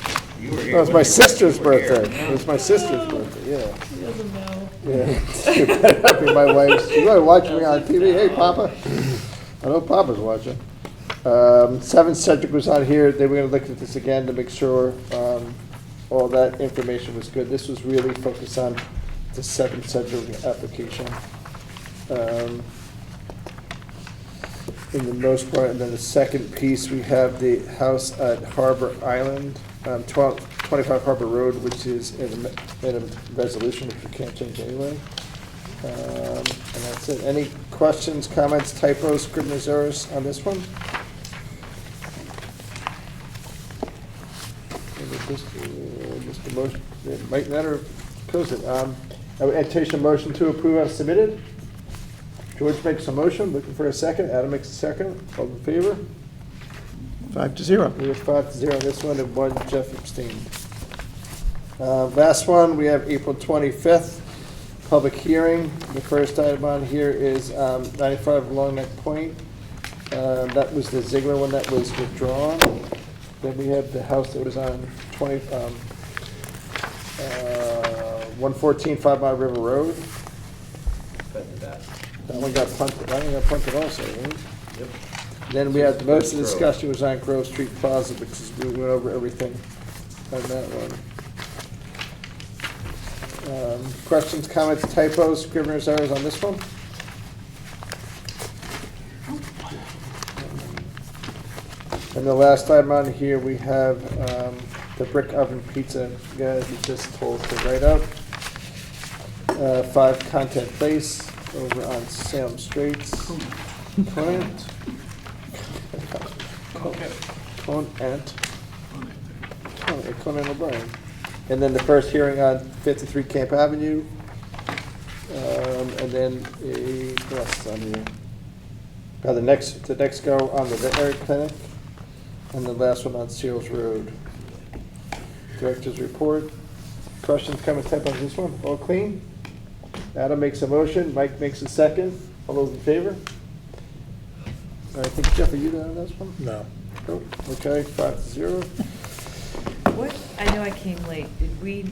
That was my sister's birthday. It was my sister's birthday, yeah. He doesn't know. Yeah. It better not be my wife's. She's going to watch me on TV. Hey, Papa. I know Papa's watching. 7 Cedric was on here. They were going to look at this again to make sure all that information was good. This was really focused on the 7 Cedric application. In the most part, and then the second piece, we have the house at Harbor Island, 25 Harbor Road, which is in a resolution, which we can't change anyway. And that's it. Any questions, comments, typos, scrivener's errors on this one? Just a motion, it might matter, close it. I would entertain a motion to approve as submitted. George makes a motion, looking for a second. Adam makes a second. All in favor? 5-0. We have 5-0 on this one, and 1 Jeff abstained. Last one, we have April 25th, public hearing. The first item on here is 95 Long Neck Point. That was the Ziegler one that was withdrawn. Then we have the house that was on 114 5 Mile River Road. That one got punted also, right? Yep. Then we had, most of the discussion was on Grove Street Plaza, because we went over everything on that one. Questions, comments, typos, scrivener's errors on this one? And the last item on here, we have the brick oven pizza guy who just told us to write up. 5 Content Place over on Salem Straits. Conant. Conant O'Brien. And then the first hearing on 53 Camp Avenue. And then what else is on here? The next go on the veterinary clinic. And the last one on Seals Road. Director's report. Questions, comments, type on this one? All clean? Adam makes a motion, Mike makes a second. All those in favor? I think, Jeff, are you doing this one? No. Nope. Okay, 5-0. What, I know I came late, did we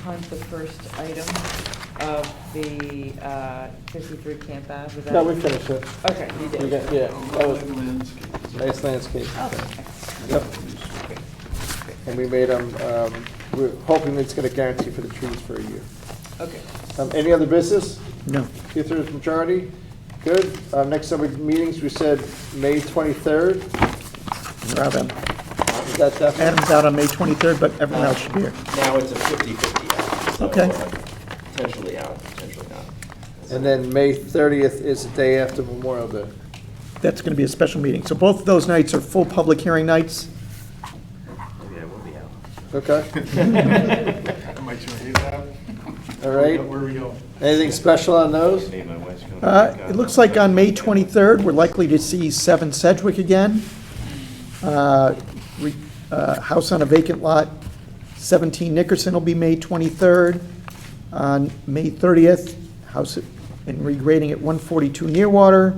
hunt the first item of the 53 Camp Ave? Was that- No, we finished it. Okay, you We did. got, yeah, that was nice landscape. Okay. Yep. And we made them, we're hoping it's gonna guarantee for the trees for a year. Okay. Any other business? No. Two-thirds majority? Good. Next up, meetings, we said May 23rd. Adam- Is that definitely? Adam's out on May 23rd, but everyone else should be here. Now it's a 50-50 out. So Okay. Potentially out, potentially not. And then May 30th is the day after Memorial Day. That's going to be a special meeting. So both of those nights are full public hearing nights. Maybe I will be out. Okay, I might change that. all right. Where are we going? Anything special on those? Me and my wife's going to It looks like on May 23rd, we're likely to see 7 Sedgwick again. House on a vacant lot, 17 Nickerson will be May 23rd. On May 30th, house and regrading at 142 Nearwater.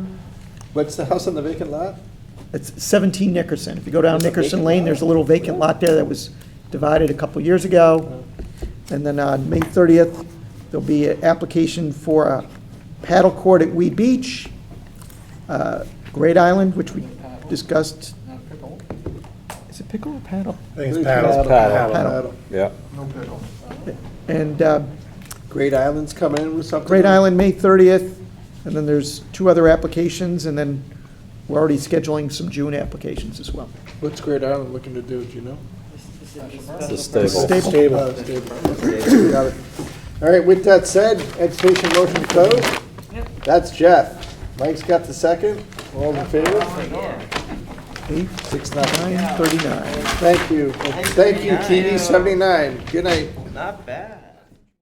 What's the house on the vacant lot? It's 17 Nickerson. If you go down There's a Nickerson vacant Lane, lot? there's a little vacant lot there that was divided a couple years ago. And then on May 30th, there'll be an application for a paddle court at Weed Beach, Great Island, which we discussed. Is it pickle or paddle? I think it's paddle. Paddle. Yeah. No pickle. And Great Island's coming in with something? Great Island, May 30th, and then there's 2 other applications, and then we're already scheduling some June applications as well. What's Great Island looking to do, do you know? It's a stable. Stable. Stable. Got it. All right, with that said, education motion to close. That's Jeff. Mike's got the second. All in favor? 8, 6, 9, 39. Thank you. Thank you, TV 79. Good night. Not bad.